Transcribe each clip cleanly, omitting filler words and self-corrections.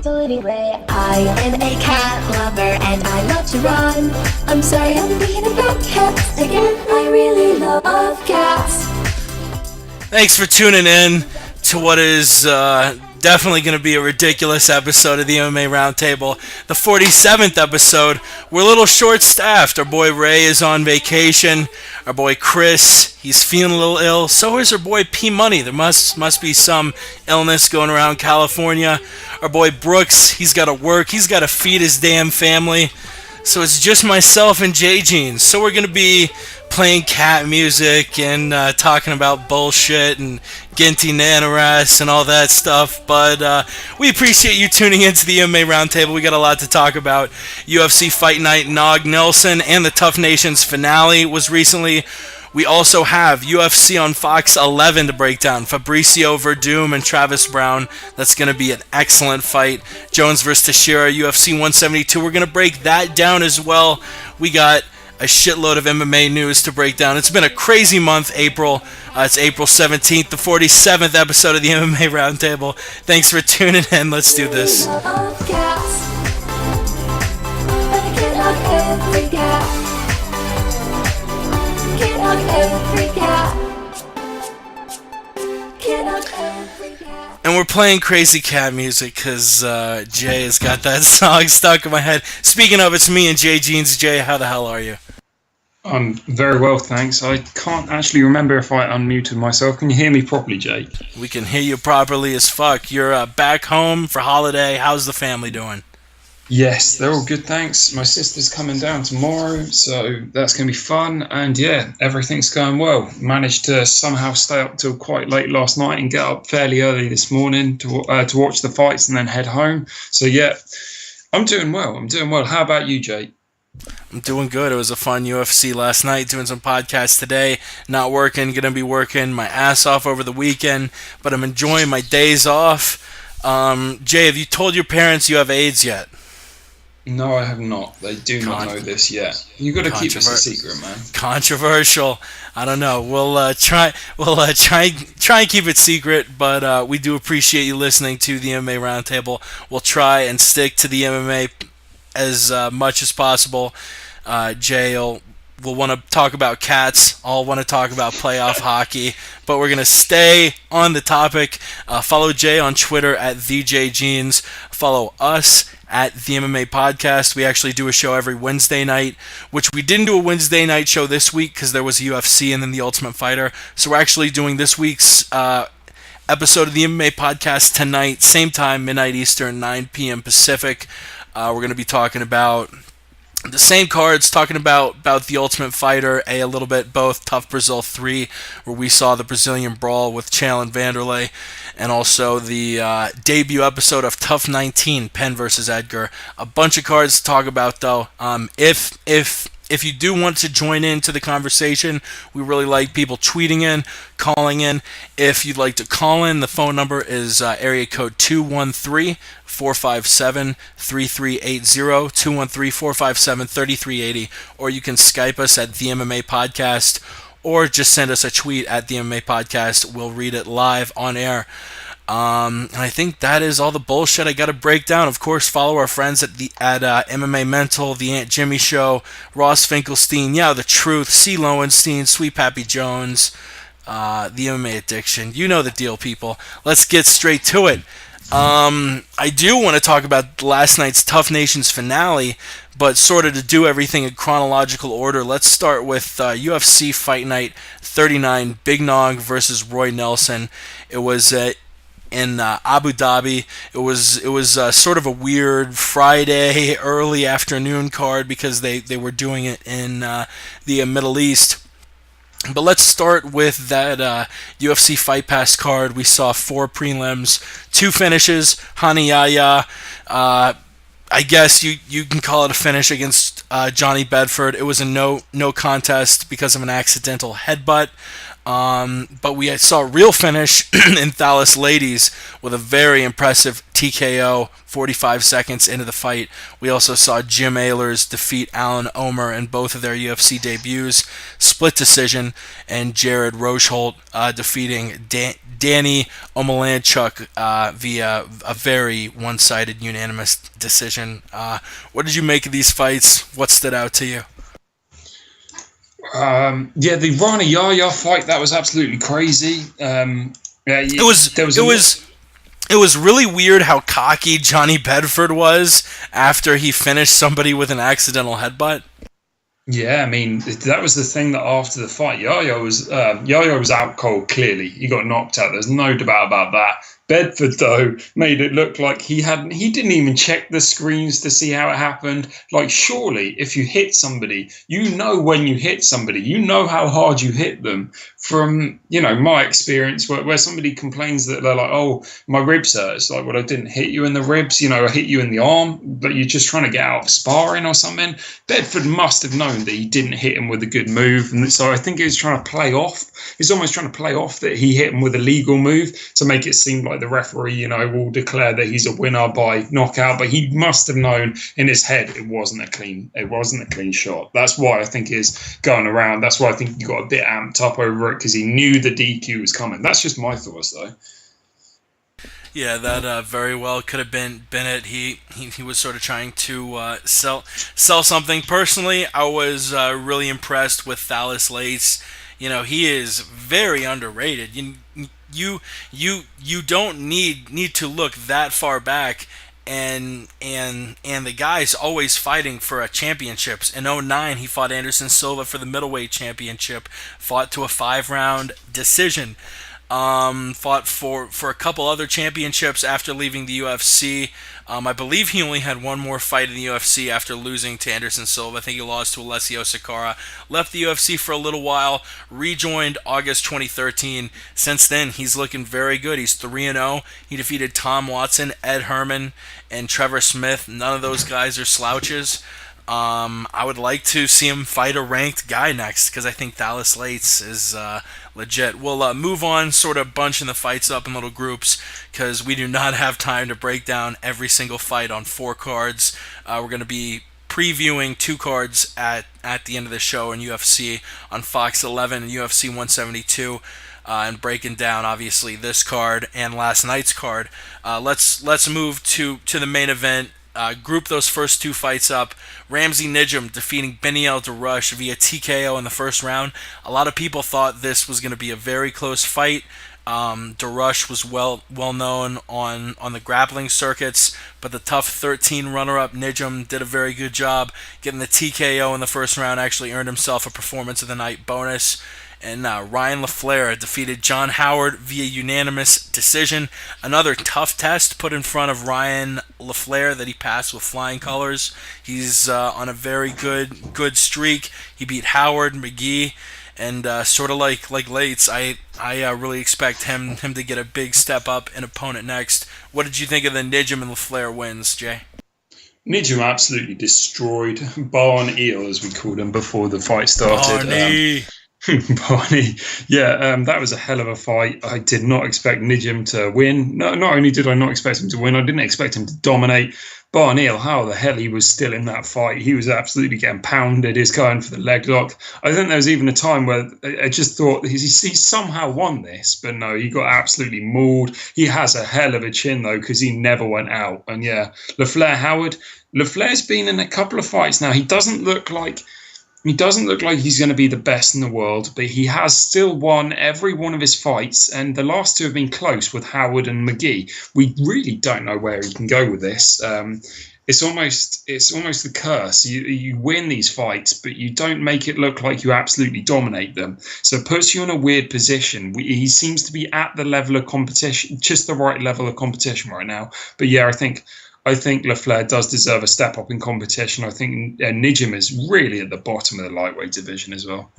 So anyway, I am a cat lover and I love to run. I'm sorry I'm being about cats again. I really love cats. Thanks for tuning in to what is definitely going to be a ridiculous episode of the MMA Roundtable. The 47th episode. We're a little short-staffed. Our boy Ray is on vacation. Our boy Chris, he's feeling a little ill. So is our boy P Money. There must be some illness going around California. Our boy Brooks, he's got to work. He's got to feed his damn family. So it's just myself and J Jeans. So we're going to be playing cat music and talking about bullshit and Ginty Nanoras and all that stuff. But we appreciate you tuning into the MMA Roundtable. We got a lot to talk about. UFC Fight Night, Nog Nelson, and the TUF Nations Finale was recently. We also have UFC on Fox 11 to break down. Fabricio Werdum and Travis Browne. That's going to be an excellent fight. Jones vs. Teixeira, UFC 172. We're going to break that down as well. We got a shitload of MMA news to break down. It's been a crazy month, April. It's April 17th, the 47th episode of the MMA Roundtable. Thanks for tuning in. Let's do this. And we're playing crazy cat music because Jay has got that song stuck in my head. Speaking of, it's me and Jay Jeans. Jay, how the hell are you? I'm very well, thanks. I can't actually remember if I unmuted myself. Can you hear me properly, Jay? We can hear you properly as fuck. You're back home for holiday. How's the family doing? Yes, they're all good, thanks. My sister's coming down tomorrow, so that's going to be fun. And yeah, everything's going well. Managed to somehow stay up till quite late last night and get up fairly early this morning to watch the fights and then head home. So yeah, I'm doing well. How about you, Jay? I'm doing good. It was a fun UFC last night, doing some podcasts today. Not working, going to be working my ass off over the weekend, but I'm enjoying my days off. Jay, have you told your parents you have AIDS yet? No, I have not. They do not know this yet. You got to keep this a secret, man. Controversial. I don't know. We'll try and keep it secret, but we do appreciate you listening to the MMA Roundtable. We'll try and stick to the MMA as much as possible. Jay will want to talk about cats. I'll want to talk about playoff hockey, but we're gonna stay on the topic. Follow Jay on Twitter at TheJJeans. Follow us at the MMA Podcast. We actually do a show every Wednesday night, which we didn't do a Wednesday night show this week because there was a UFC and then the Ultimate Fighter. So we're actually doing this week's episode of the MMA Podcast tonight, same time, midnight Eastern, 9 p.m. Pacific. We're going to be talking about the same cards, talking about the Ultimate Fighter, a little bit both, Tough Brazil 3, where we saw the Brazilian Brawl with Chael and Vanderlei, and also the debut episode of TUF 19, Penn versus Edgar. A bunch of cards to talk about, though. If you do want to join into the conversation, we really like people tweeting in, calling in. If you'd like to call in, the phone number is area code 213-457-3380, 213-457-3380, or you can Skype us at the MMA Podcast, or just send us a tweet at the MMA Podcast. We'll read it live on air. And I think that is all the bullshit I got to break down. Of course, follow our friends at MMA Mental, The Aunt Jimmy Show, Ross Finkelstein, Yeah, The Truth, C. Lowenstein, Sweet Pappy Jones, The MMA Addiction. You know the deal, people. Let's get straight to it. I do want to talk about last night's TUF Nations Finale, but sort of to do everything in chronological order. Let's start with UFC Fight Night 39, Big Nog versus Roy Nelson. It was in Abu Dhabi. It was sort of a weird Friday early afternoon card because they were doing it in the Middle East. But let's start with that UFC Fight Pass card. We saw 4 prelims, 2 finishes. Hani Yahya, I guess you can call it a finish against Johnny Bedford. It was a no contest because of an accidental headbutt. But we saw a real finish in Thales Ladies with a very impressive TKO 45 seconds into the fight. We also saw Jim Ehlers defeat Alan Omer in both of their UFC debuts, split decision, and Jared Rochold defeating Danny Omalanchuk via a very one-sided unanimous decision. What did you make of these fights? What stood out to you? The Rana Yaya fight, that was absolutely crazy. It was really weird how cocky Johnny Bedford was after he finished somebody with an accidental headbutt. Yeah, I mean, that was the thing, that after the fight, Yaya was out cold, clearly. He got knocked out. There's no doubt about that. Bedford, though, made it look like he didn't even check the screens to see how it happened. Like, surely, if you hit somebody, you know when you hit somebody, you know how hard you hit them. From, my experience, where somebody complains that they're like, oh, my ribs hurt. It's like, well, I didn't hit you in the ribs, I hit you in the arm, but you're just trying to get out of sparring or something. Bedford must have known that he didn't hit him with a good move. And so I think he was trying to play off. He's almost trying to play off that he hit him with a legal move to make it seem like the referee, will declare that he's a winner by knockout. But he must have known in his head it wasn't a clean shot. That's why I think he's going around. That's why I think he got a bit amped up over it, because he knew the DQ was coming. That's just my thoughts, though. Yeah, that very well could have been it. He was sort of trying to sell something. Personally, I was really impressed with Thales Lace. He is very underrated. You don't need to look that far back, and the guy's always fighting for championships. In 2009, he fought Anderson Silva for the middleweight championship, fought to a 5-round decision. Fought for a couple other championships after leaving the UFC. I believe he only had one more fight in the UFC after losing to Anderson Silva. I think he lost to Alessio Sakara. Left the UFC for a little while, rejoined August 2013. Since then, he's looking very good. He's 3-0. He defeated Tom Watson, Ed Herman, and Trevor Smith. None of those guys are slouches. I would like to see him fight a ranked guy next, because I think Thales Lates is legit. We'll move on, sort of bunching the fights up in little groups, because we do not have time to break down every single fight on 4 cards. We're going to be previewing 2 cards at the end of the show in UFC on Fox 11 and UFC 172. And breaking down, obviously, this card and last night's card. Let's move to the main event. Group those first 2 fights up. Ramsey Nijem defeating Beneil Darash via TKO in the first round. A lot of people thought this was going to be a very close fight. Darash was well known on the grappling circuits, but the TUF 13 runner-up Nijem did a very good job getting the TKO in the first round. Actually earned himself a Performance of the Night bonus. And Ryan LaFleur defeated John Howard via unanimous decision. Another tough test put in front of Ryan LaFleur that he passed with flying colors. He's on a very good streak. He beat Howard, McGee, and sort of like Lates, I really expect him to get a big step up in opponent next. What did you think of the Nijem and LaFleur wins, Jay? Nijem absolutely destroyed Barney Eel, as we called him before the fight started. Barney, that was a hell of a fight. I did not expect Nijem to win. No, not only did I not expect him to win, I didn't expect him to dominate. Barney, how the hell he was still in that fight. He was absolutely getting pounded. He's going for the leg lock. I think there was even a time where I just thought he somehow won this, but no, he got absolutely mauled. He has a hell of a chin, though, because he never went out. And LaFleur Howard. LaFleur's been in a couple of fights now. He doesn't look like he's going to be the best in the world, but he has still won every one of his fights, and the last 2 have been close with Howard and McGee. We really don't know where he can go with this. It's almost the curse. You win these fights, but you don't make it look like you absolutely dominate them. So it puts you in a weird position. He seems to be at the level of competition, just the right level of competition right now. But I think LaFleur does deserve a step up in competition. I think Nijem is really at the bottom of the lightweight division as well.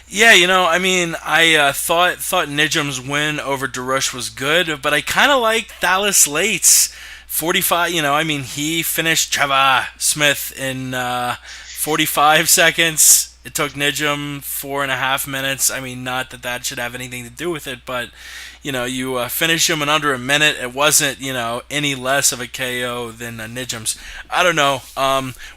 Yeah, I thought Nijem's win over Darash was good, but I kind of like Thales Lates. 45, he finished Trevor Smith in 45 seconds. It took Nijam 4.5 minutes. I mean, not that that should have anything to do with it, but you finish him in under a minute. It wasn't, any less of a KO than Nijam's. I don't know.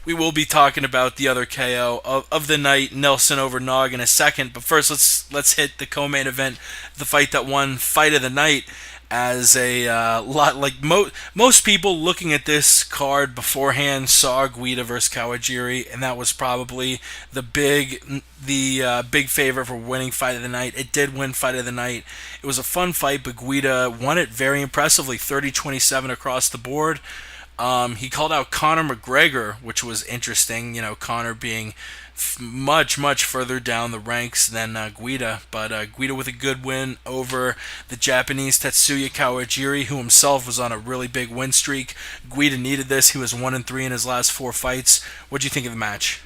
We will be talking about the other KO of the night, Nelson over Nog, in a second. But first, let's hit the co-main event, the fight that won Fight of the Night. As a lot like most people looking at this card beforehand saw Guida versus Kawajiri, and that was probably the big favorite for winning Fight of the Night. It did win Fight of the Night. It was a fun fight, but Guida won it very impressively, 30-27 across the board. He called out Conor McGregor, which was interesting. Conor being much further down the ranks than Guida, but Guida with a good win over the Japanese Tetsuya Kawajiri, who himself was on a really big win streak. Guida needed this. He was 1-3 in his last 4 fights. What do you think of the match?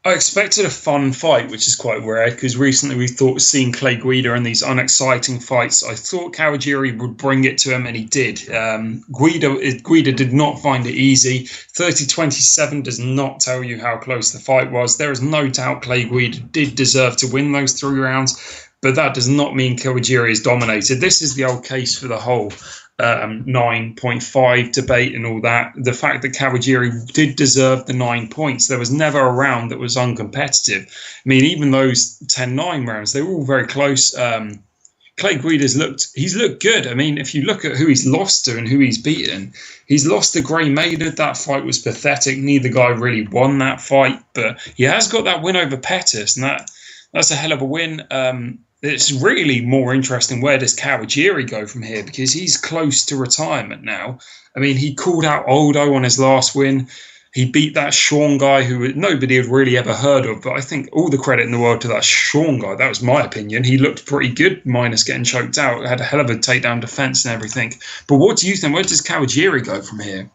I expected a fun fight, which is quite rare, because recently we thought seeing Clay Guida in these unexciting fights, I thought Kawajiri would bring it to him, and he did. Guida did not find it easy. 30-27 does not tell you how close the fight was. There is no doubt Clay Guida did deserve to win those 3 rounds, but that does not mean Kawajiri is dominated. This is the old case for the whole 9.5 debate and all that. The fact that Kawajiri did deserve the 9 points. There was never a round that was uncompetitive. I mean, even those 10-9 rounds, they were all very close. Clay Guida's looked good. I mean, if you look at who he's lost to and who he's beaten, he's lost to Gray Maynard. That fight was pathetic. Neither guy really won that fight, but he has got that win over Pettis, and that's a hell of a win. It's really more interesting, where does Kawajiri go from here, because he's close to retirement now. I mean, he called out Aldo on his last win. He beat that Sean guy who nobody had really ever heard of, but I think all the credit in the world to that Sean guy. That was my opinion. He looked pretty good, minus getting choked out. Had a hell of a takedown defense and everything. But what do you think? Where does Kawajiri go from here?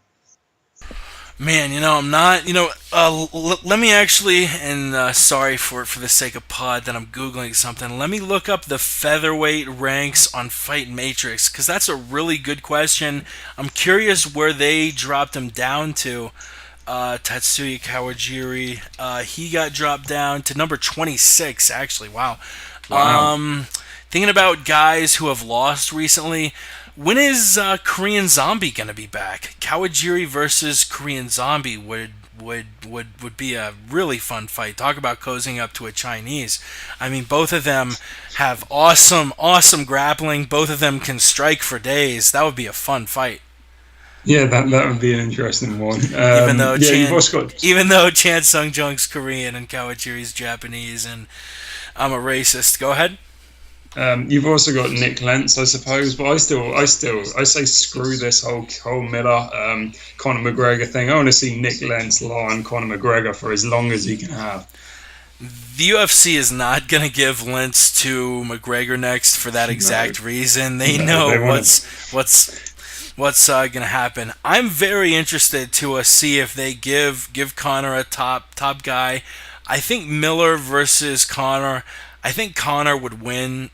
Man, I'm not, let me actually, and sorry for the sake of pod that I'm Googling something, let me look up the featherweight ranks on Fight Matrix, because that's a really good question. I'm curious where they dropped him down to. Tatsuya Kawajiri, he got dropped down to number 26, actually. Wow. Thinking about guys who have lost recently, when is Korean Zombie going to be back? Kawajiri versus Korean Zombie would be a really fun fight. Talk about cozying up to a Chinese. I mean, both of them have awesome grappling. Both of them can strike for days. That would be a fun fight. Yeah, that would be an interesting one. Even though Chan Sung Jung's Korean and Kawajiri's Japanese, and I'm a racist. Go ahead. You've also got Nick Lentz, I suppose, but I say screw this whole Miller Conor McGregor thing. I want to see Nick Lentz lie on Conor McGregor for as long as he can have. The UFC is not going to give Lentz to McGregor next for that exact reason. They know what's going to happen. I'm very interested to see if they give Conor a top guy. I think Miller versus Conor. I think Conor would win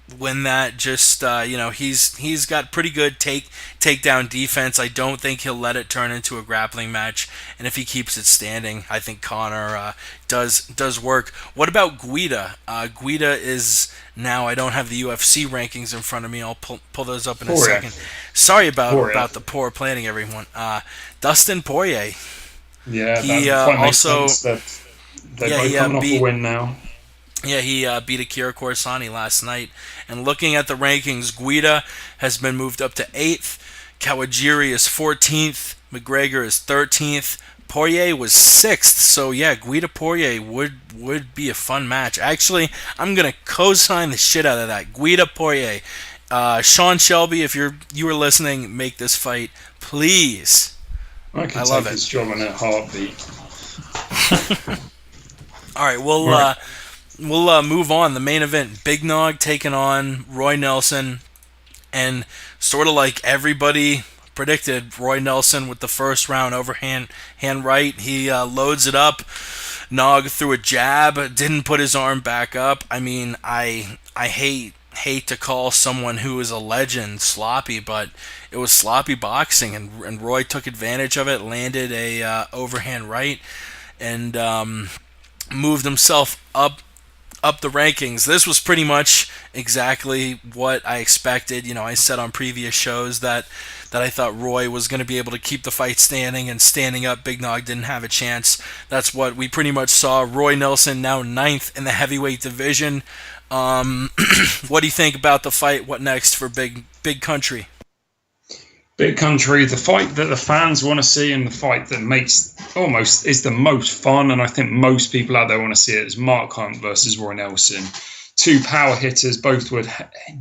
that. Just he's got pretty good takedown defense. I don't think he'll let it turn into a grappling match, and if he keeps it standing, I think Conor does work. What about Guida? Guida is now, I don't have the UFC rankings in front of me. I'll pull those up in a second. Sorry about the poor planning, everyone. Dustin Poirier. Yeah, he also they're both coming off a win now. Yeah, he beat Akira Corsani last night. And looking at the rankings, Guida has been moved up to 8th. Kawajiri is 14th. McGregor is 13th. Poirier was 6th. So yeah, Guida Poirier would be a fun match. Actually, I'm gonna co-sign the shit out of that. Guida Poirier. Sean Shelby, if you were listening, make this fight, please. I love his job in a heartbeat. All right, we'll move on. The main event, Big Nog taking on Roy Nelson, and sort of like everybody predicted, Roy Nelson with the first round overhand right. He loads it up. Nog threw a jab, didn't put his arm back up. I mean, I hate to call someone who is a legend sloppy, but it was sloppy boxing, and Roy took advantage of it, landed a overhand right, and moved himself up the rankings. This was pretty much exactly what I expected. I said on previous shows that I thought Roy was going to be able to keep the fight standing, and standing up, Big Nog didn't have a chance. That's what we pretty much saw. Roy Nelson now ninth in the heavyweight division. What do you think about the fight? What next for Big Country? Big Country, the fight that the fans want to see and the fight that is the most fun, and I think most people out there want to see it, is Mark Hunt versus Roy Nelson. Two power hitters, both with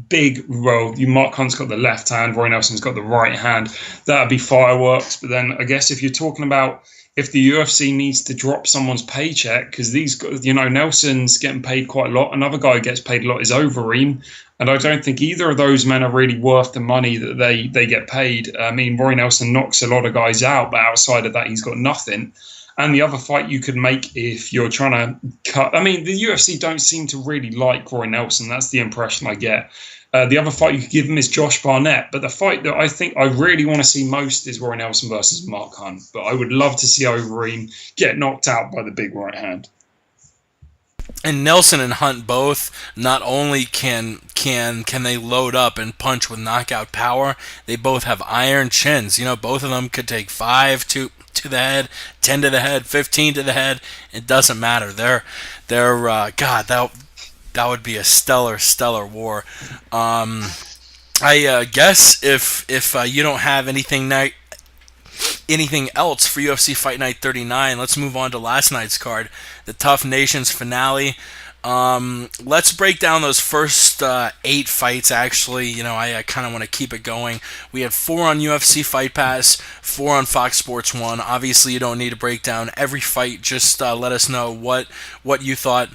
big role. Mark Hunt's got the left hand, Roy Nelson's got the right hand. That'd be fireworks. But then I guess if you're talking about if the UFC needs to drop someone's paycheck, because Nelson's getting paid quite a lot. Another guy who gets paid a lot is Overeem. And I don't think either of those men are really worth the money that they get paid. I mean, Roy Nelson knocks a lot of guys out, but outside of that, he's got nothing. And the other fight you could make if you're trying to cut... I mean, the UFC don't seem to really like Roy Nelson. That's the impression I get. The other fight you could give him is Josh Barnett. But the fight that I think I really want to see most is Roy Nelson versus Mark Hunt. But I would love to see Overeem get knocked out by the big right hand. And Nelson and Hunt both, not only can they load up and punch with knockout power, they both have iron chins. Both of them could take 5 to the head, 10 to the head, 15 to the head. It doesn't matter. They're God, that would be a stellar war. I guess if you don't have anything else for UFC Fight Night 39, let's move on to last night's card, the TUF Nations Finale. Let's break down those first 8 fights. Actually, I kind of want to keep it going. We had 4 on UFC Fight Pass, 4 on Fox Sports 1. Obviously, you don't need to break down every fight. Just let us know what you thought.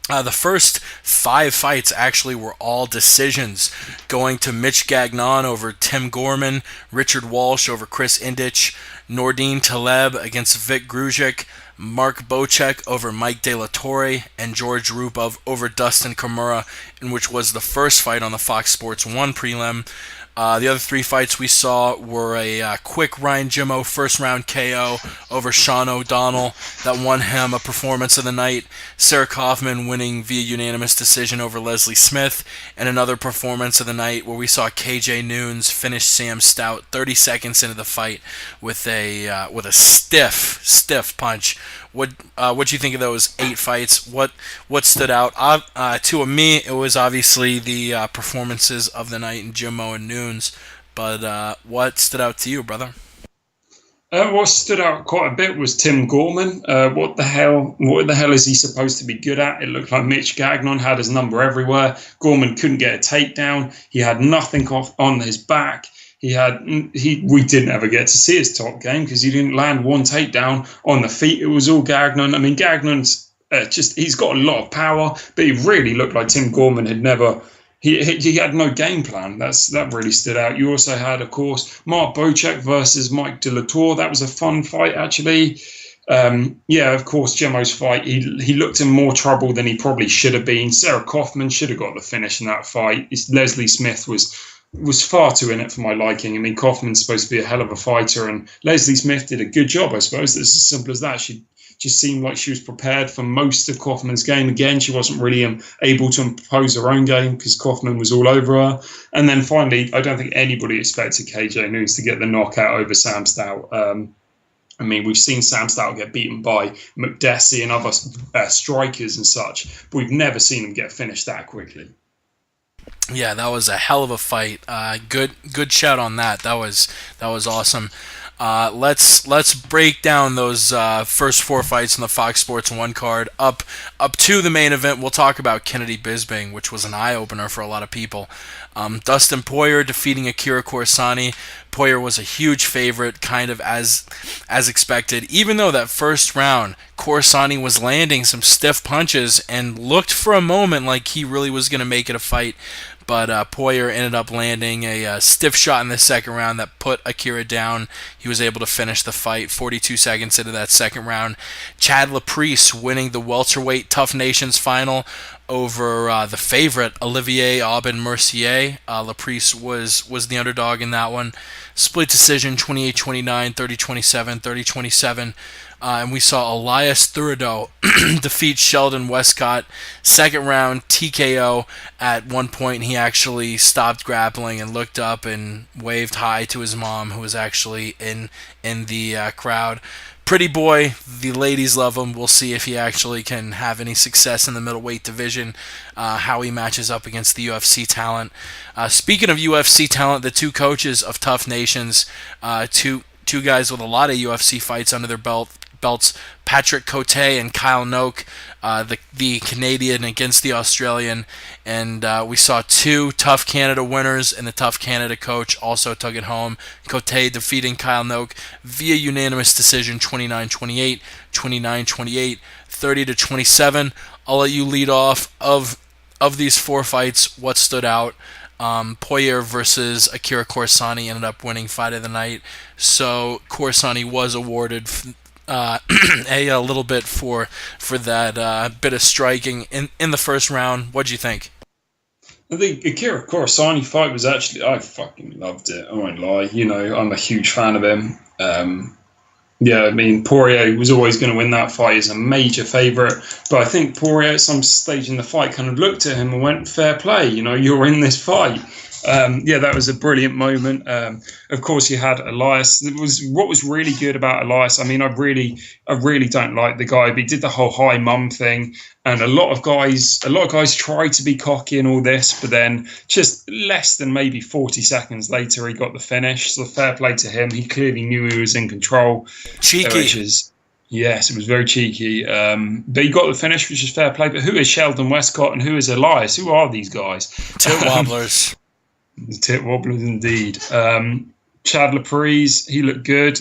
The first 5 fights actually were all decisions, going to Mitch Gagnon over Tim Gorman, Richard Walsh over Chris Indich, Nordine Taleb against Vic Grujic, Mark Bocek over Mike De La Torre, and George Rupov over Dustin Kimura, in which was the first fight on the Fox Sports 1 prelim. The other 3 fights we saw were a quick Ryan Jimmo first round KO over Sean O'Donnell that won him a performance of the night. Sarah Kaufman winning via unanimous decision over Leslie Smith, and another performance of the night where we saw KJ Noons finish Sam Stout 30 seconds into the fight with a stiff punch. What you think of those 8 fights? What stood out? To me, it was obviously the performances of the night in Jimmo and Noons. But what stood out to you, brother? What stood out quite a bit was Tim Gorman. What the hell is he supposed to be good at? It looked like Mitch Gagnon had his number everywhere. Gorman couldn't get a takedown. He had nothing on his back. We didn't ever get to see his top game because he didn't land one takedown on the feet. It was all Gagnon. I mean, Gagnon's he's got a lot of power, but he really looked like Tim Gorman had never. He had no game plan. That really stood out. You also had, of course, Mark Bocek versus Mike De La Torre. That was a fun fight, actually. Of course, Jimmo's fight. He looked in more trouble than he probably should have been. Sarah Kaufman should have got the finish in that fight. Leslie Smith was far too in it for my liking. I mean, Kaufman's supposed to be a hell of a fighter, and Leslie Smith did a good job, I suppose. It's as simple as that. She just seemed like she was prepared for most of Kaufman's game. Again, she wasn't really able to impose her own game because Kaufman was all over her. And then finally, I don't think anybody expected KJ Noons to get the knockout over Sam Stout. I mean, we've seen Sam Stout get beaten by McDessie and other strikers and such, but we've never seen him get finished that quickly. Yeah, that was a hell of a fight. Good shout on that. That was awesome. Let's break down those first 4 fights on the Fox Sports 1 card up to the main event. We'll talk about Kennedy Bisping, which was an eye-opener for a lot of people. Dustin Poirier defeating Akira Corsani. Poirier was a huge favorite, kind of as expected, even though that first round, Corsani was landing some stiff punches and looked for a moment like he really was going to make it a fight. But Poirier ended up landing a stiff shot in the second round that put Akira down. He was able to finish the fight 42 seconds into that second round. Chad Laprise winning the welterweight TUF Nations final over the favorite, Olivier Aubin Mercier. Laprise was the underdog in that one. Split decision, 28-29, 30-27, 30-27. And we saw Elias Thurido defeat Sheldon Westcott. Second round TKO. At one point, he actually stopped grappling and looked up and waved hi to his mom, who was actually in the crowd. Pretty boy, the ladies love him. We'll see if he actually can have any success in the middleweight division, how he matches up against the UFC talent. Speaking of UFC talent, the two coaches of TUF Nations, two guys with a lot of UFC fights under their belts, Patrick Cote and Kyle Noak, the Canadian against the Australian, and we saw two TUF Canada winners, and the TUF Canada coach also took it home. Cote defeating Kyle Noak via unanimous decision, 29-28, 29-28, 30-27. I'll let you lead off of these four fights. What stood out? Poirier versus Akira Corsani ended up winning fight of the night, so Corsani was awarded a little bit for that bit of striking in the first round. What'd you think? The Akira Corsani fight was actually, I fucking loved it. I won't lie. You know, I'm a huge fan of him. Yeah, I mean, Poirier was always going to win that fight. He's a major favourite. But I think Poirier at some stage in the fight kind of looked at him and went, fair play, you know, you're in this fight. Yeah, that was a brilliant moment. Of course, you had Elias. What was really good about Elias. I mean, I really don't like the guy, but he did the whole hi mum thing, and a lot of guys tried to be cocky and all this, but then just less than maybe 40 seconds later, he got the finish. So fair play to him. He clearly knew he was in control. Cheeky. Yes, it was very cheeky. But he got the finish, which is fair play. But who is Sheldon Westcott and who is Elias? Who are these guys? Tit wobblers. Tit wobblers indeed. Chad Laprise, he looked good.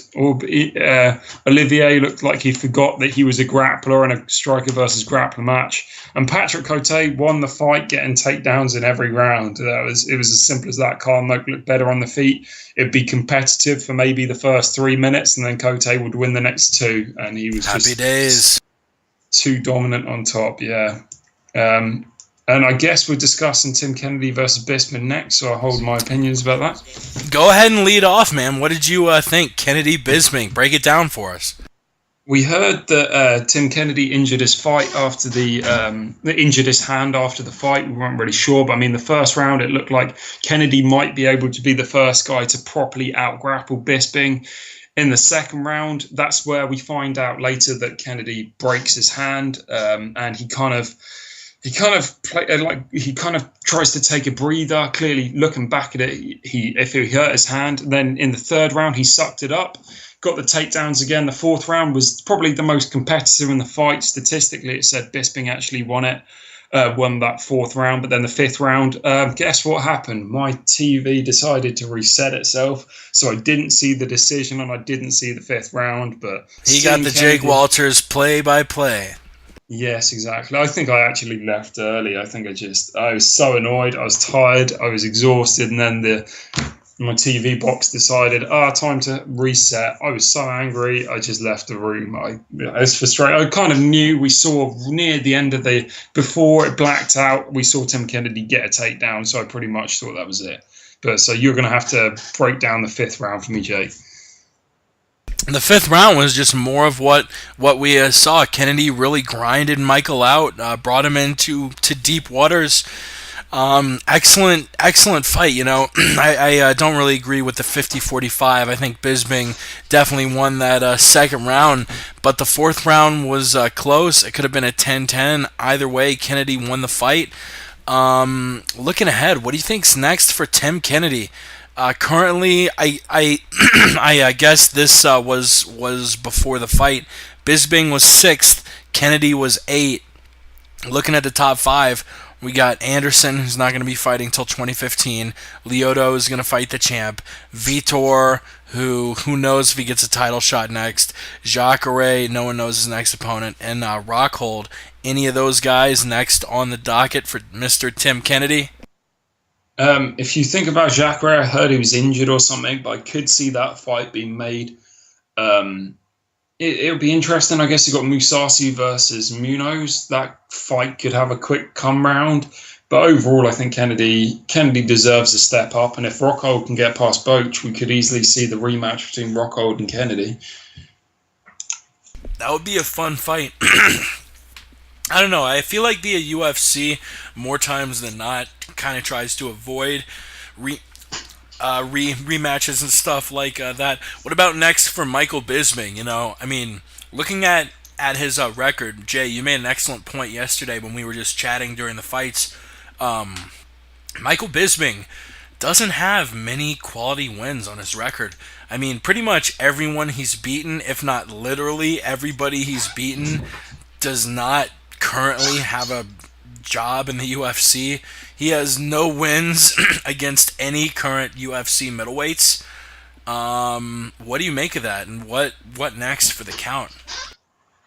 Olivier looked like he forgot that he was a grappler in a striker versus grappler match. And Patrick Cote won the fight, getting takedowns in every round. It was as simple as that. Kyle Noak looked better on the feet. It'd be competitive for maybe the first 3 minutes, and then Cote would win the next two. And he was happy just days. Too dominant on top. Yeah. And I guess we're discussing Tim Kennedy versus Bisping next, so I'll hold my opinions about that. Go ahead and lead off, man. What did you think? Kennedy, Bisping, break it down for us. We heard that Tim Kennedy injured his fight after injured his hand after the fight. We weren't really sure, but I mean, the first round, it looked like Kennedy might be able to be the first guy to properly out-grapple Bisping. In the second round, that's where we find out later that Kennedy breaks his hand, and he kind of tries to take a breather. Clearly, looking back at it, if he hurt his hand, then in the third round he sucked it up, got the takedowns again. The fourth round was probably the most competitive in the fight. Statistically, it said Bisping actually won that fourth round. But then the fifth round, guess what happened? My TV decided to reset itself, so I didn't see the decision and I didn't see the fifth round. But he got the Jake Walters play-by-play. Yes, exactly. I think I actually left early. I was so annoyed. I was tired. I was exhausted. And then my TV box decided, time to reset. I was so angry. I just left the room. I was frustrated. I kind of knew we saw near the end of before it blacked out, we saw Tim Kennedy get a takedown. So I pretty much thought that was it. But so you're going to have to break down the fifth round for me, Jake. The fifth round was just more of what we saw. Kennedy really grinded Michael out, brought him into deep waters. Excellent fight. You know, I don't really agree with the 50-45. I think Bisping definitely won that second round, but the fourth round was close. It could have been a 10-10. Either way, Kennedy won the fight. Looking ahead, what do you think's next for Tim Kennedy? Currently, I guess this was before the fight. Bisping was 6th. Kennedy was 8th. Looking at the top 5, we got Anderson, who's not going to be fighting until 2015. Lyoto is going to fight the champ. Vitor, who knows if he gets a title shot next. Jacare, no one knows his next opponent. And Rockhold. Any of those guys next on the docket for Mr. Tim Kennedy? If you think about Jacare, I heard he was injured or something, but I could see that fight being made. It'll be interesting. I guess you got Musasi versus Munoz. That fight could have a quick come round. But overall, I think Kennedy deserves a step up. And if Rockhold can get past Boach, we could easily see the rematch between Rockhold and Kennedy. That would be a fun fight. I don't know. I feel like the UFC, more times than not, kind of tries to avoid rematches and stuff like that. What about next for Michael Bisping? You know, I mean, looking at his record, Jay, you made an excellent point yesterday when we were just chatting during the fights. Michael Bisping doesn't have many quality wins on his record. I mean, pretty much everyone he's beaten, if not literally everybody he's beaten, does not currently have a job in the UFC. He has no wins against any current UFC middleweights. What do you make of that, and what next for the count?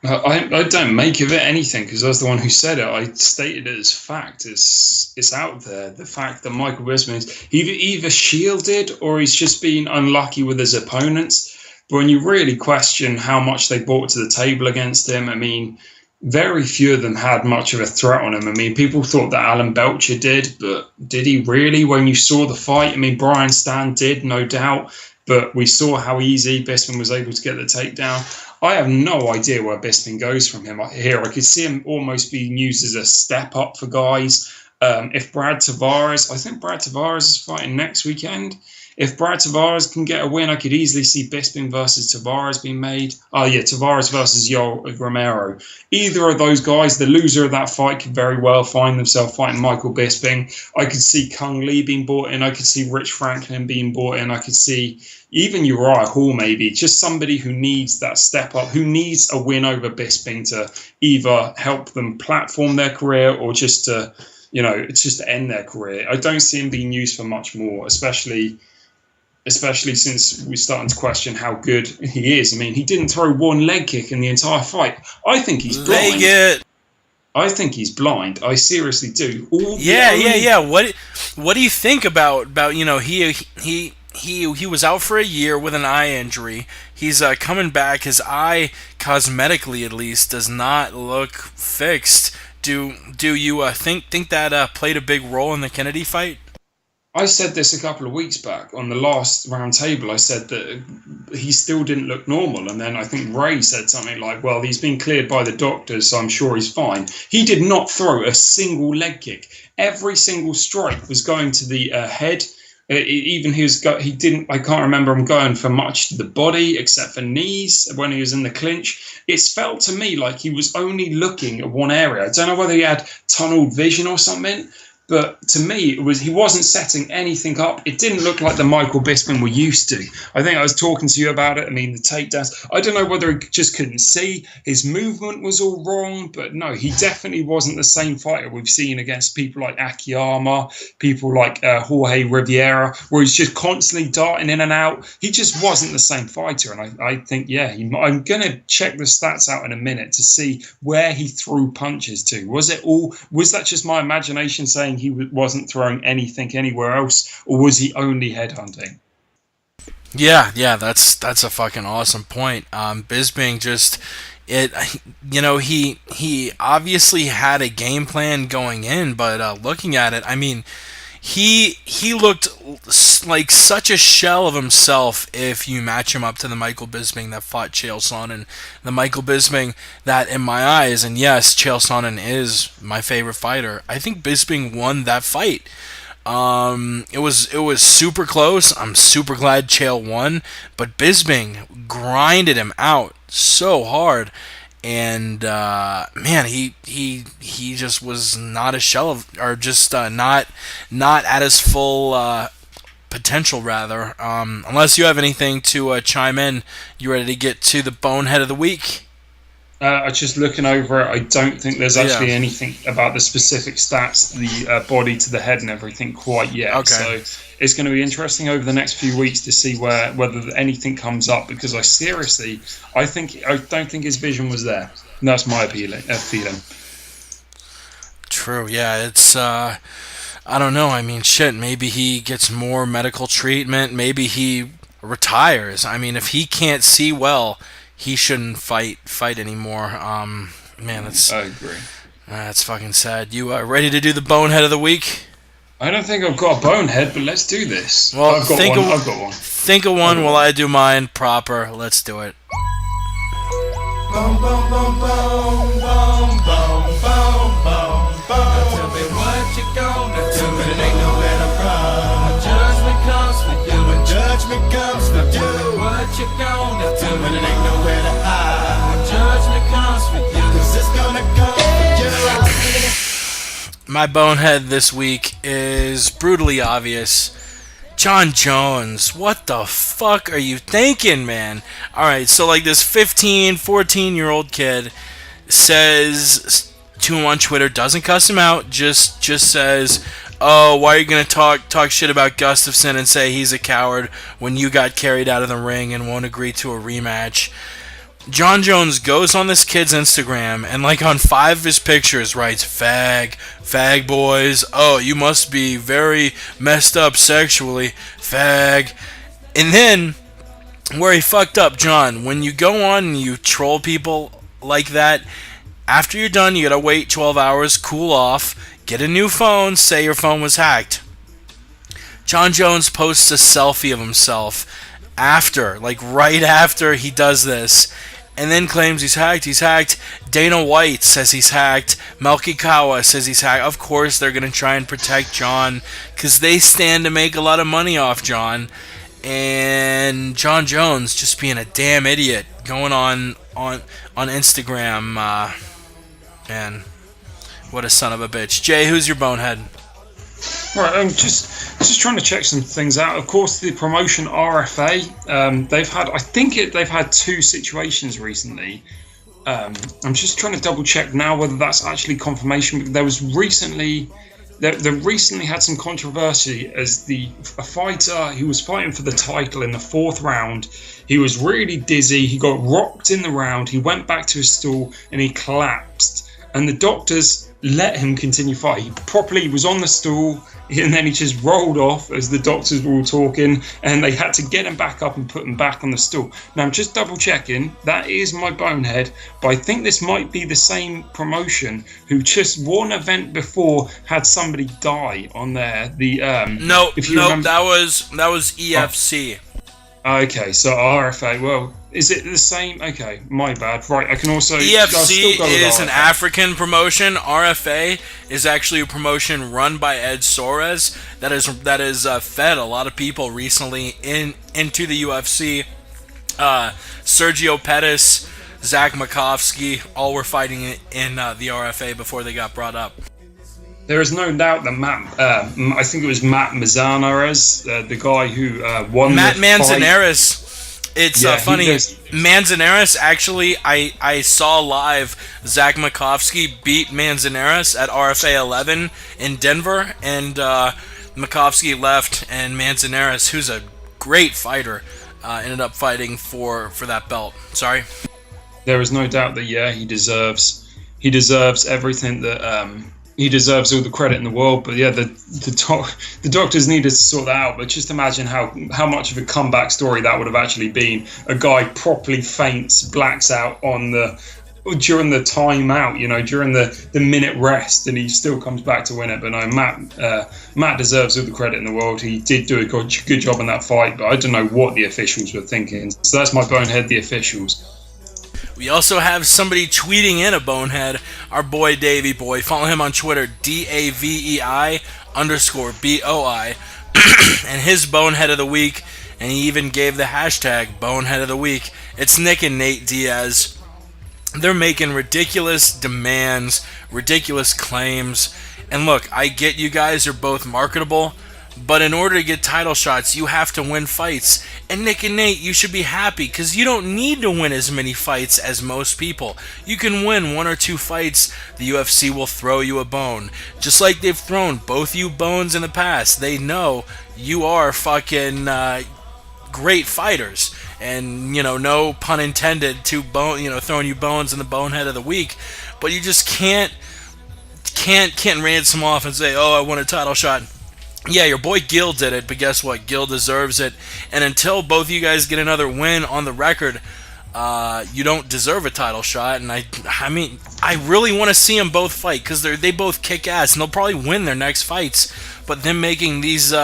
I don't make of it anything, because I was the one who said it. I stated it as fact. It's out there. The fact that Michael Bisping is either shielded or he's just been unlucky with his opponents. But when you really question how much they brought to the table against him, I mean, very few of them had much of a threat on him. I mean, people thought that Alan Belcher did, but did he really? When you saw the fight, I mean, Brian Stan did, no doubt, but we saw how easy Bisping was able to get the takedown. I have no idea where Bisping goes from here. I could see him almost being used as a step up for guys. If Brad Tavares, I think Brad Tavares is fighting next weekend. If Brad Tavares can get a win, I could easily see Bisping versus Tavares being made. Oh, yeah, Tavares versus Yoel Romero. Either of those guys, the loser of that fight could very well find themselves fighting Michael Bisping. I could see Kung Lee being brought in. I could see Rich Franklin being brought in. I could see even Uriah Hall maybe. Just somebody who needs that step up, who needs a win over Bisping to either help them platform their career or just to, it's just to end their career. I don't see him being used for much more, especially since we're starting to question how good he is. I mean, he didn't throw one leg kick in the entire fight. I think he's blind. I think he's blind. I seriously do. Yeah. What do you think about he was out for a year with an eye injury. He's coming back. His eye, cosmetically at least, does not look fixed. Do you think that played a big role in the Kennedy fight? I said this a couple of weeks back on the last roundtable. I said that he still didn't look normal. And then I think Ray said something like, well, he's been cleared by the doctors, so I'm sure he's fine. He did not throw a single leg kick. Every single strike was going to the head. Even he didn't, I can't remember him going for much to the body except for knees when he was in the clinch. It's felt to me like he was only looking at one area. I don't know whether he had tunneled vision or something, but to me, he wasn't setting anything up. It didn't look like the Michael Bisping we're used to. I think I was talking to you about it. I mean, the takedowns. I don't know whether he just couldn't see. His movement was all wrong. But no, he definitely wasn't the same fighter we've seen against people like Akiyama, people like Jorge Riviera, where he's just constantly darting in and out. He just wasn't the same fighter. And I think, I'm going to check the stats out in a minute to see where he threw punches to. Was that just my imagination saying he wasn't throwing anything anywhere else, or was he only headhunting? Yeah, that's a fucking awesome point. Bisping he obviously had a game plan going in, but looking at it, I mean, he looked like such a shell of himself if you match him up to the Michael Bisping that fought Chael Sonnen. The Michael Bisping that, in my eyes, and yes, Chael Sonnen is my favorite fighter, I think Bisping won that fight. It was super close. I'm super glad Chael won, but Bisping grinded him out so hard. And man, he just was not a shell of, or just not at his full potential, rather. Unless you have anything to chime in, you ready to get to the bonehead of the week? Just looking over it, I don't think there's actually anything about the specific stats, the body to the head and everything quite yet. Okay. So it's going to be interesting over the next few weeks to see whether anything comes up, because I don't think his vision was there. And that's my feeling. True. Yeah, it's I don't know. I mean, shit. Maybe he gets more medical treatment. Maybe he retires. I mean, if he can't see well, he shouldn't fight anymore. Man, I agree. That's fucking sad. You ready to do the bonehead of the week? I don't think I've got a bonehead, but let's do this. Well, I've got one. Think of one while I do mine proper. Let's do it. Boom, boom, boom, boom, boom, boom, boom, boom, boom. Now tell me what you gonna do when it ain't nowhere to run. When judgment comes for you, when judgment comes for you. What you gonna do when it ain't nowhere to hide. When judgment comes for you, 'cause it's gonna come for you. My bonehead this week is brutally obvious. Jon Jones, what the fuck are you thinking, man? Alright, so like this 15, 14-year-old kid says to him on Twitter, doesn't cuss him out, just says, oh, why are you going to talk shit about Gustafsson and say he's a coward when you got carried out of the ring and won't agree to a rematch? Jon Jones goes on this kid's Instagram and like on 5 of his pictures writes, fag boys, oh, you must be very messed up sexually, fag. And then, where he fucked up, John, when you go on and you troll people like that, after you're done, you gotta wait 12 hours, cool off, get a new phone, say your phone was hacked. Jon Jones posts a selfie of himself right after he does this, and then claims he's hacked. Dana White says he's hacked. Melky Kawa says he's hacked. Of course, they're going to try and protect John because they stand to make a lot of money off John. And Jon Jones just being a damn idiot going on Instagram. Man, what a son of a bitch. Jay, who's your bonehead? Right, I'm just trying to check some things out. Of course, the promotion RFA, they've had 2 situations recently. I'm just trying to double check now whether that's actually confirmation. There was recently had some controversy as a fighter who was fighting for the title in the 4th round. He was really dizzy. He got rocked in the round. He went back to his stool and he collapsed. And the doctors let him continue fighting. He was on the stool, and then he just rolled off as the doctors were all talking, and they had to get him back up and put him back on the stool. Now, I'm just double checking. That is my bonehead, but I think this might be the same promotion who just one event before had somebody die on there. No, that was EFC. Okay, so RFA. Well, is it the same? Okay, my bad. Right, I can also... EFC is an African promotion. RFA is actually a promotion run by Ed Soares that is fed a lot of people recently into the UFC. Sergio Pettis, Zach Makovsky, all were fighting in the RFA before they got brought up. There is no doubt that I think it was Matt Manzanares, the guy who won Matt the Manzanares. fight. It's funny. Manzanares, actually, I saw live Zach Makovsky beat Manzanares at RFA 11 in Denver, and Makovsky left, and Manzanares, who's a great fighter, ended up fighting for that belt. Sorry? There is no doubt that, he deserves everything that... he deserves all the credit in the world, but the doctors needed to sort that out. But just imagine how much of a comeback story that would have actually been. A guy properly faints, blacks out during the timeout, during the minute rest, and he still comes back to win it. But no, Matt deserves all the credit in the world. He did do a good job in that fight, but I don't know what the officials were thinking. So that's my bonehead, the officials. We also have somebody tweeting in a bonehead, our boy Davey Boy. Follow him on Twitter, DAVEI_BOI. And his bonehead of the week, and he even gave the hashtag bonehead of the week. It's Nick and Nate Diaz. They're making ridiculous demands, ridiculous claims. And look, I get you guys are both marketable, but in order to get title shots, you have to win fights. And Nick and Nate, you should be happy because you don't need to win as many fights as most people. You can win 1 or 2 fights, the UFC will throw you a bone. Just like they've thrown both you bones in the past. They know you are fucking great fighters. And, no pun intended to throwing you bones in the bonehead of the week. But you just can't ransom them off and say, oh, I won a title shot. Yeah, your boy Gil did it, but guess what? Gil deserves it. And until both of you guys get another win on the record, you don't deserve a title shot. And I mean, I really want to see them both fight because they both kick ass, and they'll probably win their next fights. But them making these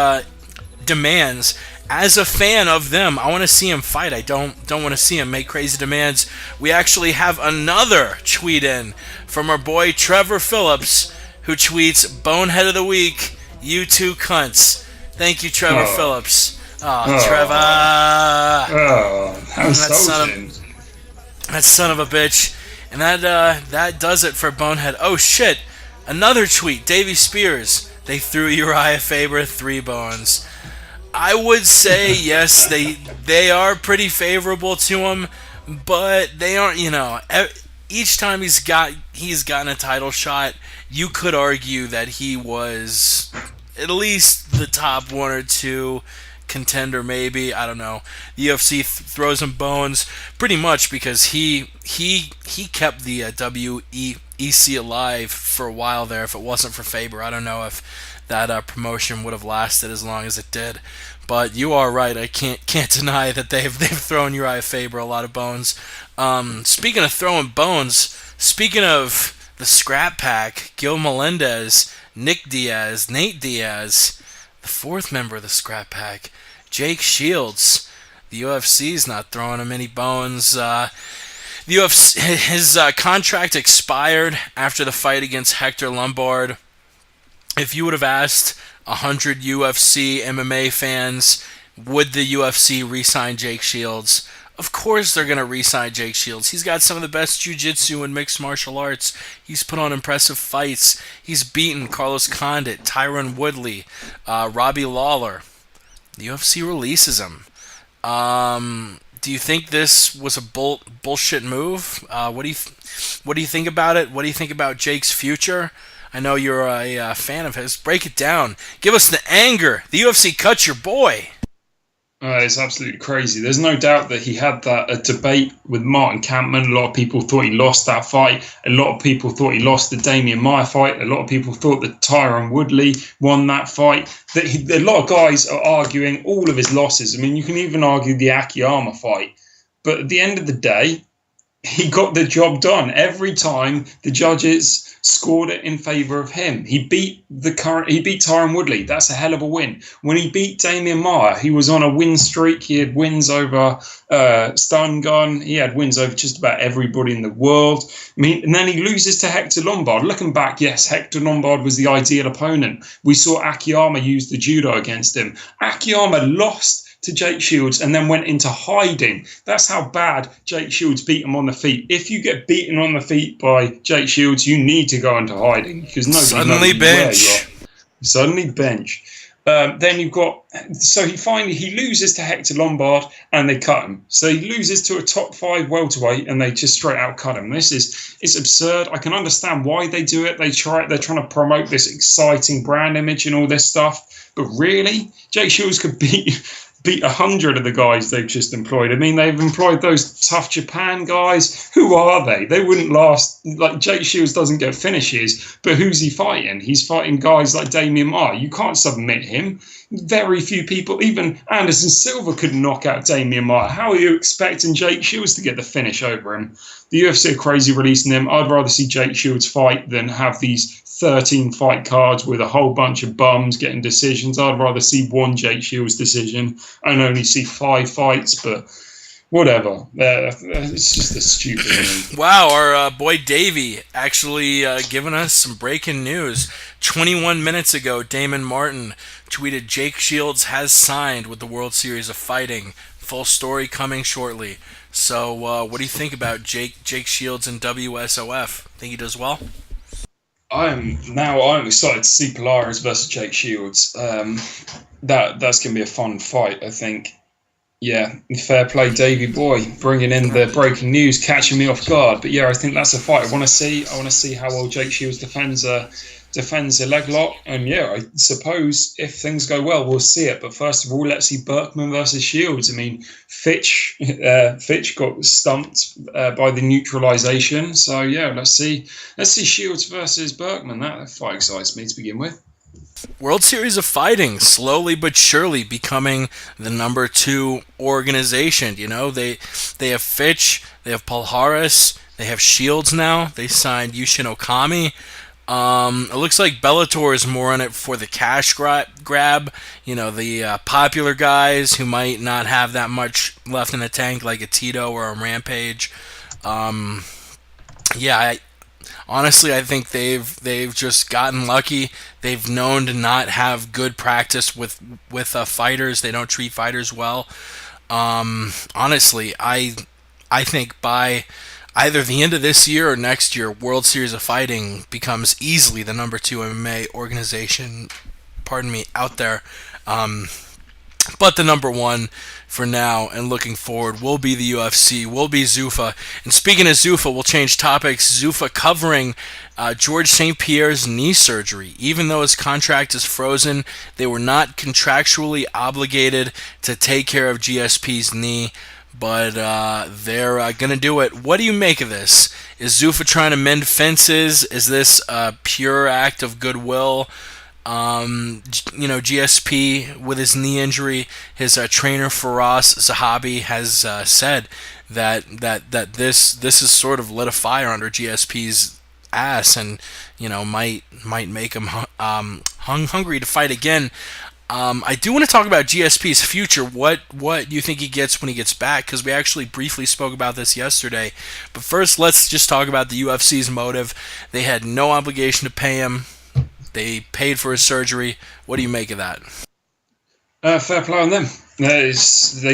demands, as a fan of them, I want to see them fight. I don't want to see them make crazy demands. We actually have another tweet in from our boy Trevor Phillips, who tweets, "Bonehead of the week, you two cunts." Thank you, Trevor Phillips. Trevor. How insulting. That son of a bitch. And that does it for Bonehead. Oh shit! Another tweet. Davey Spears. They threw Uriah Faber 3 bones. I would say yes, they are pretty favorable to him, but they aren't. Each time he's gotten a title shot, you could argue that he was at least the top 1 or 2 contender, maybe. I don't know. The UFC throws him bones pretty much because he kept the WEC alive for a while there. If it wasn't for Faber, I don't know if that promotion would have lasted as long as it did. But you are right. I can't deny that they've thrown Uriah Faber a lot of bones. Speaking of throwing bones, speaking of the scrap pack, Gil Melendez, Nick Diaz, Nate Diaz, the 4th member of the scrap pack, Jake Shields. The UFC's not throwing him any bones. The UFC, his contract expired after the fight against Hector Lombard. If you would have asked 100 UFC MMA fans, would the UFC re-sign Jake Shields? Of course they're going to re-sign Jake Shields. He's got some of the best jiu-jitsu and mixed martial arts. He's put on impressive fights. He's beaten Carlos Condit, Tyron Woodley, Robbie Lawler. The UFC releases him. Do you think this was a bullshit move? What do you think about it? What do you think about Jake's future? I know you're a fan of his. Break it down. Give us the anger. The UFC cut your boy. It's absolutely crazy. There's no doubt that he had a debate with Martin Kampmann. A lot of people thought he lost that fight. A lot of people thought he lost the Damian Maia fight. A lot of people thought that Tyron Woodley won that fight. A lot of guys are arguing all of his losses. I mean, you can even argue the Akiyama fight. But at the end of the day, he got the job done. Every time the judges scored it in favour of him. He beat Tyron Woodley. That's a hell of a win. When he beat Damian Maia, he was on a win streak. He had wins over Stun Gun. He had wins over just about everybody in the world. I mean, and then he loses to Hector Lombard. Looking back, yes, Hector Lombard was the ideal opponent. We saw Akiyama use the judo against him. Akiyama lost to Jake Shields and then went into hiding. That's how bad Jake Shields beat him on the feet. If you get beaten on the feet by Jake Shields, you need to go into hiding because nobody knows where you are. Suddenly bench. Then you've got, so he loses to Hector Lombard and they cut him. So he loses to a top 5 welterweight and they just straight out cut him. It's absurd. I can understand why they do it. They're trying to promote this exciting brand image and all this stuff. But really, Jake Shields could beat 100 of the guys they've just employed. I mean, they've employed those tough Japan guys. Who are they? They wouldn't last. Like, Jake Shields doesn't get finishes, but who's he fighting? He's fighting guys like Damian Maia. You can't submit him. Very few people, even Anderson Silva, could knock out Damian Maia. How are you expecting Jake Shields to get the finish over him? The UFC are crazy releasing him. I'd rather see Jake Shields fight than have these 13 fight cards with a whole bunch of bums getting decisions. I'd rather see one Jake Shields decision and only see 5 fights, but whatever. It's just a stupid thing. Wow, our boy Davey actually giving us some breaking news. 21 minutes ago, Damon Martin tweeted Jake Shields has signed with the World Series of Fighting. Full story coming shortly. So what do you think about Jake Shields and WSOF? Think he does well? I'm excited to see Polaris versus Jake Shields. That's going to be a fun fight, I think. Yeah, fair play, Davey boy, bringing in the breaking news, catching me off guard. But yeah, I think that's a fight I want to see. I want to see how well Jake Shields defends a leg lock. And yeah, I suppose if things go well, we'll see it. But first of all, let's see Berkman versus Shields. I mean, Fitch got stumped by the neutralization. So yeah, let's see Shields versus Berkman. That fight excites me to begin with. World Series of Fighting slowly but surely becoming the number 2 organization. You know, they have Fitch, they have Palhares, they have Shields now. They signed Yushin Okami. It looks like Bellator is more in it for the cash grab. You know, the popular guys who might not have that much left in the tank, like a Tito or a Rampage. Yeah, honestly, I think they've just gotten lucky. They've known to not have good practice with fighters. They don't treat fighters well. Honestly, I think by either the end of this year or next year, World Series of Fighting becomes easily the number 2 MMA organization. Pardon me, out there. But the number 1 for now and looking forward will be the UFC, will be Zuffa. And speaking of Zuffa, we'll change topics. Zuffa covering George St. Pierre's knee surgery. Even though his contract is frozen, they were not contractually obligated to take care of GSP's knee, but they're going to do it. What do you make of this? Is Zuffa trying to mend fences? Is this a pure act of goodwill? GSP with his knee injury, his trainer Faraz Zahabi has said that this is sort of lit a fire under GSP's ass, and might make him hungry to fight again. I do want to talk about GSP's future. What do you think he gets when he gets back? Because we actually briefly spoke about this yesterday. But first, let's just talk about the UFC's motive. They had no obligation to pay him. They paid for his surgery. What do you make of that? Fair play on them. They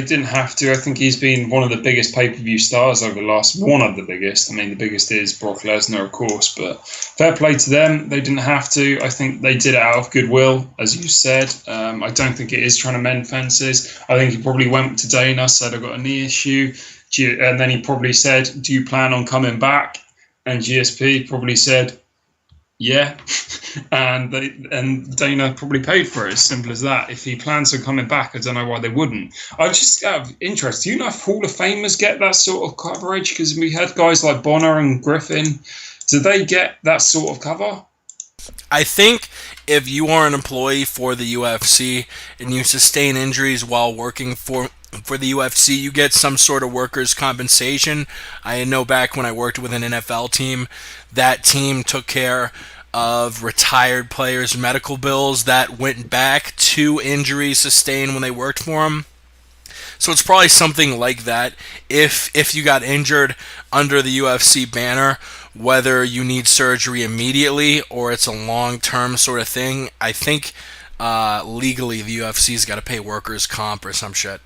didn't have to. I think he's been one of the biggest pay-per-view stars over the last, one of the biggest. I mean, the biggest is Brock Lesnar, of course, but fair play to them. They didn't have to. I think they did it out of goodwill, as you said. I don't think it is trying to mend fences. I think he probably went to Dana, said, I've got a knee issue. And then he probably said, do you plan on coming back? And GSP probably said, yeah. And Dana probably paid for it, as simple as that. If he plans on coming back, I don't know why they wouldn't. I just out of interest, do you know if Hall of Famers get that sort of coverage? Because we had guys like Bonner and Griffin. Do they get that sort of cover? I think if you are an employee for the UFC and you sustain injuries while working for the UFC, you get some sort of workers' compensation. I know back when I worked with an NFL team, that team took care of retired players' medical bills that went back to injuries sustained when they worked for them. So it's probably something like that. If you got injured under the UFC banner, whether you need surgery immediately or it's a long-term sort of thing, I think legally the UFC's got to pay workers' comp or some shit.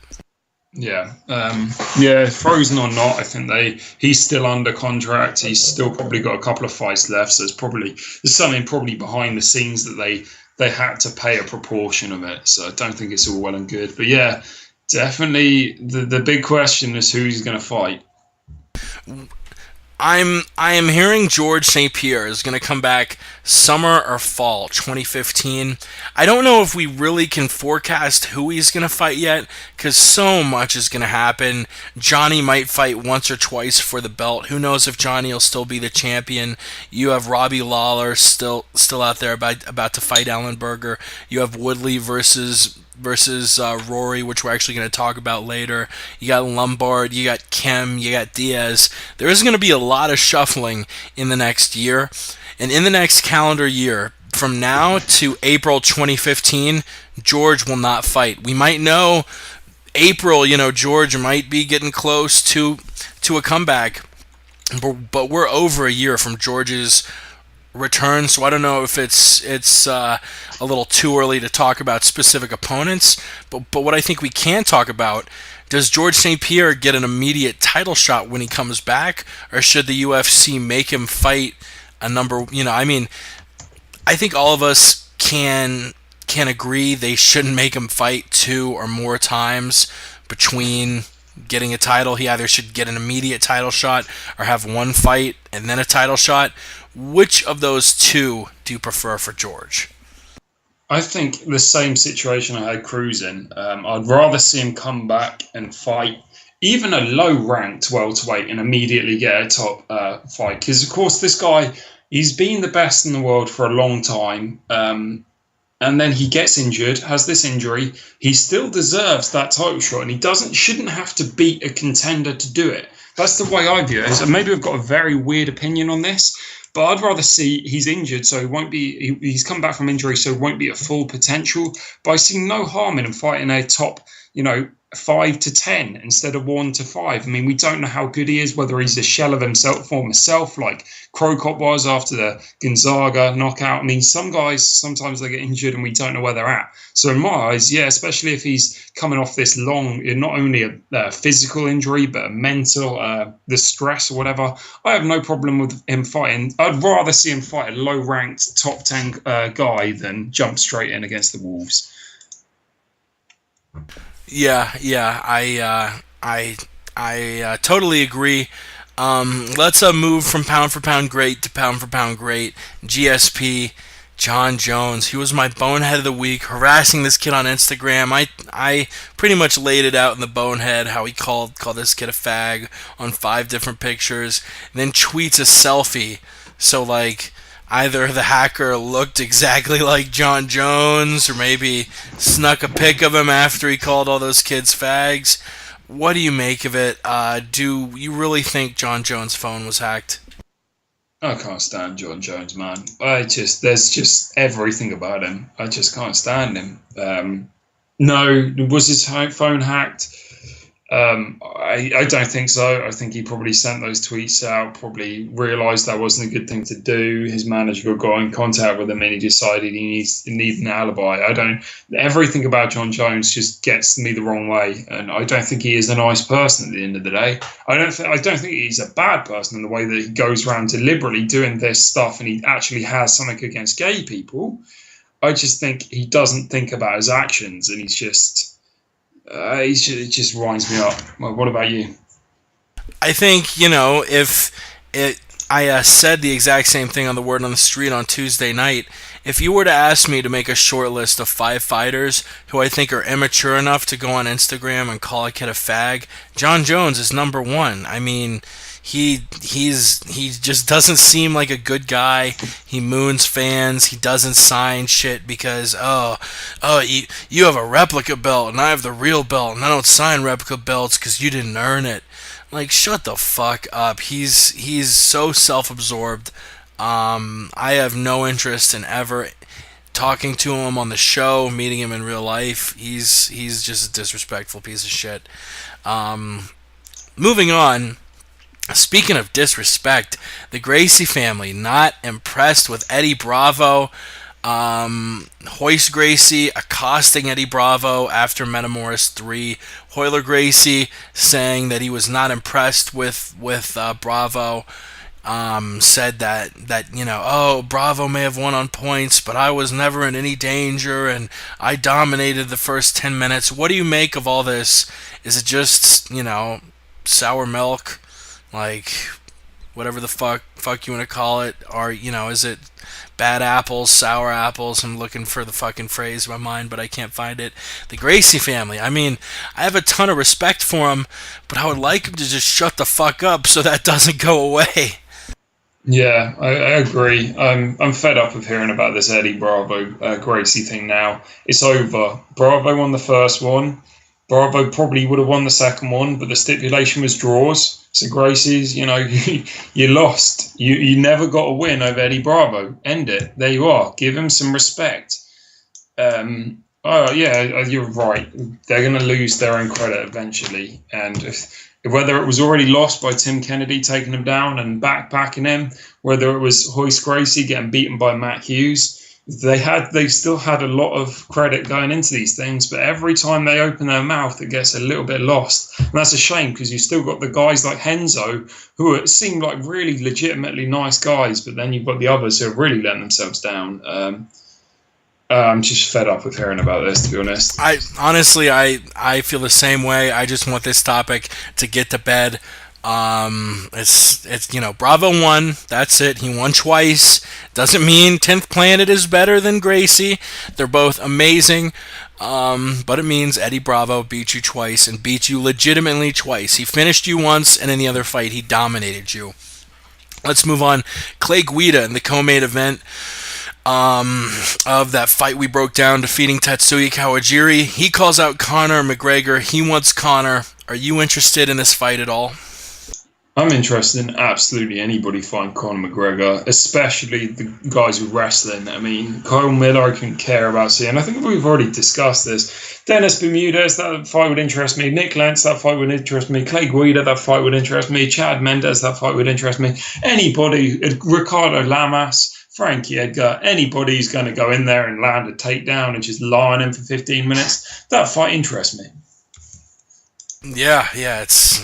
Yeah, frozen or not, I think he's still under contract. He's still probably got a couple of fights left, so there's something probably behind the scenes that they had to pay a proportion of it. So I don't think it's all well and good. But yeah, definitely the big question is who he's going to fight. I am hearing George St. Pierre is going to come back summer or fall 2015. I don't know if we really can forecast who he's going to fight yet, because so much is going to happen. Johnny might fight once or twice for the belt. Who knows if Johnny will still be the champion? You have Robbie Lawler still out there about to fight Ellenberger. You have Woodley versus Rory, which we're actually going to talk about later. You got Lombard, you got Kim, you got Diaz. There is going to be a lot of shuffling in the next year. And in the next calendar year, from now to April 2015, George will not fight. We might know April, George might be getting close to a comeback. But we're over a year from George's return, so I don't know if it's a little too early to talk about specific opponents, but what I think we can talk about, does George St. Pierre get an immediate title shot when he comes back, or should the UFC make him fight a number, I think all of us can agree they shouldn't make him fight 2 or more times between getting a title. He either should get an immediate title shot or have one fight and then a title shot. Which of those two do you prefer for George? I think the same situation I had Cruz in. I'd rather see him come back and fight even a low-ranked welterweight and immediately get a top fight. Because, of course, this guy, he's been the best in the world for a long time. and then he gets injured, has this injury. He still deserves that title shot, and he shouldn't have to beat a contender to do it. That's the way I view it. And maybe I've got a very weird opinion on this, but I'd rather see he's injured, so he won't be. He's come back from injury, so it won't be at full potential. But I see no harm in him fighting a top, 5 to 10 instead of 1 to 5. I mean, we don't know how good he is, whether he's a shell of himself, former self, like Crocop was after the Gonzaga knockout. I mean, some guys, sometimes they get injured and we don't know where they're at. So in my eyes, yeah, especially if he's coming off this long, not only a physical injury, but a mental, the stress or whatever, I have no problem with him fighting. I'd rather see him fight a low-ranked top 10 guy than jump straight in against the Wolves. Yeah, I totally agree. Let's move from pound for pound great to pound for pound great. GSP, John Jones. He was my bonehead of the week, harassing this kid on Instagram. I pretty much laid it out in the bonehead how he called this kid a fag on 5 different pictures, and then tweets a selfie. So like, either the hacker looked exactly like John Jones, or maybe snuck a pic of him after he called all those kids fags. What do you make of it? Do you really think John Jones' phone was hacked? I can't stand John Jones, man. There's just everything about him. I just can't stand him. No, was his phone hacked? I don't think so. I think he probably sent those tweets out, probably realised that wasn't a good thing to do. His manager got in contact with him and he decided he needs an alibi. Everything about John Jones just gets me the wrong way, and I don't think he is a nice person at the end of the day. I don't think he's a bad person in the way that he goes around deliberately doing this stuff and he actually has something against gay people. I just think he doesn't think about his actions, and he's just... it just winds me up. Well, what about you? I think, I said the exact same thing on the Word on the Street on Tuesday night. If you were to ask me to make a short list of 5 fighters who I think are immature enough to go on Instagram and call a kid a fag, John Jones is number 1. I mean, he just doesn't seem like a good guy. He moons fans. He doesn't sign shit because you have a replica belt and I have the real belt, and I don't sign replica belts because you didn't earn it. Like, shut the fuck up. He's so self-absorbed. I have no interest in ever talking to him on the show, meeting him in real life. He's just a disrespectful piece of shit. Moving on. Speaking of disrespect, the Gracie family not impressed with Eddie Bravo. Royce Gracie accosting Eddie Bravo after Metamoris 3. Royler Gracie saying that he was not impressed with Bravo. Said that Bravo may have won on points, but I was never in any danger and I dominated the first 10 minutes. What do you make of all this? Is it just, sour milk? Like, whatever the fuck you want to call it? Or, is it bad apples, sour apples? I'm looking for the fucking phrase in my mind, but I can't find it. The Gracie family. I mean, I have a ton of respect for them, but I would like them to just shut the fuck up so that doesn't go away. Yeah, I agree. I'm fed up of hearing about this Eddie Bravo Gracie thing now. It's over. Bravo won the first one. Bravo probably would have won the second one, but the stipulation was draws. So Gracie's, you lost. You never got a win over Eddie Bravo. End it. There you are. Give him some respect. You're right. They're going to lose their own credit eventually. And whether it was already lost by Tim Kennedy taking him down and backpacking him, whether it was Royce Gracie getting beaten by Matt Hughes, they still had a lot of credit going into these things, but every time they open their mouth, it gets a little bit lost. And that's a shame because you've still got the guys like Henzo, who seem like really legitimately nice guys, but then you've got the others who are really letting themselves down. I'm just fed up with hearing about this, to be honest. I feel the same way. I just want this topic to get to bed. It's Bravo won. That's it. He won twice. Doesn't mean 10th Planet is better than Gracie. They're both amazing. But it means Eddie Bravo beat you twice and beat you legitimately twice. He finished you once, and in the other fight, he dominated you. Let's move on. Clay Guida in the co-main event. of that fight we broke down, defeating Tetsuya Kawajiri. He calls out Conor McGregor. He wants Conor. Are you interested in this fight at all? I'm interested in absolutely anybody fighting Conor McGregor, especially the guys who wrestling. I mean, Kyle Miller, I couldn't care about seeing. I think we've already discussed this. Dennis Bermudez, that fight would interest me. Nick Lentz, that fight would interest me. Clay Guida, that fight would interest me. Chad Mendes, that fight would interest me. Anybody, Ricardo Lamas, Frankie Edgar, anybody who's going to go in there and land a takedown and just lie on him for 15 minutes, that fight interests me. Yeah, it's...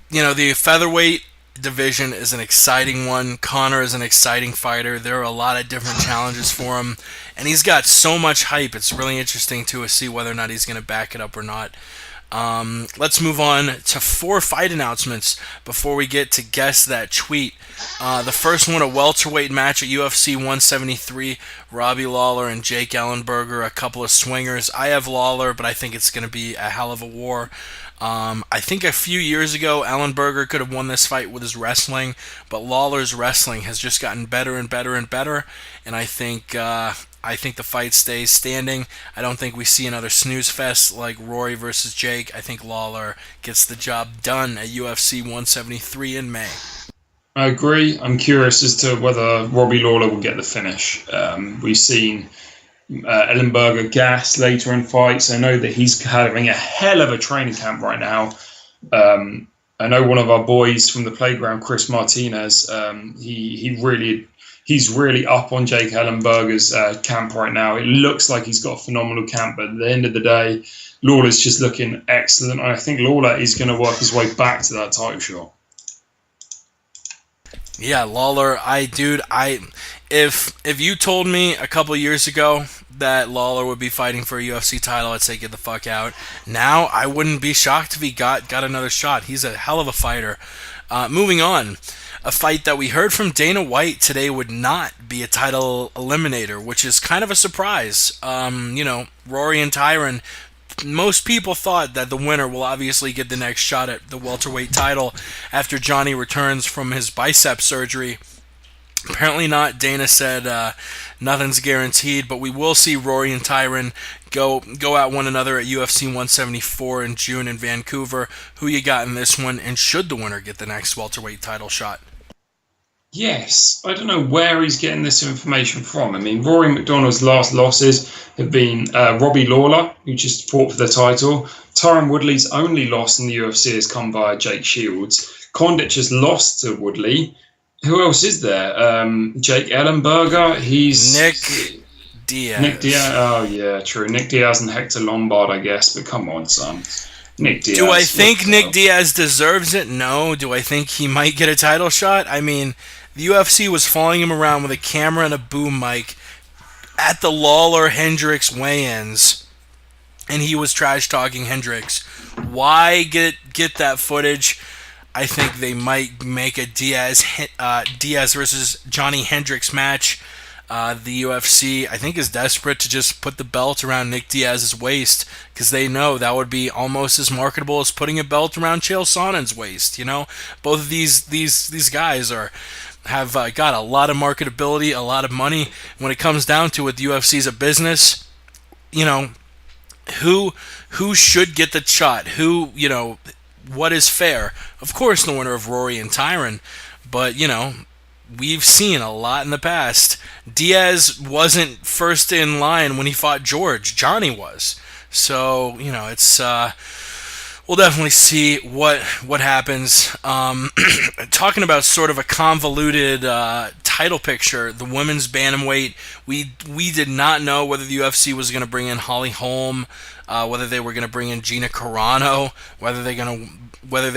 the featherweight division is an exciting one. Conor is an exciting fighter. There are a lot of different challenges for him, and he's got so much hype. It's really interesting to see whether or not he's going to back it up or not. Let's move on to 4 fight announcements before we get to Guess That Tweet. The first one, a welterweight match at UFC 173, Robbie Lawler and Jake Ellenberger, a couple of swingers. I have Lawler, but I think it's going to be a hell of a war. I think a few years ago, Ellenberger could have won this fight with his wrestling, but Lawler's wrestling has just gotten better and better and better, and I think the fight stays standing. I don't think we see another snooze fest like Rory versus Jake. I think Lawler gets the job done at UFC 173 in May. I agree. I'm curious as to whether Robbie Lawler will get the finish. We've seen Ellenberger gas later in fights. I know that he's having a hell of a training camp right now. I know one of our boys from the playground, Chris Martinez, he's really up on Jake Ellenberger's camp right now. It looks like he's got a phenomenal camp, but at the end of the day, Lawler's just looking excellent. And I think Lawler is going to work his way back to that title shot. Yeah, Lawler, if you told me a couple years ago that Lawler would be fighting for a UFC title, I'd say get the fuck out. Now, I wouldn't be shocked if he got another shot. He's a hell of a fighter. Moving on, a fight that we heard from Dana White today would not be a title eliminator, which is kind of a surprise. Rory and Tyron, most people thought that the winner will obviously get the next shot at the welterweight title after Johnny returns from his bicep surgery. Apparently not. Dana said nothing's guaranteed, but we will see Rory and Tyron go at one another at UFC 174 in June in Vancouver. Who you got in this one, and should the winner get the next welterweight title shot? Yes, I don't know where he's getting this information from. I mean, Rory McDonald's last losses have been Robbie Lawler, who just fought for the title. Tyron Woodley's only loss in the UFC has come via Jake Shields. Condit just lost to Woodley. Who else is there? Jake Ellenberger. He's Nick Diaz. Nick Diaz. Oh, yeah, true. Nick Diaz and Hector Lombard, I guess. But come on, son. Nick Diaz. Do I think Nick Diaz deserves it? No. Do I think he might get a title shot? I mean, the UFC was following him around with a camera and a boom mic at the Lawler-Hendricks weigh-ins, and he was trash-talking Hendricks. Why get that footage? I think they might make a Diaz versus Johnny Hendricks match. The UFC, I think, is desperate to just put the belt around Nick Diaz's waist because they know that would be almost as marketable as putting a belt around Chael Sonnen's waist. Both of these guys have got a lot of marketability, a lot of money. When it comes down to it, the UFC is a business. Who should get the shot? What is fair? Of course, the winner of Rory and Tyron, but we've seen a lot in the past. Diaz wasn't first in line when he fought George. Johnny was. So it's we'll definitely see what happens. Talking about sort of a convoluted title picture, the women's bantamweight. We did not know whether the UFC was going to bring in Holly Holm, whether they were going to bring in Gina Carano, whether they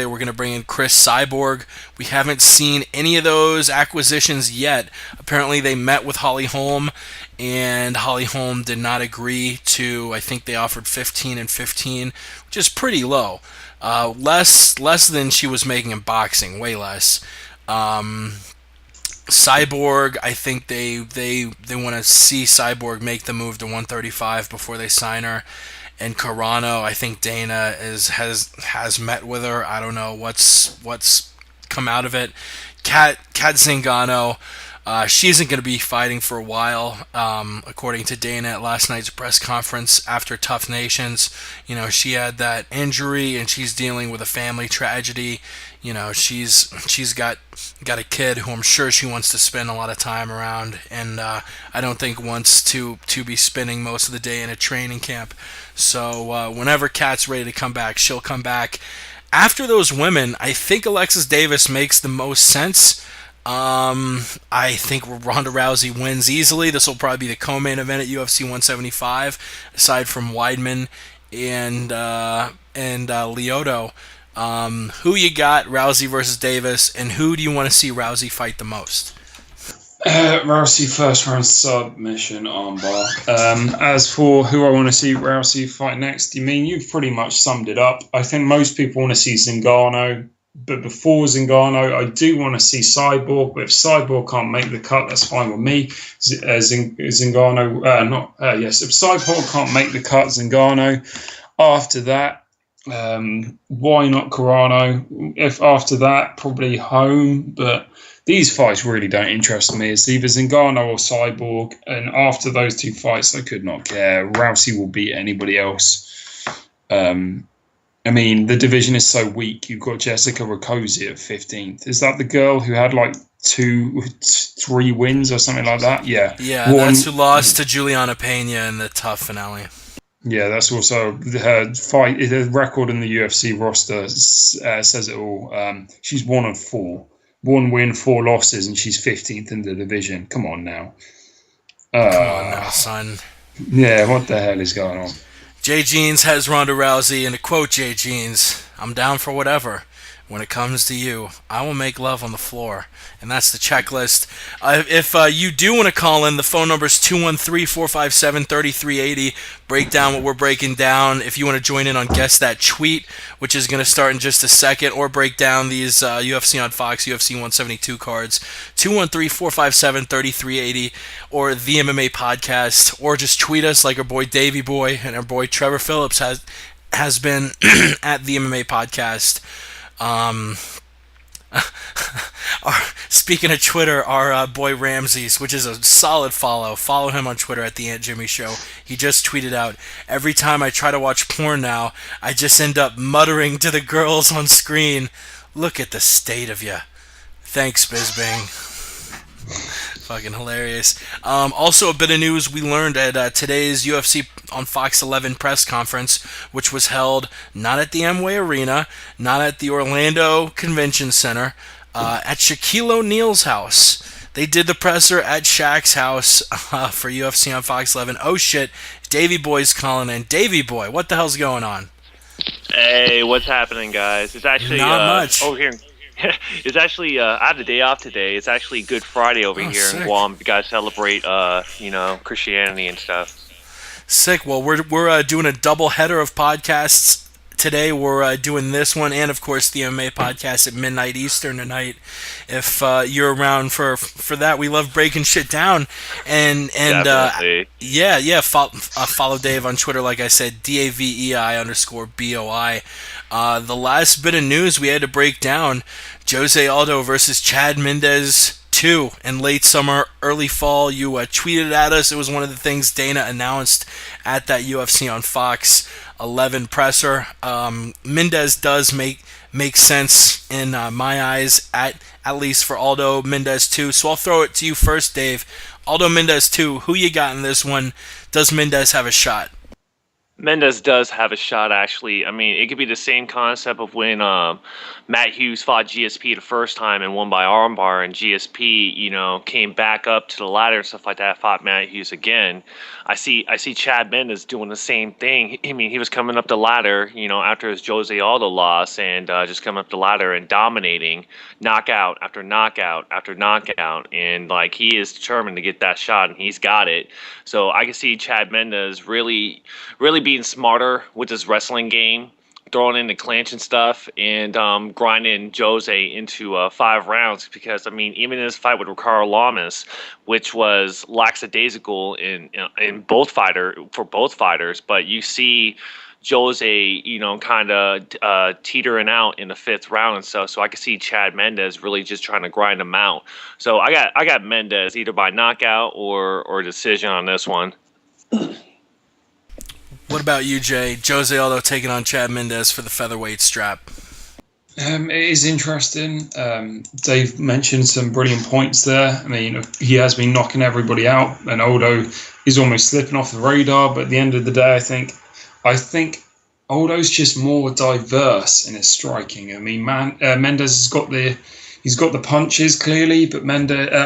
were going to bring in Chris Cyborg. We haven't seen any of those acquisitions yet. Apparently they met with Holly Holm, and Holly Holm did not agree to, I think they offered 15 and 15, which is pretty low. Less than she was making in boxing, way less. Cyborg, I think they want to see Cyborg make the move to 135 before they sign her. And Carano, I think Dana has met with her. I don't know what's come out of it. Kat Zingano, She isn't going to be fighting for a while, according to Dana at last night's press conference after TUF Nations. You know, she had that injury and she's dealing with a family tragedy. You know, she's got a kid who I'm sure she wants to spend a lot of time around, and I don't think wants to be spending most of the day in a training camp. So whenever Kat's ready to come back, she'll come back. After those women, I think Alexis Davis makes the most sense. I think Ronda Rousey wins easily. This will probably be the co-main event at UFC 175, aside from Weidman and Lyoto. Who you got, Rousey versus Davis, and who do you want to see Rousey fight the most? Rousey first round submission armbar. As for who I want to see Rousey fight next, you've pretty much summed it up. I think most people want to see Zingano, but before Zingano, I do want to see Cyborg. But if Cyborg can't make the cut, that's fine with me. Zingano, yes. If Cyborg can't make the cut, Zingano. After that, why not Carano? If after that, probably Home, but these fights really don't interest me. It's either Zingano or Cyborg, and after those two fights, I could not care. Rousey will beat anybody else. The division is so weak. You've got Jessica Rakosi at 15th. Is that the girl who had like 3 wins or something like that? Yeah. Yeah, that's who lost to Juliana Pena in the TUF finale. Yeah, that's also her fight. The record in the UFC roster says it all. She's 1-4. 1 win, 4 losses, and she's 15th in the division. Come on now. Come on now, son. Yeah, what the hell is going on? Jay Jeans has Ronda Rousey, and to quote Jay Jeans, "I'm down for whatever. When it comes to you, I will make love on the floor." And that's the checklist. If you do want to call in, the phone number is 213-457-3380. Break down what we're breaking down. If you want to join in on Guess That Tweet, which is going to start in just a second, or break down these UFC on Fox, UFC 172 cards, 213-457-3380, or the MMA podcast, or just tweet us like our boy Davey Boy and our boy Trevor Phillips has been at the MMA podcast. Speaking of Twitter, our boy Ramses, which is a solid follow. Follow him on Twitter at the Aunt Jimmy Show. He just tweeted out, "Every time I try to watch porn now, I just end up muttering to the girls on screen, 'Look at the state of ya.'" Thanks, Bisping. Fucking hilarious. Also, a bit of news we learned at today's UFC on Fox 11 press conference, which was held not at the Amway Arena, not at the Orlando Convention Center, at Shaquille O'Neal's house. They did the presser at Shaq's house for UFC on Fox 11. Oh shit, Davey Boy's calling in. Davey Boy, what the hell's going on? Hey, what's happening, guys? It's actually not much over here. It's actually I have the day off today. It's actually Good Friday over here sick. in Guam. You guys celebrate Christianity and stuff. Sick. Well, we're doing a double header of podcasts today. We're doing this one and, of course, the MMA podcast at midnight Eastern tonight. If you're around for that, we love breaking shit down. And follow Dave on Twitter, like I said, DAVEI_BOI. The last bit of news we had to break down: Jose Aldo versus Chad Mendes 2 in late summer, early fall. You tweeted at us. It was one of the things Dana announced at that UFC on Fox 11 presser. Mendes does make sense in my eyes, at least for Aldo Mendes 2. So I'll throw it to you first, Dave. Aldo Mendes 2, who you got in this one? Does Mendes have a shot? Mendes does have a shot, actually. I mean, it could be the same concept of when Matt Hughes fought GSP the first time and won by armbar, and GSP, came back up to the ladder and stuff like that, fought Matt Hughes again. I see Chad Mendes doing the same thing. I mean, he was coming up the ladder, after his Jose Aldo loss, and just coming up the ladder and dominating, knockout after knockout after knockout, and he is determined to get that shot, and he's got it. So I can see Chad Mendes really being smarter with his wrestling game, throwing in the clinch and stuff, and grinding Jose into 5 rounds. Because even in his fight with Ricardo Lamas, which was lackadaisical in both fighters, but you see Jose, kind of teetering out in the 5th round and stuff. So I could see Chad Mendes really just trying to grind him out. So I got Mendes either by knockout or decision on this one. What about you, Jay? Jose Aldo taking on Chad Mendes for the featherweight strap. It is interesting. Dave mentioned some brilliant points there. I mean, he has been knocking everybody out, and Aldo is almost slipping off the radar. But at the end of the day, I think Aldo's just more diverse in his striking. I mean, Mendes has got the punches clearly, but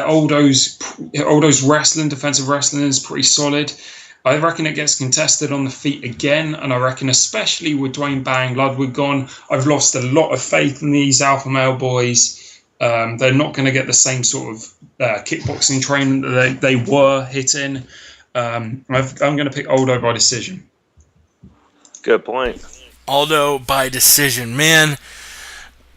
Aldo's wrestling, defensive wrestling, is pretty solid. I reckon it gets contested on the feet again, and I reckon especially with Dwayne Bang Ludwig gone, I've lost a lot of faith in these alpha male boys. They're not going to get the same sort of kickboxing training that they were hitting. I'm going to pick Aldo by decision. Good point. Aldo by decision. Man,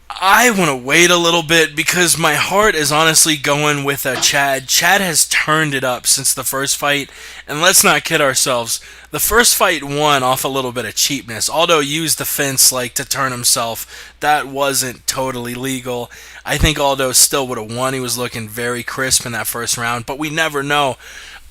I want to wait a little bit because my heart is honestly going with Chad. Chad has turned it up since the first fight, and let's not kid ourselves. The first fight won off a little bit of cheapness. Aldo used the fence to turn himself. That wasn't totally legal. I think Aldo still would have won. He was looking very crisp in that first round, but we never know.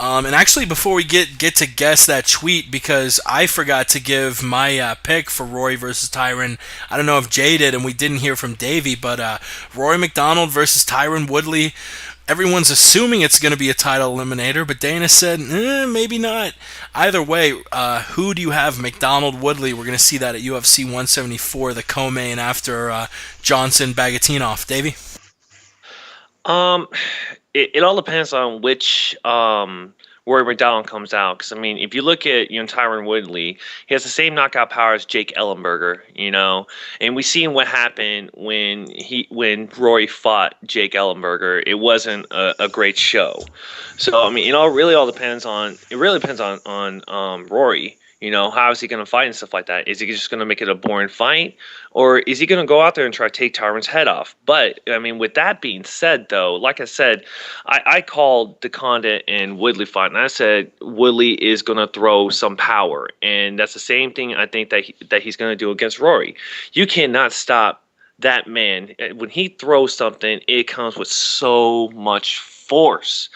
And actually, before we get to guess that tweet, because I forgot to give my pick for Rory versus Tyron. I don't know if Jay did, and we didn't hear from Davey, but Rory McDonald versus Tyron Woodley. Everyone's assuming it's going to be a title eliminator, but Dana said, maybe not. Either way, who do you have? McDonald Woodley. We're going to see that at UFC 174, the co-main after Johnson Bagatinov. Davey? It all depends on which Rory McDonald comes out. Because, I mean, if you look at Tyron Woodley, he has the same knockout power as Jake Ellenberger, and we've seen what happened when Rory fought Jake Ellenberger. It wasn't a great show. So, I mean, it really depends on Rory. How is he going to fight and stuff like that? Is he just going to make it a boring fight? Or is he going to go out there and try to take Tyron's head off? But, I mean, with that being said, though, like I said, I called the Condit and Woodley fight, and I said Woodley is going to throw some power. And that's the same thing I think that he's going to do against Rory. You cannot stop that man. When he throws something, it comes with so much force.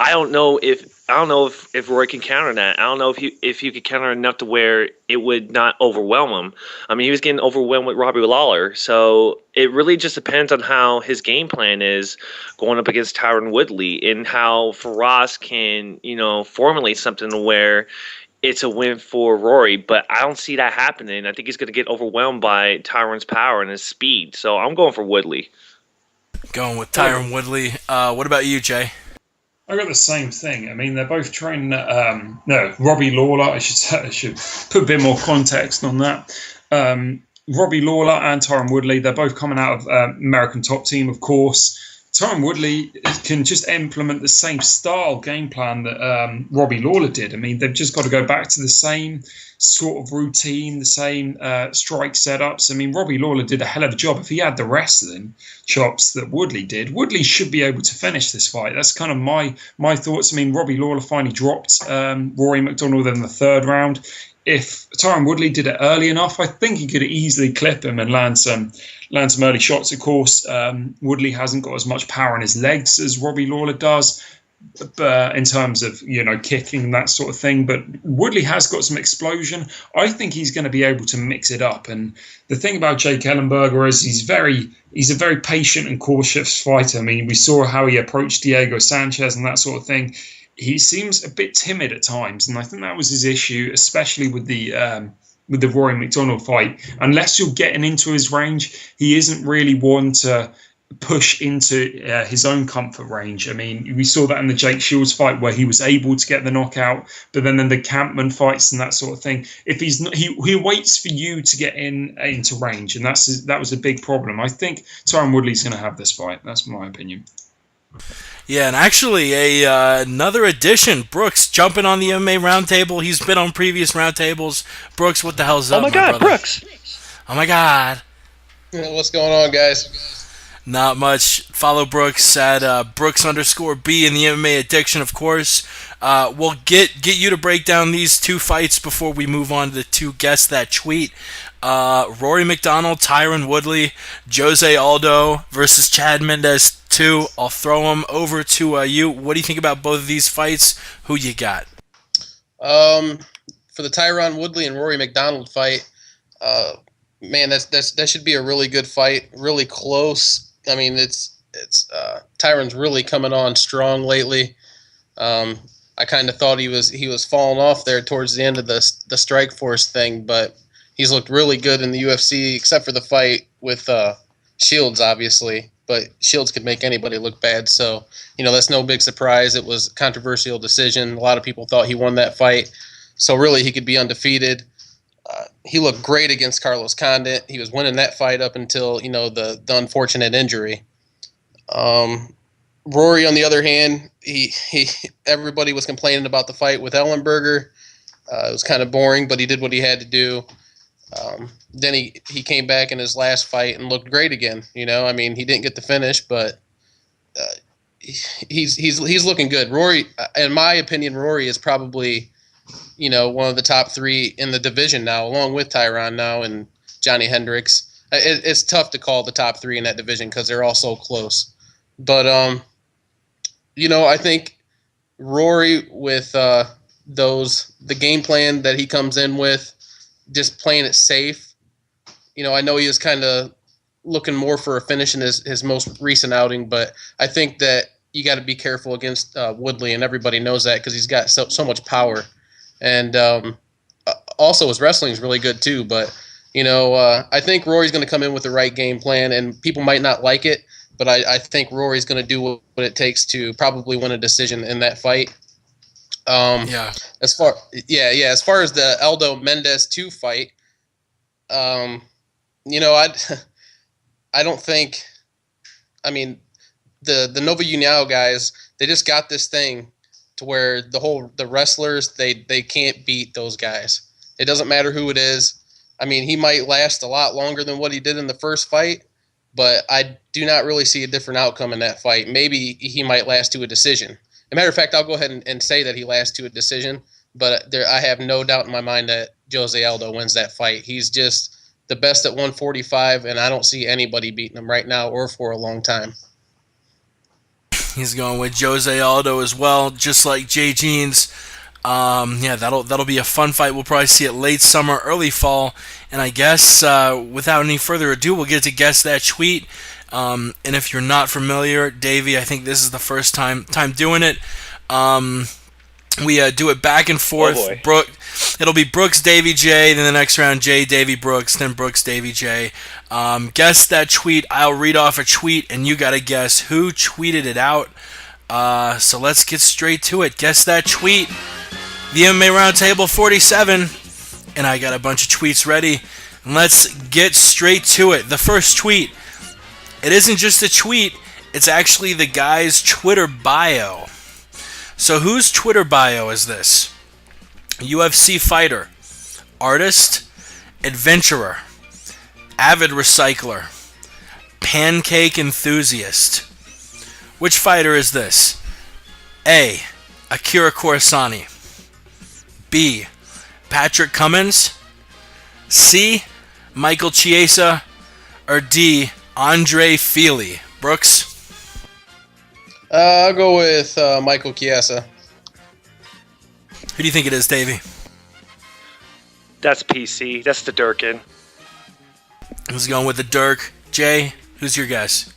I don't know if Roy can counter that. I don't know if he could counter enough to where it would not overwhelm him. I mean, he was getting overwhelmed with Robbie Lawler, so it really just depends on how his game plan is going up against Tyron Woodley and how Faraz can, formulate something to where it's a win for Rory. But I don't see that happening. I think he's going to get overwhelmed by Tyron's power and his speed. So I'm going for Woodley. Going with Tyron Woodley. What about you, Jay? I got the same thing. I mean, they're both training. Robbie Lawler. I should put a bit more context on that. Robbie Lawler and Tyron Woodley. They're both coming out of American Top Team, of course. Tyron Woodley can just implement the same style game plan that Robbie Lawler did. I mean, they've just got to go back to the same sort of routine, the same strike setups. I mean, Robbie Lawler did a hell of a job. If he had the wrestling chops that Woodley did, Woodley should be able to finish this fight. That's kind of my thoughts. I mean, Robbie Lawler finally dropped Rory McDonald in the 3rd round. If Tyron Woodley did it early enough, I think he could easily clip him and land some early shots. Of course, Woodley hasn't got as much power in his legs as Robbie Lawler does, in terms of kicking and that sort of thing. But Woodley has got some explosion. I think he's going to be able to mix it up. And the thing about Jake Ellenberger is he's a very patient and cautious fighter. I mean, we saw how he approached Diego Sanchez and that sort of thing. He seems a bit timid at times, and I think that was his issue, especially with the Rory McDonald fight. Unless you're getting into his range, he isn't really one to push into his own comfort range. I mean, we saw that in the Jake Shields fight where he was able to get the knockout, but then in the Campman fights and that sort of thing, if he's not, he waits for you to get into range, and that was a big problem. I think Tyron Woodley's going to have this fight. That's my opinion. Yeah, and actually another addition, Brooks jumping on the MMA Roundtable. He's been on previous roundtables. Brooks, what the hell's up, Oh my God, brother? Brooks! Oh my God. What's going on, guys? Not much. Follow Brooks at Brooks_B in the MMA Addiction, of course. We'll get you to break down these two fights before we move on to the two guests that tweet. Rory McDonald, Tyron Woodley, Jose Aldo versus Chad Mendes 2. I'll throw them over to you. What do you think about both of these fights? Who you got? For the Tyron Woodley and Rory McDonald fight, man, that should be a really good fight. Really close. I mean, it's Tyron's really coming on strong lately. I kind of thought he was falling off there towards the end of the Strike Force thing, but he's looked really good in the UFC, except for the fight with Shields, obviously. But Shields could make anybody look bad, so that's no big surprise. It was a controversial decision. A lot of people thought he won that fight, so really he could be undefeated. He looked great against Carlos Condit. He was winning that fight up until the unfortunate injury. Rory, on the other hand, he everybody was complaining about the fight with Ellenberger. It was kind of boring, but he did what he had to do. Then he came back in his last fight and looked great again. I mean, he didn't get the finish, but he's looking good. Rory, in my opinion, Rory is probably one of the top 3 in the division now, along with Tyron now and Johnny Hendricks. It's tough to call the top 3 in that division because they're all so close. But I think Rory with the game plan that he comes in with, just playing it safe. I know he was kind of looking more for a finish in his most recent outing, but I think that you got to be careful against Woodley, and everybody knows that because he's got so much power. And also his wrestling is really good too. But, I think Rory's going to come in with the right game plan, and people might not like it, but I think Rory's going to do what it takes to probably win a decision in that fight. As far as the Aldo Mendes 2 fight, I don't think, I mean, the Nova União guys, they just got this thing to where the wrestlers, they can't beat those guys. It doesn't matter who it is. I mean, he might last a lot longer than what he did in the first fight, but I do not really see a different outcome in that fight. Maybe he might last to a decision. As a matter of fact, I'll go ahead and say that he lasts to a decision, but I have no doubt in my mind that Jose Aldo wins that fight. He's just the best at 145, and I don't see anybody beating him right now or for a long time. He's going with Jose Aldo as well, just like Jay Jeans. That'll be a fun fight. We'll probably see it late summer, early fall. And I guess without any further ado, we'll get to guess that tweet. And if you're not familiar, Davey, I think this is the first time doing it. We do it back and forth. Oh boy. It'll be Brooks, Davey, J. Then the next round, J, Davey, Brooks. Then Brooks, Davey, J. Guess that tweet. I'll read off a tweet, and you got to guess who tweeted it out. So let's get straight to it. Guess that tweet. The MMA Roundtable 47. And I got a bunch of tweets ready. And let's get straight to it. The first tweet. It isn't just a tweet. It's actually the guy's Twitter bio. So whose Twitter bio is this? UFC fighter, artist, adventurer, avid recycler, pancake enthusiast. Which fighter is this? A. Akira Kurosani. B. Patrick Cummins. C. Michael Chiesa. Or D. Andre Fili. Brooks? I'll go with Michael Chiesa. Who do you think it is, Davey? That's PC. That's the Durkin. Who's going with the Dirk? Jay, who's your guess?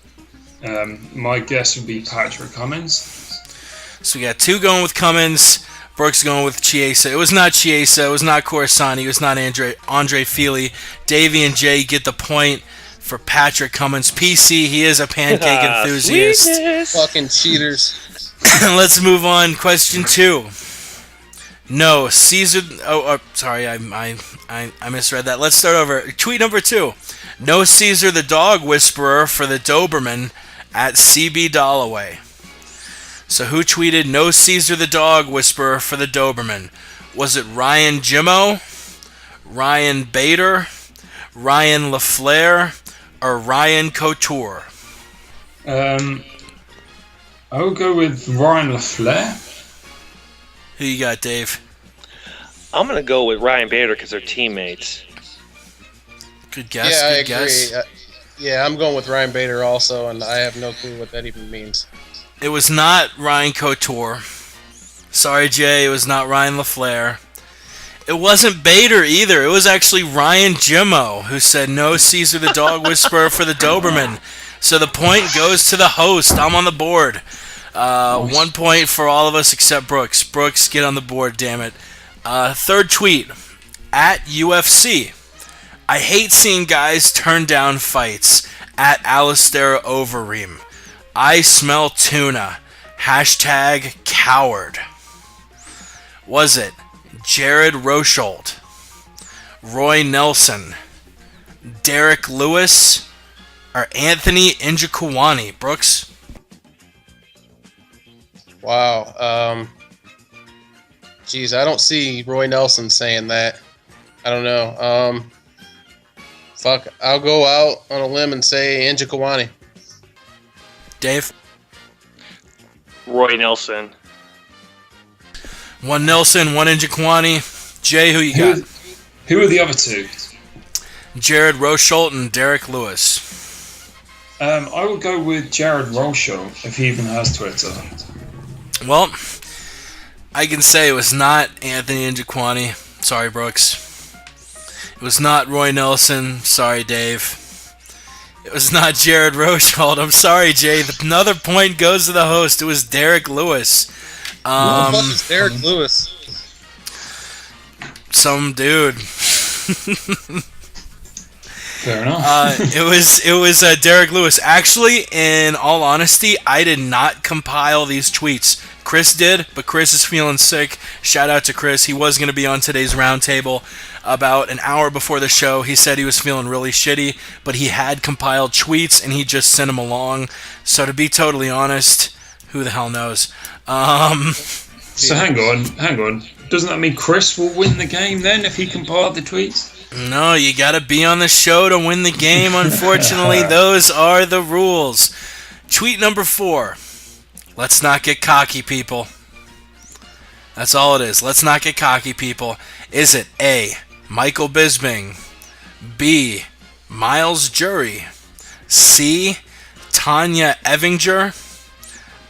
My guess would be Patrick Cummins. So we got 2 going with Cummins. Brooks going with Chiesa. It was not Chiesa. It was not Corsani. It was not Andre Fili. Davey and Jay get the point for Patrick Cummins. PC, he is a pancake enthusiast. Sweetness. Fucking cheaters. Let's move on. Question 2. No, Caesar. Sorry, I misread that. Let's start over. Tweet number 2. No Caesar the Dog Whisperer for the Doberman at CB Dalloway. So who tweeted no Caesar the Dog Whisperer for the Doberman? Was it Ryan Jimmo, Ryan Bader, Ryan LaFleur, or Ryan Couture? I'll go with Ryan LaFleur. Who you got, Dave? I'm gonna go with Ryan Bader because they're teammates. Good guess. Yeah, I good agree. guess. Yeah, I'm going with Ryan Bader also, and I have no clue what that even means. It was not Ryan Couture. Sorry, Jay. It was not Ryan LaFleur. It wasn't Bader either. It was actually Ryan Jimmo who said no Caesar the Dog Whisperer for the Doberman. So the point goes to the host. I'm on the board. 1 point for all of us except Brooks. Brooks, get on the board, damn it. Third tweet. At UFC. I hate seeing guys turn down fights. At Alistair Overeem. I smell tuna. Hashtag coward. Was it Jared Rochold, Roy Nelson, Derek Lewis, or Anthony Njokuani? Brooks? Wow. Geez, I don't see Roy Nelson saying that. I don't know. Fuck, I'll go out on a limb and say Njokuani. Dave? Roy Nelson. One Nelson, one Njokuani. Jay, who you got? Who are the other two? Jared Rochold and Derek Lewis. I will go with Jared Rochold if he even has Twitter. Well, I can say it was not Anthony Njokuani. Sorry, Brooks. It was not Roy Nelson. Sorry, Dave. It was not Jared Rochold. I'm sorry, Jay. Another point goes to the host. It was Derek Lewis. Who the fuck is Derek Lewis? Some dude. Fair enough. It was Derek Lewis. Actually, in all honesty, I did not compile these tweets. Chris did, but Chris is feeling sick. Shout out to Chris. He was going to be on today's roundtable about an hour before the show. He said he was feeling really shitty, but he had compiled tweets and he just sent them along. So to be totally honest, who the hell knows? So hang on. Doesn't that mean Chris will win the game then if he compiled the tweets? No, you gotta be on the show to win the game. Unfortunately, those are the rules. Tweet number 4. Let's not get cocky, people. That's all it is. Let's not get cocky, people. Is it A, Michael Bisping, B, Miles Jury, C, Tanya Evinger,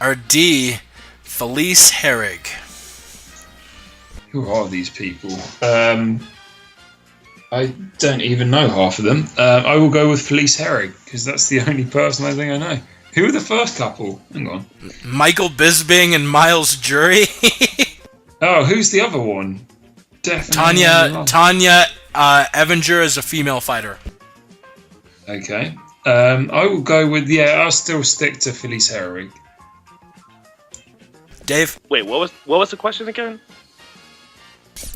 or D, Felice Herrig? Who are these people? I don't even know half of them. I will go with Felice Herrig because that's the only person I think I know. Who are the first couple? Hang on. Michael Bisping and Miles Jury. Oh, who's the other one? Definitely Tanya Evinger is a female fighter. Okay. I will go with, I'll still stick to Felice Herrig. Dave? Wait, what was the question again?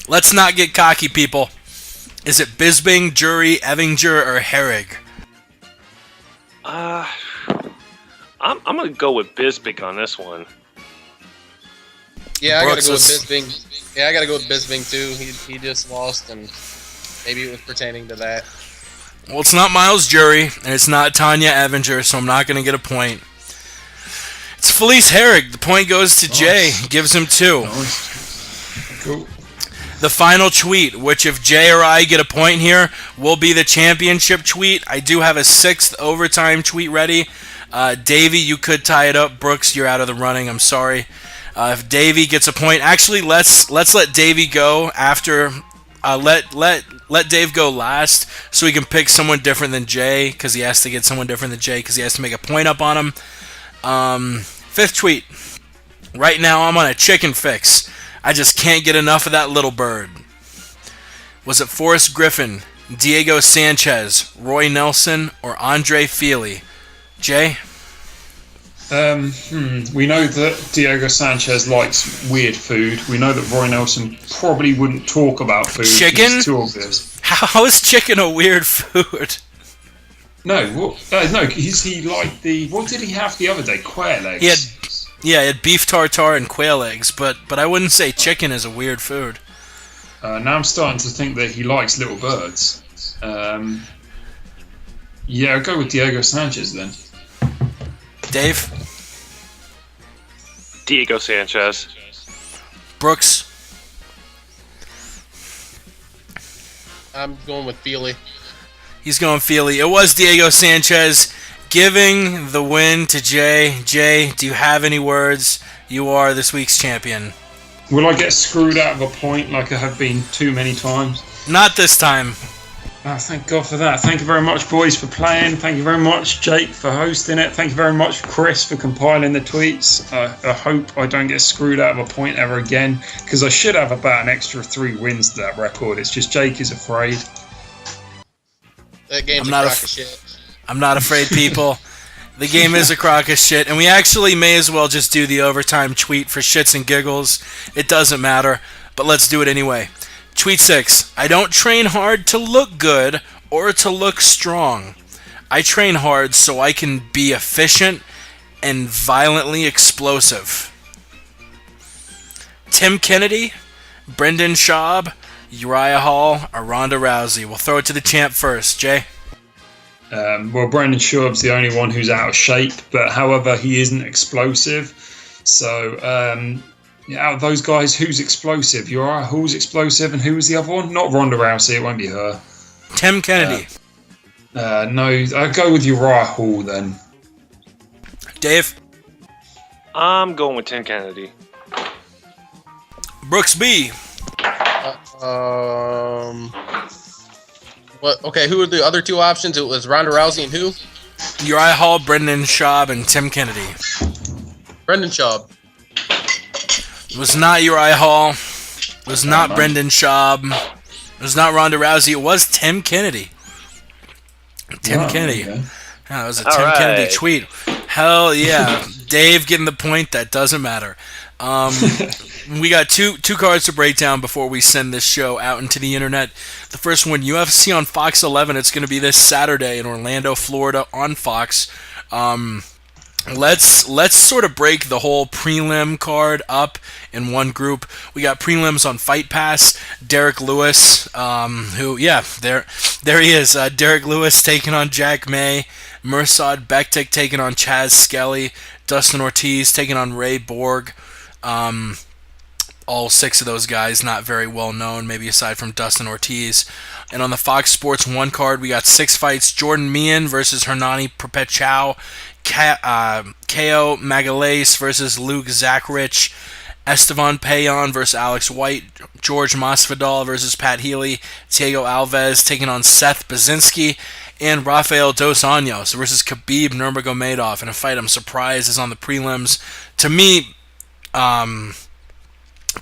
Let's not get cocky, people. Is it Bisping, Jury, Evinger, or Herrig? I'm gonna go with Bisping on this one. Yeah, I gotta go with Brooks, Bisping. Yeah, I gotta go with Bisping too. He just lost, and maybe it was pertaining to that. Well, it's not Miles Jury, and it's not Tanya Evinger, so I'm not going to get a point. It's Felice Herrig. The point goes to Jay. He gives him 2. Nice. Cool. The final tweet, which if Jay or I get a point here, will be the championship tweet. I do have a 6th overtime tweet ready. Davey, you could tie it up. Brooks, you're out of the running. I'm sorry. If Davey gets a point, actually, let's let Davey go after. Let Dave go last, so he can pick someone different than Jay, because he has to get someone different than Jay, because he has to make a point up on him. 5th tweet. Right now, I'm on a chicken fix. I just can't get enough of that little bird. Was it Forrest Griffin, Diego Sanchez, Roy Nelson, or Andre Feely? Jay? We know that Diego Sanchez likes weird food. We know that Roy Nelson probably wouldn't talk about food. Chicken? It's too obvious. How is chicken a weird food? No, he liked the... What did he have the other day? Quail eggs. He had beef tartare and quail eggs, but I wouldn't say chicken is a weird food. Now I'm starting to think that he likes little birds. I'll go with Diego Sanchez then. Dave? Diego Sanchez. Brooks? I'm going with Feely. He's going Feely. It was Diego Sanchez giving the win to Jay. Jay, do you have any words? You are this week's champion. Will I get screwed out of a point like I have been too many times? Not this time. Oh, thank God for that. Thank you very much, boys, for playing. Thank you very much, Jake, for hosting it. Thank you very much, Chris, for compiling the tweets. I hope I don't get screwed out of a point ever again, because I should have about an extra 3 wins to that record. It's just Jake is afraid. That game's a crock of shit. I'm not afraid, people. The game is a crock of shit, and we actually may as well just do the overtime tweet for shits and giggles. It doesn't matter, but let's do it anyway. Tweet 6. I don't train hard to look good or to look strong. I train hard so I can be efficient and violently explosive. Tim Kennedy, Brendan Schaub, Uriah Hall, or Ronda Rousey. We'll throw it to the champ first. Jay? Well, Brendan Schaub's the only one who's out of shape, but however, he isn't explosive. So, out of those guys, who's explosive? Uriah Hall's explosive, and who was the other one? Not Ronda Rousey, it won't be her. Tim Kennedy. No, I'll go with Uriah Hall then. Dave? I'm going with Tim Kennedy. Brooks B. What? Okay, who were the other 2 options? It was Ronda Rousey and who? Uriah Hall, Brendan Schaub, and Tim Kennedy. Brendan Schaub. It was not Uriah Hall. It was not Brendan Schaub. It was not Ronda Rousey. It was Tim Kennedy. Tim Kennedy. Okay. Yeah, that was a All Tim right. Kennedy tweet. Hell yeah. Dave getting the point. That doesn't matter. We got two cards to break down before we send this show out into the internet. The first one, UFC on Fox 11. It's going to be this Saturday in Orlando, Florida on Fox. Let's sort of break the whole prelim card up in one group. We got prelims on Fight Pass. Derek Lewis, there he is. Derek Lewis taking on Jack May. Mirsad Bektik taking on Chaz Skelly. Dustin Ortiz taking on Ray Borg. All 6 of those guys not very well known, maybe aside from Dustin Ortiz. And on the Fox Sports 1 card, we got 6 fights. Jordan Meehan versus Hernani Perpetual. Ko Magalhaes versus Luke Zacharich. Estevan Payan versus Alex White. George Masvidal versus Pat Healy. Thiago Alves taking on Seth Baczynski. And Rafael Dos Anjos versus Khabib Nurmagomedov in a fight I'm surprised is on the prelims. To me,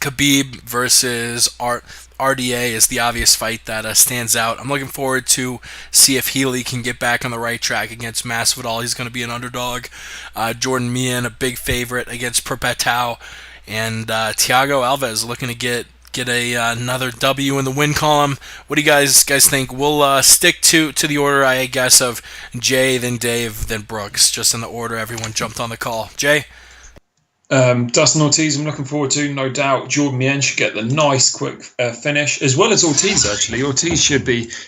Khabib versus RDA is the obvious fight that stands out. I'm looking forward to see if Healy can get back on the right track against Masvidal. He's going to be an underdog. Jordan Meehan, a big favorite against Perpetual. And Thiago Alves looking to get another W in the win column. What do you guys think? We'll stick to the order, I guess, of Jay, then Dave, then Brooks, just in the order everyone jumped on the call. Jay? Dustin Ortiz, I'm looking forward to, no doubt. Jordan Meehan should get the nice, quick finish, as well as Ortiz, actually. Ortiz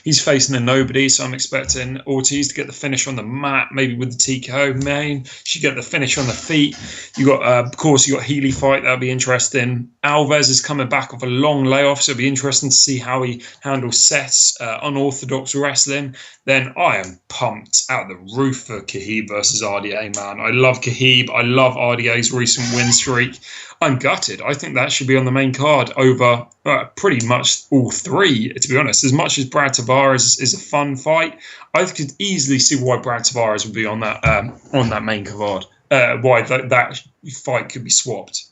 he's facing a nobody, so I'm expecting Ortiz to get the finish on the mat, maybe with the TKO. Meehan should get the finish on the feet. You got, of course, you got Healy fight, that'll be interesting. Alves is coming back off a long layoff, so it'll be interesting to see how he handles Seth's unorthodox wrestling. Then I am pumped out the roof for Khabib versus RDA, man. I love Khabib. I love RDA's recent win streak. I'm gutted. I think that should be on the main card over pretty much all 3, to be honest. As much as Brad Tavares is a fun fight, I could easily see why Brad Tavares would be on that main card. Why that fight could be swapped.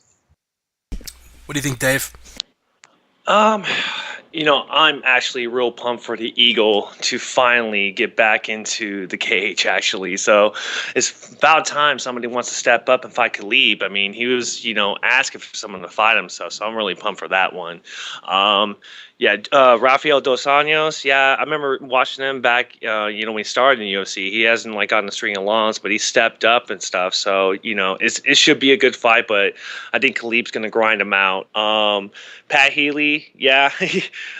What do you think, Dave? I'm actually real pumped for the Eagle to finally get back into the cage, actually. So it's about time somebody wants to step up and fight Khabib. I mean, he was, asking for someone to fight him, so I'm really pumped for that one. Rafael Dos Anjos, I remember watching him back, when he started in UFC. He hasn't, gotten a string of losses, but he stepped up and stuff. So, it should be a good fight, but I think Khabib's going to grind him out. Pat Healy,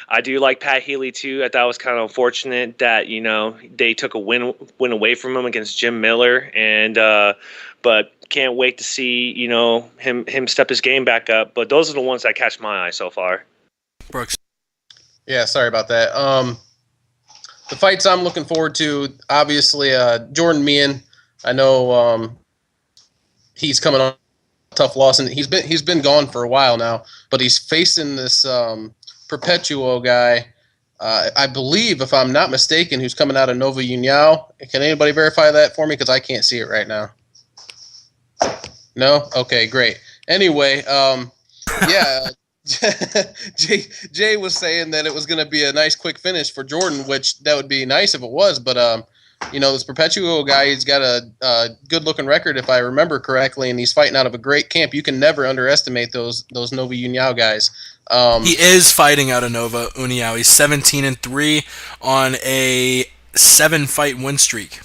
I do like Pat Healy too. I thought it was kind of unfortunate that they took a win away from him against Jim Miller, and but can't wait to see him step his game back up. But those are the ones that catch my eye so far. Brooks. Yeah, sorry about that. The fights I'm looking forward to, obviously, Jordan Meehan. I know he's coming on a tough loss, and he's been gone for a while now, but he's facing this Perpetuo guy, I believe, if I'm not mistaken, who's coming out of Nova União. Can anybody verify that for me? Because I can't see it right now. No? Okay, great. Anyway, yeah, Jay was saying that it was going to be a nice quick finish for Jordan, which that would be nice if it was, but this Perpetuo guy, he's got a good-looking record, if I remember correctly, and he's fighting out of a great camp. You can never underestimate those Nova União guys. He is fighting out of Nova União. He's 17-3 on a 7-fight win streak.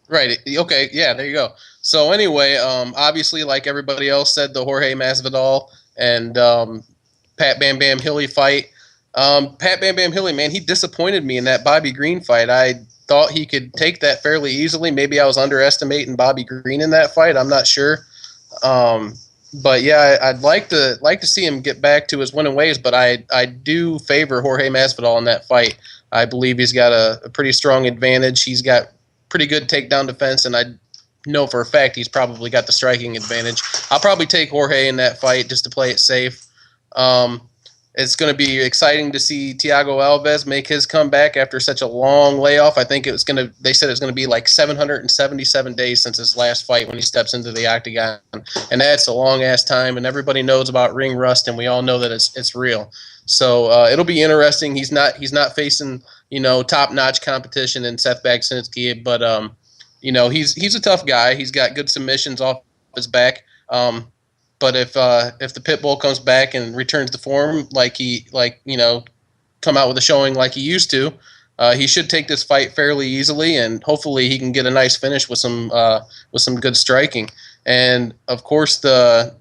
Right. Okay. Yeah. There you go. So anyway, obviously, like everybody else said, the Jorge Masvidal and Pat Bam Bam Hilly fight. Pat Bam Bam Hilly, man, he disappointed me in that Bobby Green fight. I thought he could take that fairly easily. Maybe I was underestimating Bobby Green in that fight. I'm not sure. But yeah, I'd like to see him get back to his winning ways. But I do favor Jorge Masvidal in that fight. I believe he's got a pretty strong advantage. He's got pretty good takedown defense, and I know for a fact he's probably got the striking advantage. I'll probably take Jorge in that fight just to play it safe. It's going to be exciting to see Thiago Alves make his comeback after such a long layoff. I think they said it's going to be like 777 days since his last fight when he steps into the octagon. And that's a long-ass time, and everybody knows about ring rust, and we all know that it's real. So it'll be interesting. He's not facing, top-notch competition in Seth Bagsinski, but he's a tough guy. He's got good submissions off his back. But if the Pitbull comes back and returns to form come out with a showing like he used to, he should take this fight fairly easily, and hopefully he can get a nice finish with some good striking. And of course, the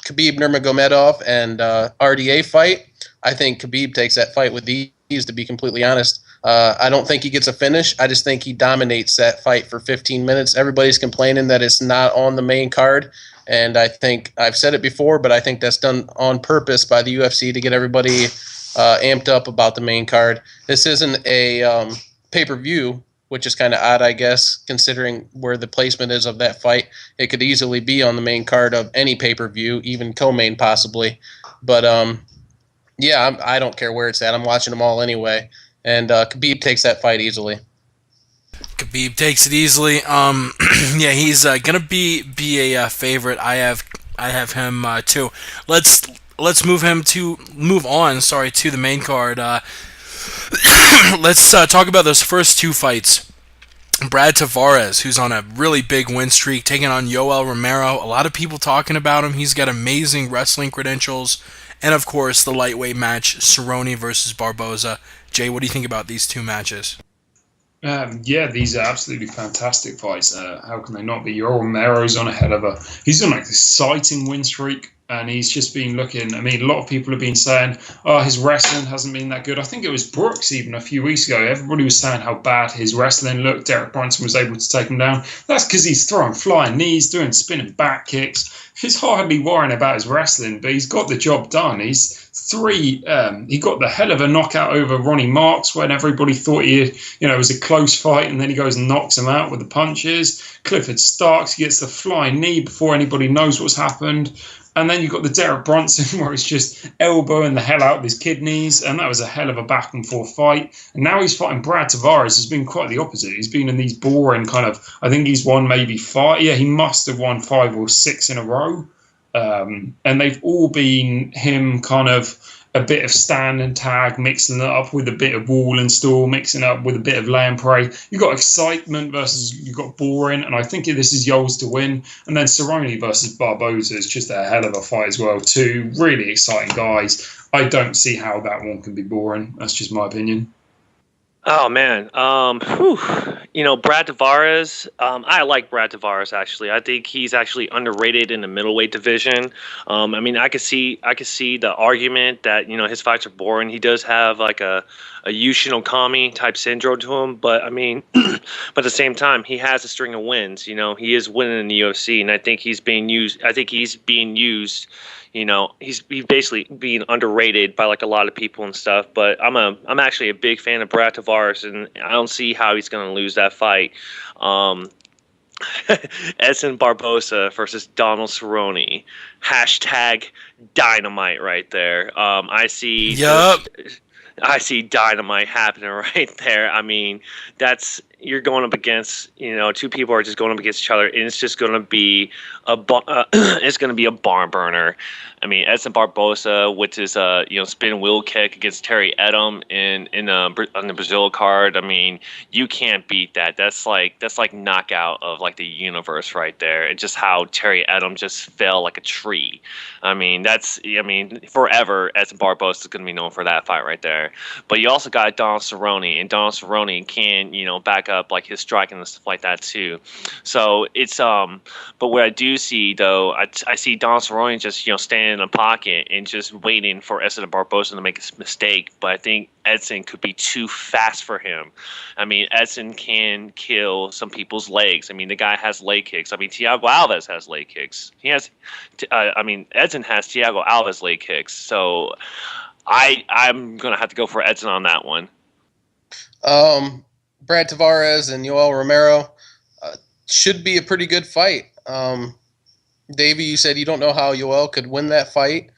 Khabib Nurmagomedov and RDA fight, I think Khabib takes that fight with ease, to be completely honest. I don't think he gets a finish. I just think he dominates that fight for 15 minutes. Everybody's complaining that it's not on the main card. And I think I've said it before, but I think that's done on purpose by the UFC to get everybody amped up about the main card. This isn't a pay-per-view, which is kind of odd, I guess, considering where the placement is of that fight. It could easily be on the main card of any pay-per-view, even co-main possibly. But, I don't care where it's at. I'm watching them all anyway. And Khabib takes that fight easily. Khabib takes it easily. Yeah, he's gonna be a favorite. I have him too. Let's move on to the main card. Let's talk about those first two fights. Brad Tavares, who's on a really big win streak, taking on Yoel Romero. A lot of people talking about him. He's got amazing wrestling credentials. And, of course, the lightweight match, Cerrone versus Barboza. Jay, what do you think about these two matches? These are absolutely fantastic fights. How can they not be? Yoel Romero's on he's on an exciting win streak, and he's just been looking. I mean, a lot of people have been saying, his wrestling hasn't been that good. I think it was Brooks even a few weeks ago. Everybody was saying how bad his wrestling looked. Derek Brunson was able to take him down. That's because he's throwing flying knees, doing spinning back kicks. He's hardly worrying about his wrestling, but he's got the job done. He got the hell of a knockout over Ronnie Marks when everybody thought it was a close fight, and then he goes and knocks him out with the punches. Clifford Starks gets the flying knee before anybody knows what's happened. And then you've got the Derek Brunson where he's just elbowing the hell out of his kidneys, and that was a hell of a back and forth fight. And now he's fighting Brad Tavares, who's been quite the opposite. He's been in these boring I think he's won maybe 5. Yeah, he must have won 5 or 6 in a row. And they've all been him kind of a bit of stand and tag, mixing it up with a bit of wall and stall, mixing it up with a bit of lay and pray. You've got excitement versus you've got boring, and I think this is Yoel's to win. And then Cerrone versus Barboza is just a hell of a fight as well. Two really exciting guys. I don't see how that one can be boring. That's just my opinion. Oh man, Brad Tavares. I like Brad Tavares actually. I think he's actually underrated in the middleweight division. I mean, I could see the argument that his fights are boring. He does have like a Yushin Okami type syndrome to him, but I mean, but at the same time, he has a string of wins. He is winning in the UFC, and I think he's being used. I think he's being used. He's basically being underrated by like a lot of people and stuff. But I'm actually a big fan of Brad Tavares, and I don't see how he's going to lose that fight. Um, Edson Barbosa versus Donald Cerrone. Hashtag dynamite right there. Yup. I see dynamite happening right there. I mean, you're going up against, two people are just going up against each other, and it's just going to be it's going to be a barn burner. I mean, Edson Barbosa with his spin wheel kick against Terry Edom on the Brazil card. I mean, you can't beat that. That's like knockout of like the universe right there. And just how Terry Edom just fell like a tree. I mean, forever Edson Barbosa is going to be known for that fight right there. But you also got Donald Cerrone, and Donald Cerrone can back up like his striking and stuff like that too. So it's but what I do see though, I see Donald Cerrone just standing in a pocket and just waiting for Edson Barbosa to make a mistake. But I think Edson could be too fast for him. I mean, Edson can kill some people's legs. I mean, the guy has leg kicks. I mean, Thiago Alves has leg kicks. Edson has Thiago Alves leg kicks. So I'm gonna have to go for Edson on that one. Brad Tavares and Yoel Romero should be a pretty good fight. Davey, you said you don't know how Yoel could win that fight.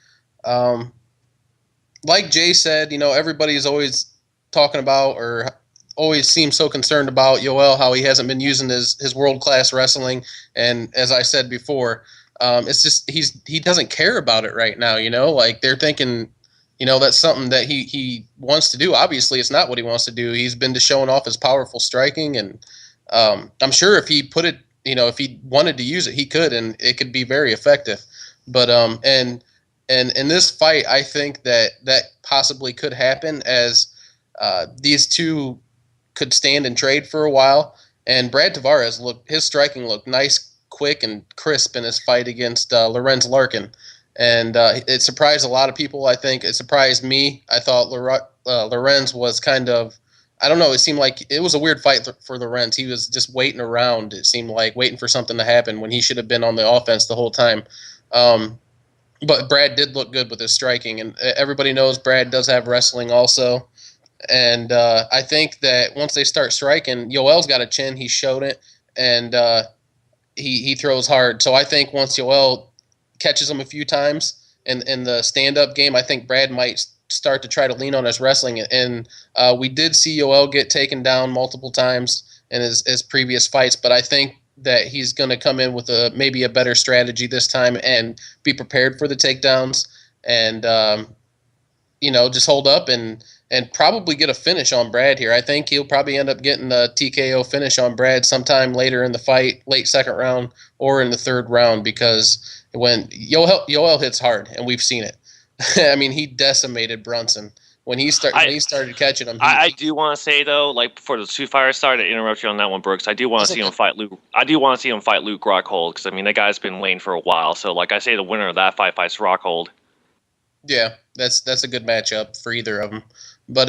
Like Jay said, everybody is always talking about or always seems so concerned about Yoel, how he hasn't been using his world-class wrestling. And as I said before, it's just he doesn't care about it right now, like they're thinking, that's something that he wants to do. Obviously, it's not what he wants to do. He's been just showing off his powerful striking, and I'm sure if he put it, if he wanted to use it, he could, and it could be very effective. But and in this fight, I think that possibly could happen, as these two could stand and trade for a while. And Brad Tavares his striking looked nice, quick, and crisp in his fight against Lorenz Larkin. And it surprised a lot of people, I think. It surprised me. I thought Lorenz was kind of, I don't know, it seemed like it was a weird fight for Lorenz. He was just waiting around, it seemed like, waiting for something to happen when he should have been on the offense the whole time. But Brad did look good with his striking, and everybody knows Brad does have wrestling also. And I think that once they start striking, Yoel's got a chin. He showed it, and he throws hard. So I think once Yoel catches him a few times in the stand-up game, I think Brad might start to try to lean on his wrestling. And we did see Yoel get taken down multiple times in his previous fights, but I think that he's going to come in with maybe a better strategy this time and be prepared for the takedowns, and just hold up and probably get a finish on Brad here. I think he'll probably end up getting a TKO finish on Brad sometime later in the fight, late second round or in the third round, because when Yoel hits hard, and we've seen it. I mean, he decimated Brunson. When he started catching him. I do want to say though, like before the two fires started, to interrupt you on that one, Brooks. I do want to see him fight Luke. I do want to see him fight Luke Rockhold, because I mean that guy's been waiting for a while. So like I say, the winner of that fight fights Rockhold. Yeah, that's a good matchup for either of them. But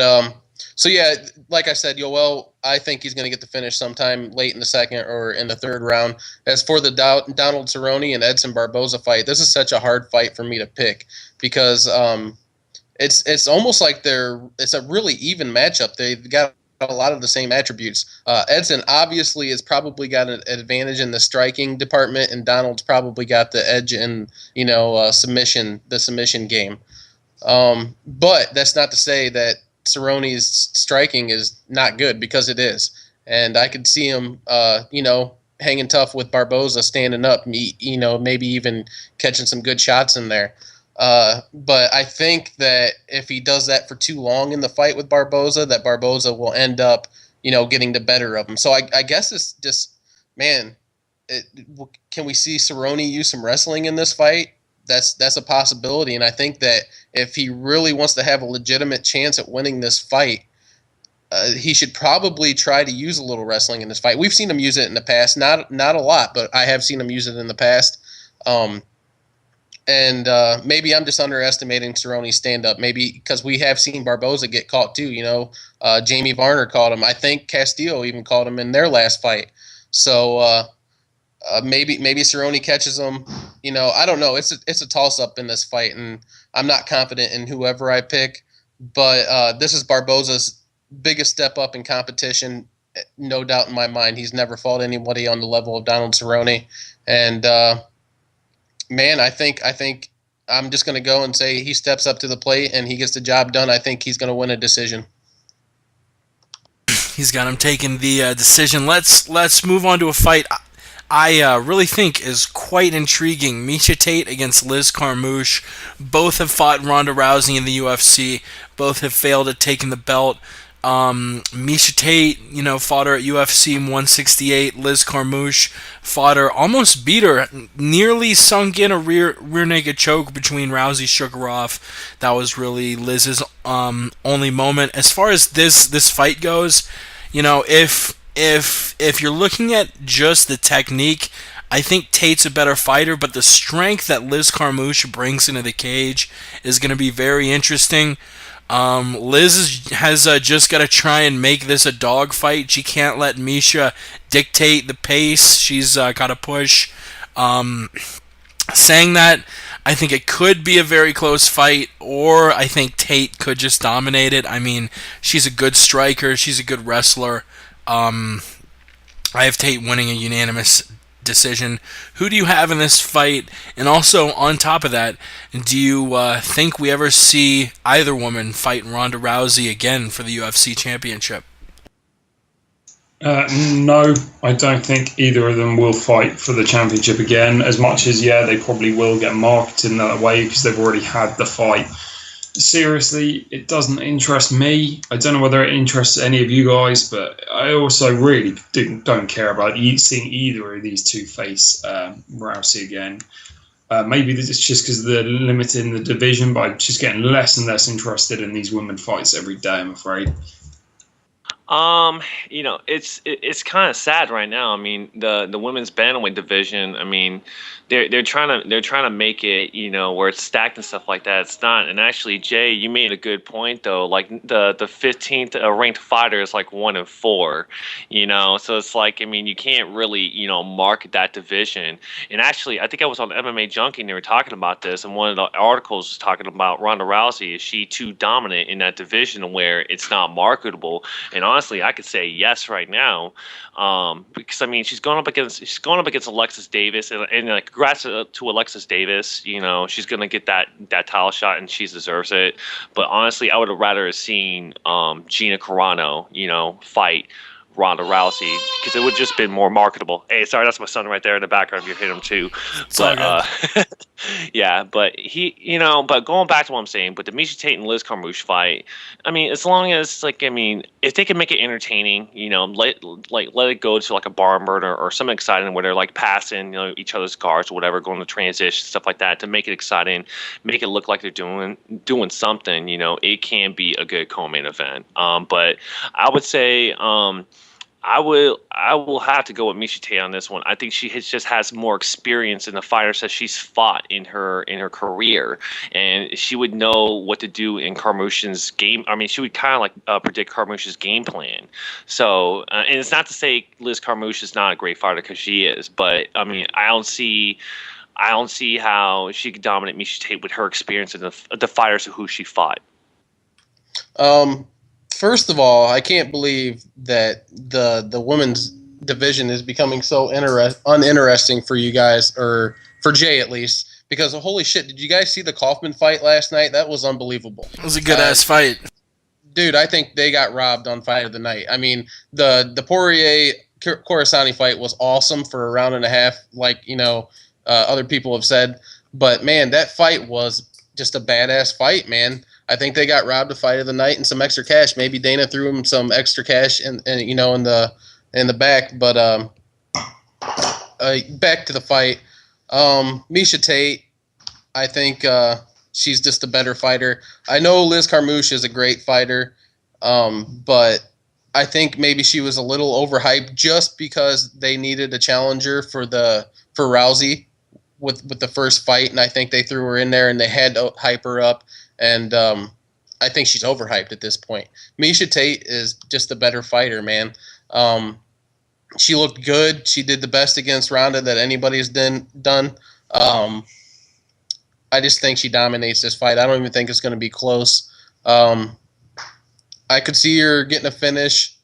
so yeah, like I said, Yoel, I think he's going to get the finish sometime late in the second or in the third round. As for the Donald Cerrone and Edson Barboza fight, this is such a hard fight for me to pick, because it's almost like it's a really even matchup. They've got a lot of the same attributes. Edson obviously has probably got an advantage in the striking department, and Donald's probably got the edge in the submission game. But that's not to say that Cerrone's striking is not good, because it is. And I could see him hanging tough with Barboza, standing up, maybe even catching some good shots in there. But I think that if he does that for too long in the fight with Barboza, that Barboza will end up, getting the better of him. So I guess it's just, man, can we see Cerrone use some wrestling in this fight? That's a possibility. And I think that if he really wants to have a legitimate chance at winning this fight, he should probably try to use a little wrestling in this fight. We've seen him use it in the past, not a lot, but I have seen him use it in the past. And maybe I'm just underestimating Cerrone's stand-up. Maybe because we have seen Barboza get caught too. Jamie Varner caught him. I think Castillo even caught him in their last fight. So maybe Cerrone catches him. I don't know. It's a toss-up in this fight, and I'm not confident in whoever I pick. But this is Barboza's biggest step up in competition, no doubt in my mind. He's never fought anybody on the level of Donald Cerrone, and man, I think I'm just going to go and say he steps up to the plate and he gets the job done. I think he's going to win a decision. He's got him taking the decision. Let's move on to a fight I really think is quite intriguing. Miesha Tate against Liz Carmouche. Both have fought Ronda Rousey in the UFC. Both have failed at taking the belt. Miesha Tate, fought her at UFC 168. Liz Carmouche fought her, almost beat her, nearly sunk in a rear naked choke between Rousey, shook her off. That was really Liz's only moment. As far as this fight goes, if you're looking at just the technique, I think Tate's a better fighter, but the strength that Liz Carmouche brings into the cage is going to be very interesting. Liz has just got to try and make this a dogfight. She can't let Miesha dictate the pace. She's got to push. Saying that, I think it could be a very close fight, or I think Tate could just dominate it. I mean, she's a good striker. She's a good wrestler. I have Tate winning a unanimous decision. Who do you have in this fight? And also, on top of that, do you think we ever see either woman fight Ronda Rousey again for the UFC championship? No, I don't think either of them will fight for the championship again, as much as, they probably will get marketed in that way because they've already had the fight. Seriously, it doesn't interest me. I don't know whether it interests any of you guys, but I also really don't care about seeing either of these two face Rousey again. Maybe it's just because they're limited in the division, but I'm just getting less and less interested in these women fights every day, I'm afraid. It's kind of sad right now. I mean, the women's bantamweight division, I mean, they're trying to make it, where it's stacked and stuff like that. It's not. And actually, Jay, you made a good point though. Like the 15th ranked fighter is like 1-4, so it's like, I mean, you can't really, market that division. And actually, I think I was on MMA Junkie and they were talking about this, and one of the articles was talking about Ronda Rousey. Is she too dominant in that division where it's not marketable? And honestly, I could say yes right now, because I mean she's going up against Alexis Davis, and like congrats to Alexis Davis. She's gonna get that title shot and she deserves it. But honestly, I would have rather seen Gina Carano, fight Ronda Rousey, because it would just been more marketable. Hey, sorry, that's my son right there in the background. If you hit him too, but yeah, but but going back to what I'm saying, but the Miesha Tate and Liz Carmouche fight, I mean, as long as if they can make it entertaining, let it go to like a bar murder or something exciting where they're like passing, each other's guards or whatever, going to transition, stuff like that, to make it exciting, make it look like they're doing something, it can be a good co-main event. But I would say, I will have to go with Miesha Tate on this one. I think she just has more experience in the fighters that she's fought in her career, and she would know what to do in Carmouche's game. I mean, she would kind of like predict Carmouche's game plan. So, and it's not to say Liz Carmouche is not a great fighter, because she is, but I mean, I don't see how she could dominate Miesha Tate with her experience in the fighters who she fought. First of all, I can't believe that the women's division is becoming so uninteresting for you guys, or for Jay at least, because holy shit, did you guys see the Kaufman fight last night? That was unbelievable. It was a good-ass fight. Dude, I think they got robbed on Fight of the Night. I mean, the Poirier-Corisani fight was awesome for a round and a half, like, other people have said. But, man, that fight was just a badass fight, man. I think they got robbed of Fight of the Night and some extra cash. Maybe Dana threw him some extra cash in the back. But back to the fight. Miesha Tate, I think she's just a better fighter. I know Liz Carmouche is a great fighter, but I think maybe she was a little overhyped just because they needed a challenger for Rousey with the first fight, and I think they threw her in there and they had to hype her up, and I think she's overhyped at this point. Miesha Tate is just a better fighter, man. She looked good. She did the best against Ronda that anybody's done. I just think she dominates this fight. I don't even think it's going to be close. I could see her getting a finish,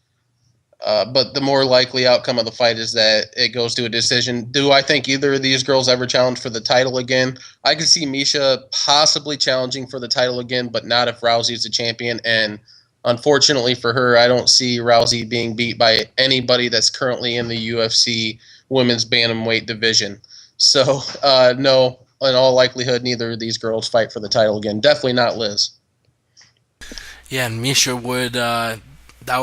but the more likely outcome of the fight is that it goes to a decision. Do I think either of these girls ever challenge for the title again? I could see Miesha possibly challenging for the title again, but not if Rousey's the champion. And unfortunately for her, I don't see Rousey being beat by anybody that's currently in the UFC women's bantamweight division. So, no, in all likelihood, neither of these girls fight for the title again. Definitely not Liz. Yeah, and Miesha would that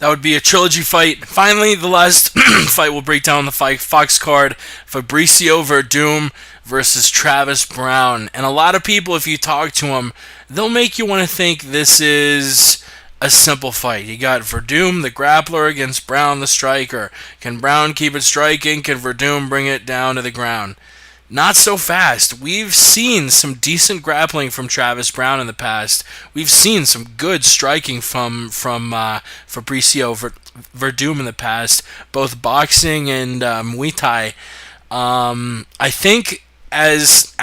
would be a trilogy fight. Finally, the last fight will break down the Fox card: Fabricio Werdum versus Travis Browne. And a lot of people, if you talk to them, they'll make you want to think this is a simple fight. You got Werdum, the grappler, against Browne, the striker. Can Browne keep it striking? Can Werdum bring it down to the ground? Not so fast. We've seen some decent grappling from Travis Browne in the past. We've seen some good striking from Fabricio Werdum in the past, both boxing and Muay Thai. I think as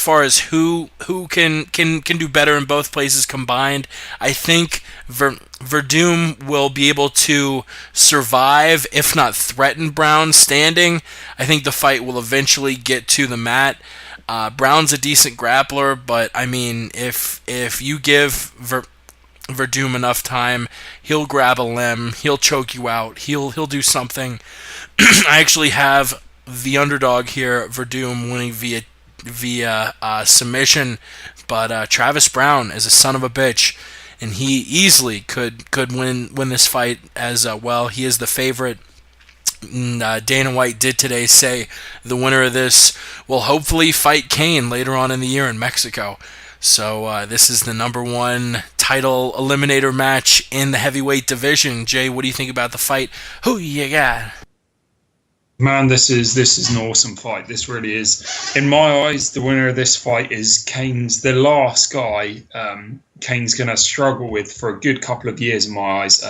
far as who can do better in both places combined, I think Werdum will be able to survive, if not threaten Browne standing. I think the fight will eventually get to the mat. Browne's a decent grappler, but I mean, if you give Werdum enough time, he'll grab a limb, he'll choke you out, he'll do something. I actually have the underdog here, Werdum, winning via submission, but Travis Browne is a son of a bitch, and he easily could win this fight as well. He is the favorite. Dana White did today say the winner of this will hopefully fight Kane later on in the year in Mexico. So this is the number one title eliminator match in the heavyweight division. Jay, what do you think about the fight? Who you got? Man, this is an awesome fight. This really is. In my eyes, the winner of this fight is Kane's the last guy Kane's going to struggle with for a good couple of years in my eyes.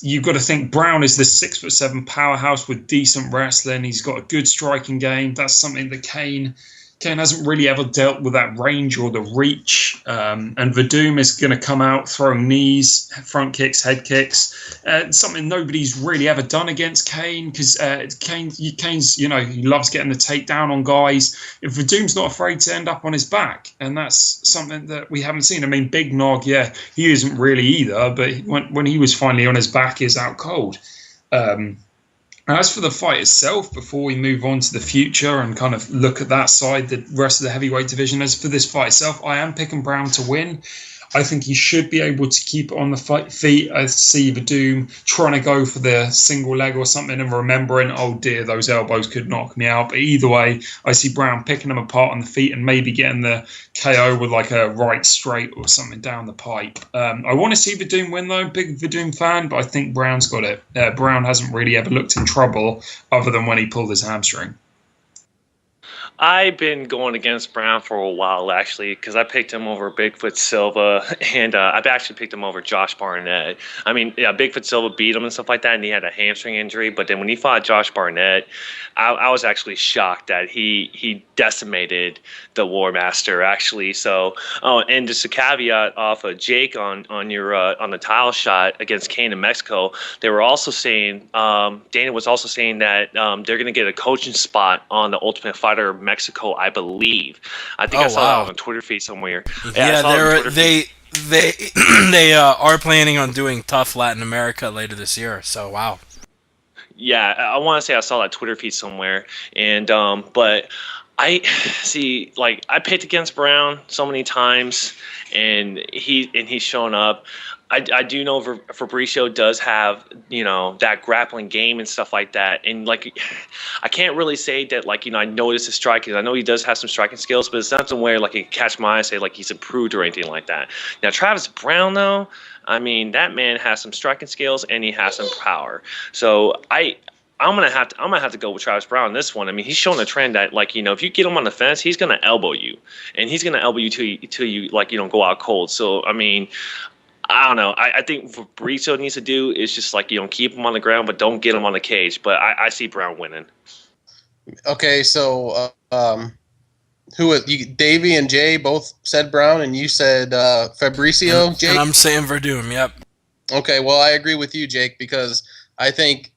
You've got to think Browne is the 6'7" powerhouse with decent wrestling. He's got a good striking game. That's something that Kane hasn't really ever dealt with, that range or the reach. And Werdum is going to come out throwing knees, front kicks, head kicks. Something nobody's really ever done against Kane, because Kane's, he loves getting the takedown on guys. If Verdum's not afraid to end up on his back, and that's something that we haven't seen. I mean, Big Nog, yeah, he isn't really either, but when he was finally on his back, he's out cold. As for the fight itself, before we move on to the future and kind of look at that side, the rest of the heavyweight division, as for this fight itself, I am picking Browne to win. I think he should be able to keep it on the feet. I see Werdum trying to go for the single leg or something and remembering, oh dear, those elbows could knock me out. But either way, I see Browne picking him apart on the feet and maybe getting the KO with like a right straight or something down the pipe. I want to see Werdum win though, big Werdum fan, but I think Browne's got it. Browne hasn't really ever looked in trouble other than when he pulled his hamstring. I've been going against Browne for a while, actually, because I picked him over Bigfoot Silva, and I've actually picked him over Josh Barnett. I mean, yeah, Bigfoot Silva beat him and stuff like that, and he had a hamstring injury. But then when he fought Josh Barnett, I was actually shocked that he decimated the War Master, actually. So, and just a caveat off of Jake on your on the tile shot against Kane in Mexico, they were also saying, Dana was also saying that they're going to get a coaching spot on the Ultimate Fighter Mexico, I believe. I think I saw that on a Twitter feed somewhere. They are planning on doing TUF Latin America later this year. So wow. Yeah, I want to say I saw that Twitter feed somewhere, and but I see. Like I picked against Browne so many times, and he's shown up. I do know Fabricio does have that grappling game and stuff like that, and like I can't really say that like I notice his striking. I know he does have some striking skills, but it's nothing where like it catch my eye and say like he's improved or anything like that. Now Travis Browne though, I mean that man has some striking skills and he has some power. So I'm gonna have to go with Travis Browne in this one. I mean, he's showing a trend that like if you get him on the fence, he's gonna elbow you, and he's gonna elbow you till you like go out cold. So I mean, I don't know. I think what Fabricio needs to do is just like keep him on the ground, but don't get him on the cage. But I see Browne winning. Okay, so who was you? Davey and Jay both said Browne, and you said Fabricio. Jake? And I'm saying Werdum. Yep. Okay, well I agree with you, Jake, because I think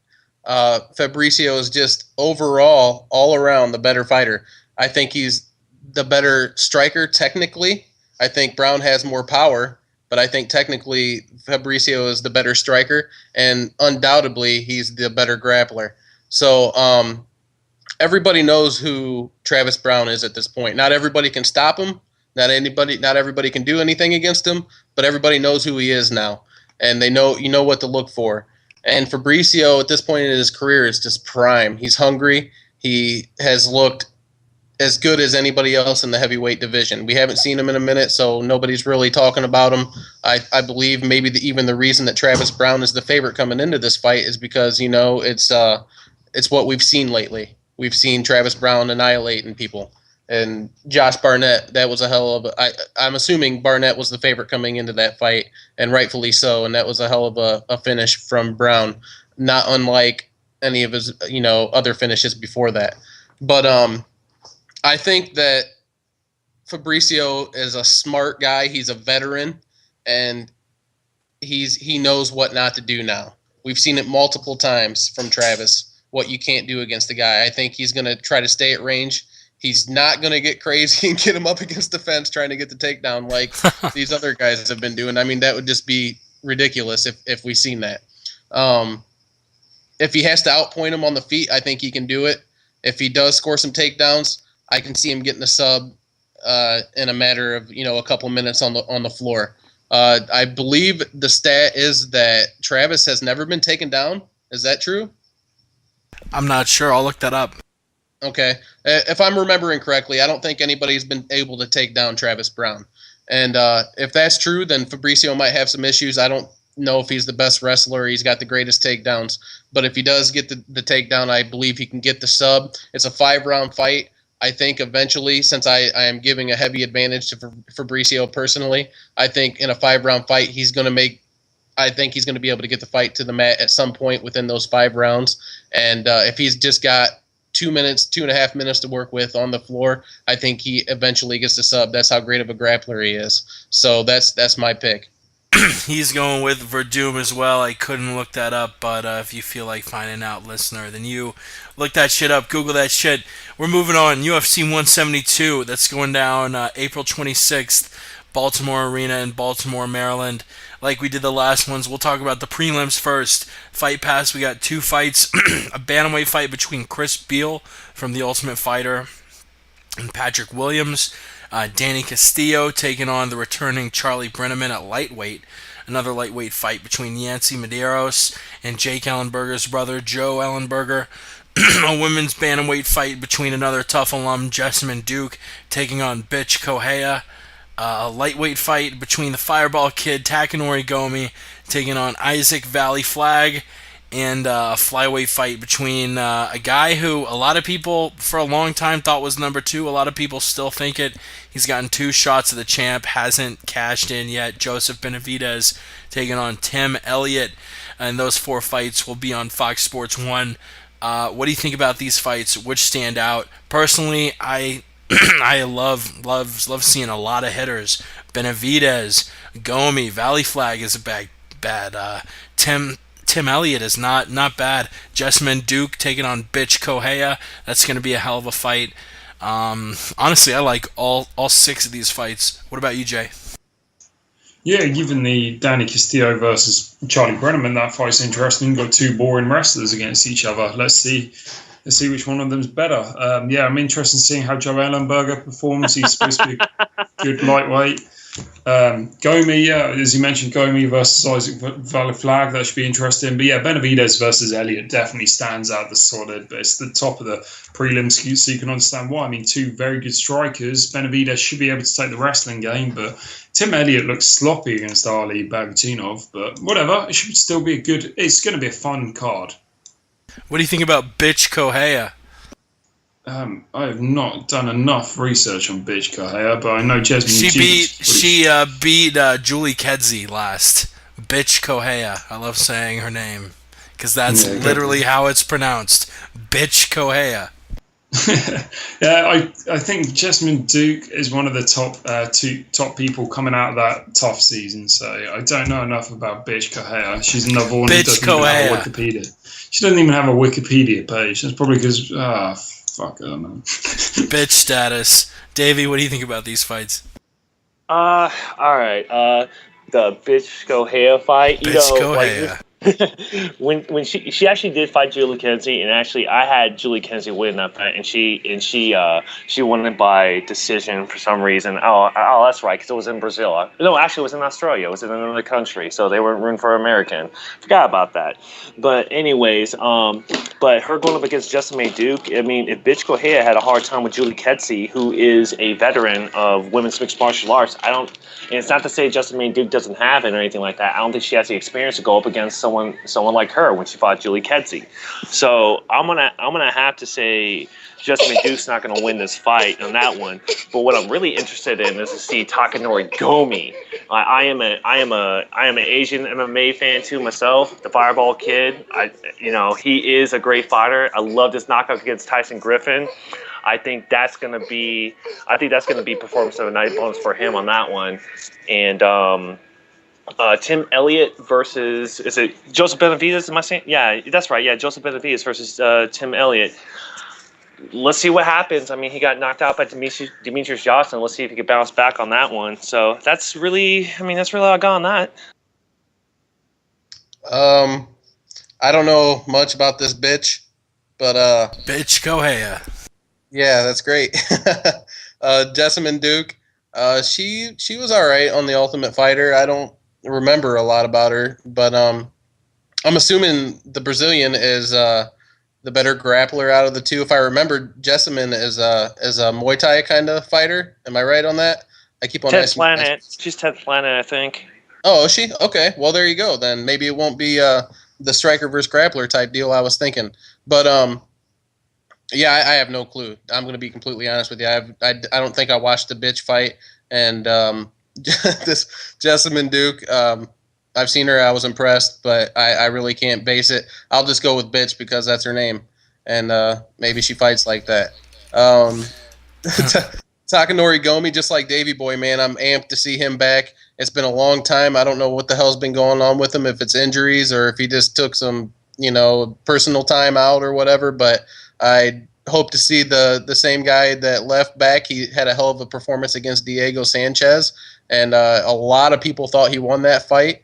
Fabricio is just overall, all around, the better fighter. I think he's the better striker technically. I think Browne has more power, but I think technically Fabricio is the better striker, and undoubtedly he's the better grappler. So everybody knows who Travis Browne is at this point. Not everybody can stop him. Not everybody can do anything against him, but everybody knows who he is now, and they know what to look for. And Fabricio at this point in his career is just prime. He's hungry. He has looked as good as anybody else in the heavyweight division. We haven't seen him in a minute, so nobody's really talking about him. I believe maybe even the reason that Travis Browne is the favorite coming into this fight is because it's what we've seen lately. We've seen Travis Browne annihilating people. And Josh Barnett, that was a hell of a I'm assuming Barnett was the favorite coming into that fight, and rightfully so, and that was a hell of a finish from Browne, not unlike any of his other finishes before that. But I think that Fabricio is a smart guy. He's a veteran, and he knows what not to do now. We've seen it multiple times from Travis, what you can't do against the guy. I think he's going to try to stay at range. He's not going to get crazy and get him up against the fence trying to get the takedown like these other guys have been doing. I mean, that would just be ridiculous if we seen that. If he has to outpoint him on the feet, I think he can do it. If he does score some takedowns, I can see him getting a sub in a matter of a couple minutes on the floor. I believe the stat is that Travis has never been taken down. Is that true? I'm not sure. I'll look that up. Okay. If I'm remembering correctly, I don't think anybody's been able to take down Travis Browne. And if that's true, then Fabricio might have some issues. I don't know if he's the best wrestler or he's got the greatest takedowns. But if he does get the takedown, I believe he can get the sub. It's a 5-round fight. I think eventually, since I am giving a heavy advantage to Fabricio personally, I think in a 5-round fight, he's going to be able to get the fight to the mat at some point within those 5 rounds. And if he's just got 2.5 minutes to work with on the floor, I think he eventually gets the sub. That's how great of a grappler he is. So that's my pick. He's going with Werdum as well. I couldn't look that up, but if you feel like finding out, listener, then you look that shit up. Google that shit. We're moving on. UFC 172. That's going down April 26th, Baltimore Arena in Baltimore, Maryland. Like we did the last ones, we'll talk about the prelims first. Fight Pass, we got 2 fights. A bantamweight fight between Chris Beal from The Ultimate Fighter and Patrick Williams. Danny Castillo taking on the returning Charlie Brenneman at lightweight. Another lightweight fight between Yancy Medeiros and Jake Ellenberger's brother, Joe Ellenberger. A women's bantamweight fight between another TUF alum, Jessamine Duke, taking on Bitch Kohea. A lightweight fight between the Fireball Kid, Takanori Gomi, taking on Isaac Valley Flag, and a flyweight fight between a guy who a lot of people for a long time thought was number 2. A lot of people still think it. He's gotten 2 shots at the champ, hasn't cashed in yet. Joseph Benavidez taking on Tim Elliott, and those 4 fights will be on Fox Sports 1. What do you think about these fights? Which stand out? Personally, I love seeing a lot of hitters. Benavidez, Gomi, Valley Flag is a bad. Tim Elliott is not bad. Jessamine Duke taking on Bitch Kohea. That's going to be a hell of a fight. Honestly, I like all 6 of these fights. What about you, Jay? Yeah, given the Danny Castillo versus Charlie Brenneman, that fight's interesting. You've got 2 boring wrestlers against each other. Let's see let's see which one of them's better. Yeah, I'm interested in seeing how Joe Ellenberger performs. He's supposed to be a good lightweight. Gomi, yeah, as you mentioned, Gomi versus Isaac Valaflag, that should be interesting. But yeah, Benavidez versus Elliott definitely stands out as solid, but it's the top of the prelims, so you can understand why. I mean, two very good strikers. Benavidez should be able to take the wrestling game, but Tim Elliott looks sloppy against Ali Bagutinov. But whatever, it should still be it's going to be a fun card. What do you think about Bitch Kohea? I have not done enough research on Bitch Kohea, but I know Jasmine. She beat Julie Kedzie last. Bitch Kohea. I love saying her name because that's literally how it's pronounced. Bitch Kohea. Yeah, I think Jessamine Duke is one of the top people coming out of that TUF season. So I don't know enough about Bitch Kohea. She's another one who doesn't even have a Wikipedia. She doesn't even have a Wikipedia page. That's probably because fuck, I don't know. Bitch status. Davey, what do you think about these fights? All right. The Bitch Kohea fight. Bitch Kohea. when she actually did fight Julie Kedzie, and actually I had Julie Kedzie win that fight, and she won it by decision for some reason. Oh, that's right, because it was in Brazil. No, actually, it was in Australia. It was in another country, so they weren't rooting for American. Forgot about that. But anyways, but her going up against Jessamine Duke, I mean, if Bitch Kohea had a hard time with Julie Kedzie, who is a veteran of women's mixed martial arts, and it's not to say Jessamine Duke doesn't have it or anything like that. I don't think she has the experience to go up against someone like her when she fought Julie Kedzie. So I'm gonna have to say Jessamine Duke's not gonna win this fight on that one. But what I'm really interested in is to see Takanori Gomi. I am an Asian MMA fan too myself. The Fireball Kid. He is a great fighter. I loved his knockout against Tyson Griffin. I think that's gonna be performance of the night bonus for him on that one. And Tim Elliott versus, is it Joseph Benavidez? Am I saying? Yeah, that's right. Yeah, Joseph Benavidez versus Tim Elliott. Let's see what happens. I mean, he got knocked out by Demetrius Johnson. Let's see if he can bounce back on that one. So that's really all I got on that. I don't know much about this bitch, but Bitch Kohea. Yeah, that's great. Jessamine Duke, she was all right on The Ultimate Fighter. I don't remember a lot about her, but I'm assuming the Brazilian is the better grappler out of the two. If I remember, Jessamine is a Muay Thai kind of fighter. Am I right on that? I keep on 10th planet. She's 10th planet, I think. Oh, is she? Okay. Well, there you go. Then maybe it won't be the striker versus grappler type deal I was thinking. But yeah, I have no clue. I'm going to be completely honest with you. I don't think I watched the bitch fight, and this Jessamine Duke, I've seen her. I was impressed, but I really can't base it. I'll just go with bitch because that's her name, and maybe she fights like that. Takanori Gomi, just like Davey Boy, man, I'm amped to see him back. It's been a long time. I don't know what the hell's been going on with him, if it's injuries or if he just took some, personal time out or whatever, but I hope to see the same guy that left back. He had a hell of a performance against Diego Sanchez, and a lot of people thought he won that fight,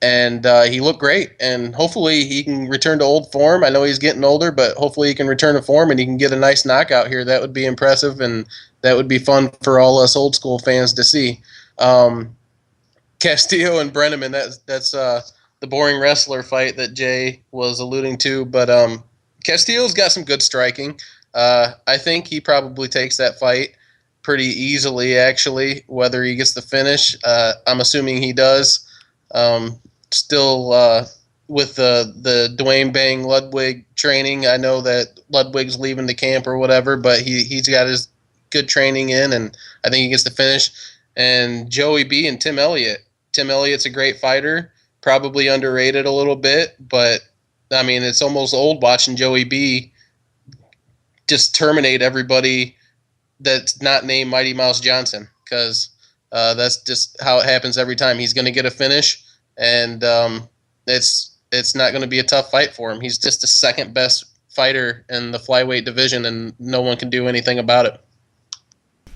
and he looked great, and hopefully he can return to old form. I know he's getting older, but hopefully he can return to form and he can get a nice knockout here. That would be impressive, and that would be fun for all us old school fans to see. Castillo and Brenneman, that's the boring wrestler fight that Jay was alluding to, but Castillo's got some good striking. I think he probably takes that fight pretty easily, actually, whether he gets the finish. I'm assuming he does. Still with the Dwayne Bang Ludwig training, I know that Ludwig's leaving the camp or whatever, but he's got his good training in, and I think he gets the finish. And Joey B and Tim Elliott. Tim Elliott's a great fighter, probably underrated a little bit, but I mean, it's almost old watching Joey B just terminate everybody that's not named Mighty Mouse Johnson, because that's just how it happens every time. He's going to get a finish, and it's not going to be a tough fight for him. He's just the second best fighter in the flyweight division, and no one can do anything about it.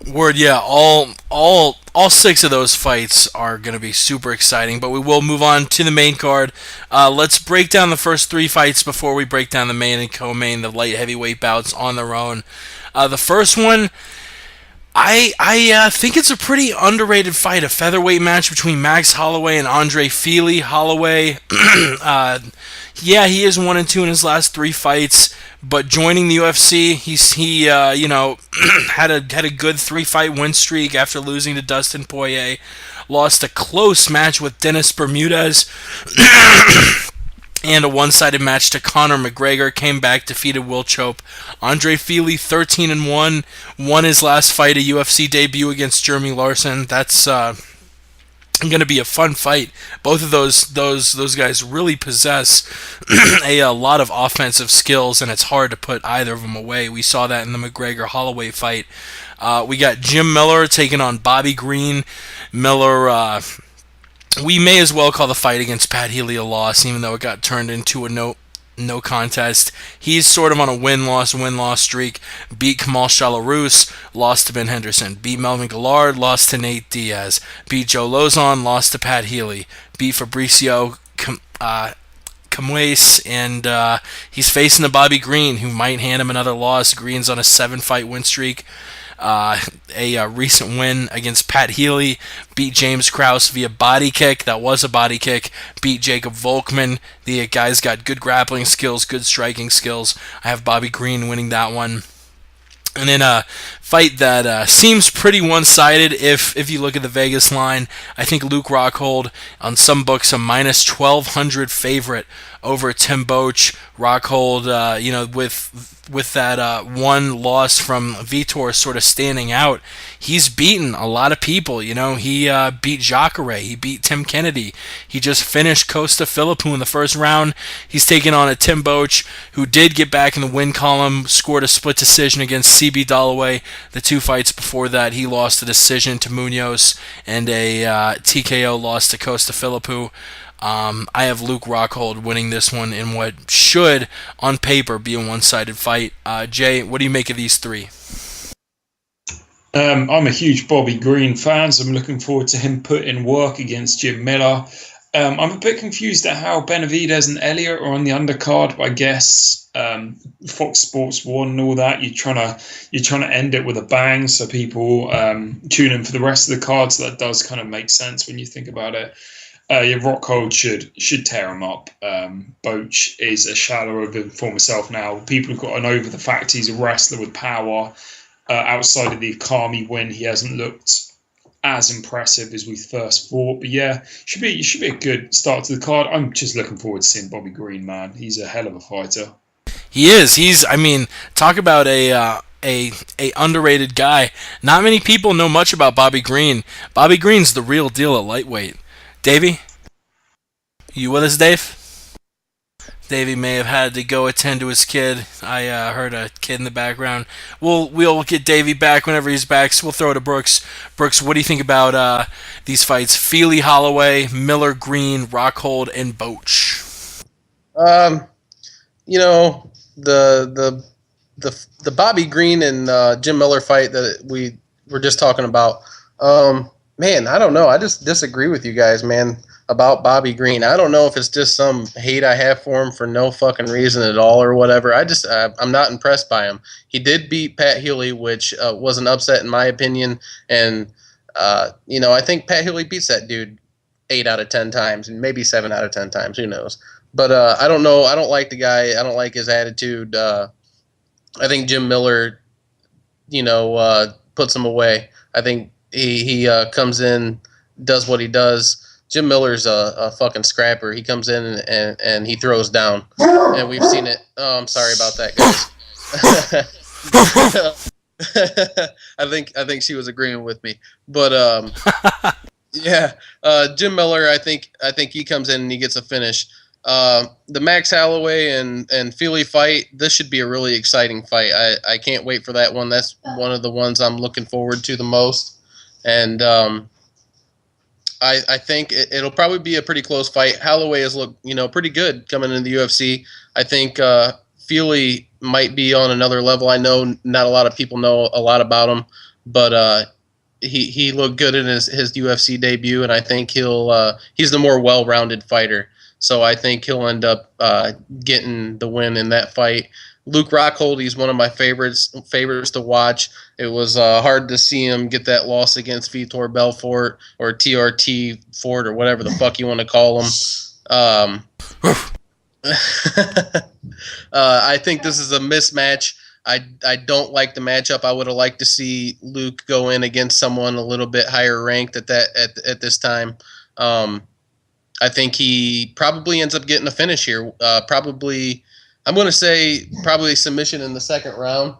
Word, yeah. All six of those fights are going to be super exciting. But we will move on to the main card. Let's break down the first three fights before we break down the main and co-main, the light heavyweight bouts on their own. The first one, I think it's a pretty underrated fight, a featherweight match between Max Holloway and Andre Fili. Holloway, yeah, he is 1-2 in his last three fights, but joining the UFC, he had a good 3-fight win streak after losing to Dustin Poirier, lost a close match with Dennis Bermudez. And a one-sided match to Conor McGregor, came back, defeated Will Chope. Andre Fili, 13-1, won his last fight, a UFC debut against Jeremy Larson. That's going to be a fun fight. Both of those guys really possess a lot of offensive skills, and it's hard to put either of them away. We saw that in the McGregor-Holloway fight. We got Jim Miller taking on Bobby Green. Miller, we may as well call the fight against Pat Healy a loss, even though it got turned into a no contest. He's sort of on a win-loss streak. Beat Kamal Shalorus, lost to Ben Henderson. Beat Melvin Gillard, lost to Nate Diaz. Beat Joe Lozon, lost to Pat Healy. Beat Fabricio Camues, and he's facing the Bobby Green, who might hand him another loss. Green's on a 7-fight win streak. A recent win against Pat Healy, beat James Krause via body kick. That was a body kick. Beat Jacob Volkman. The guy's got good grappling skills, good striking skills. I have Bobby Green winning that one. And then a fight that seems pretty one-sided if you look at the Vegas line. I think Luke Rockhold, on some books, a minus 1,200 favorite over Tim Boetsch. Rockhold, with that one loss from Vitor sort of standing out, he's beaten a lot of people. He beat Jacare, he beat Tim Kennedy, he just finished Costa Philippou in the first round. He's taking on a Tim Boetsch who did get back in the win column, scored a split decision against CB Dalloway. The two fights before that, he lost a decision to Munoz and a TKO loss to Costa Philippou. I have Luke Rockhold winning this one in what should, on paper, be a one-sided fight. Jay, what do you make of these three? I'm a huge Bobby Green fan, so I'm looking forward to him putting work against Jim Miller. I'm a bit confused at how Benavidez and Elliott are on the undercard, but I guess Fox Sports 1 and all that, you're trying to end it with a bang, so people tune in for the rest of the card. So that does kind of make sense when you think about it. Rockhold should tear him up. Boetsch is a shadow of his former self now. People have gotten over the fact he's a wrestler with power. Outside of the Akami win, he hasn't looked as impressive as we first thought. But yeah, should be a good start to the card. I'm just looking forward to seeing Bobby Green, man. He's a hell of a fighter. He is. Talk about a underrated guy. Not many people know much about Bobby Green. Bobby Green's the real deal at lightweight. Davey? You with us, Dave? Davey may have had to go attend to his kid. I heard a kid in the background. We'll get Davey back whenever he's back, so we'll throw it to Brooks. Brooks, what do you think about these fights? Fili Holloway, Miller Green, Rockhold, and Boetsch. The Bobby Green and Jim Miller fight that we were just talking about. Man, I don't know. I just disagree with you guys, man, about Bobby Green. I don't know if it's just some hate I have for him for no fucking reason at all or whatever. I'm not impressed by him. He did beat Pat Healy, which was an upset in my opinion. And, I think Pat Healy beats that dude 8 out of 10 times and maybe 7 out of 10 times. Who knows? But I don't know. I don't like the guy. I don't like his attitude. I think Jim Miller, puts him away. I think he comes in, does what he does. Jim Miller's a fucking scrapper. He comes in and he throws down, and we've seen it. Oh, I'm sorry about that, guys. I think she was agreeing with me, but yeah, Jim Miller. I think he comes in and he gets a finish. The Max Holloway and Fili fight, this should be a really exciting fight. I can't wait for that one. That's one of the ones I'm looking forward to the most. And I think it'll probably be a pretty close fight. Holloway has looked, pretty good coming into the UFC. I think Fili might be on another level. I know not a lot of people know a lot about him, but he looked good in his UFC debut, and I think he's the more well-rounded fighter. So I think he'll end up getting the win in that fight. Luke Rockhold, he's one of my favorites to watch. It was hard to see him get that loss against Vitor Belfort or TRT Ford or whatever the fuck you want to call him. I think this is a mismatch. I don't like the matchup. I would have liked to see Luke go in against someone a little bit higher ranked at this time. I think he probably ends up getting a finish here. Probably, I'm going to say probably submission in the second round.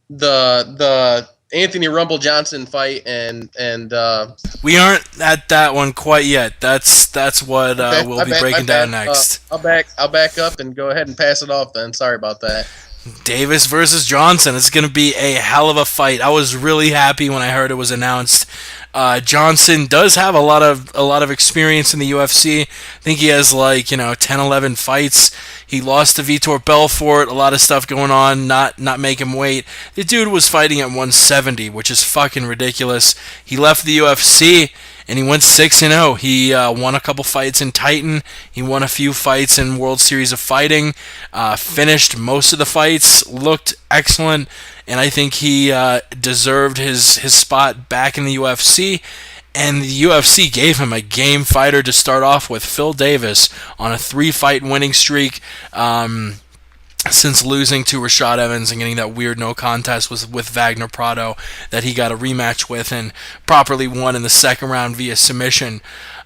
The Anthony Rumble Johnson fight and we aren't at that one quite yet. That's what okay, we'll be breaking down next. I'll back up and go ahead and pass it off then. Sorry about that. Davis versus Johnson. It's going to be a hell of a fight. I was really happy when I heard it was announced. Johnson does have a lot of experience in the UFC. I think he has 10, 11 fights. He lost to Vitor Belfort. A lot of stuff going on, not make him wait. The dude was fighting at 170, which is fucking ridiculous. He left the UFC and he went 6-0. He won a couple fights in Titan. He won a few fights in World Series of Fighting. Finished most of the fights. Looked excellent. And I think he deserved his spot back in the UFC. And the UFC gave him a game fighter to start off with. Phil Davis on a 3-fight winning streak. Since losing to Rashad Evans and getting that weird no contest with Wagner Prado that he got a rematch with and properly won in the second round via submission.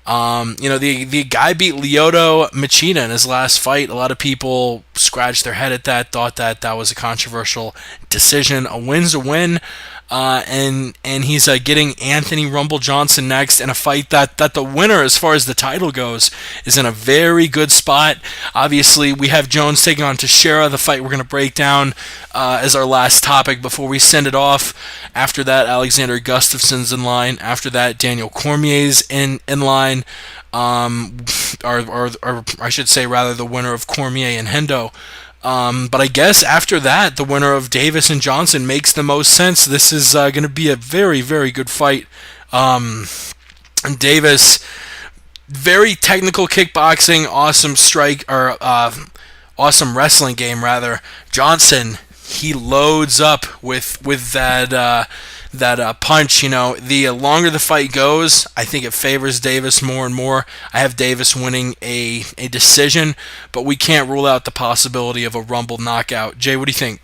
The guy beat Lyoto Machida in his last fight. A lot of people scratched their head at that, thought that was a controversial decision. A win's a win. And he's getting Anthony Rumble Johnson next in a fight that the winner, as far as the title goes, is in a very good spot. Obviously, we have Jones taking on Teixeira, the fight we're going to break down as our last topic before we send it off. After that, Alexander Gustafsson's in line. After that, Daniel Cormier's in line. Or I should say, rather, the winner of Cormier and Hendo. But I guess after that, the winner of Davis and Johnson makes the most sense. This is going to be a very, very good fight. Davis, very technical kickboxing, awesome awesome wrestling game, rather. Johnson, he loads up with that punch. The longer the fight goes, I think it favors Davis more and more. I have Davis winning a decision, but we can't rule out the possibility of a Rumble knockout. Jay, what do you think?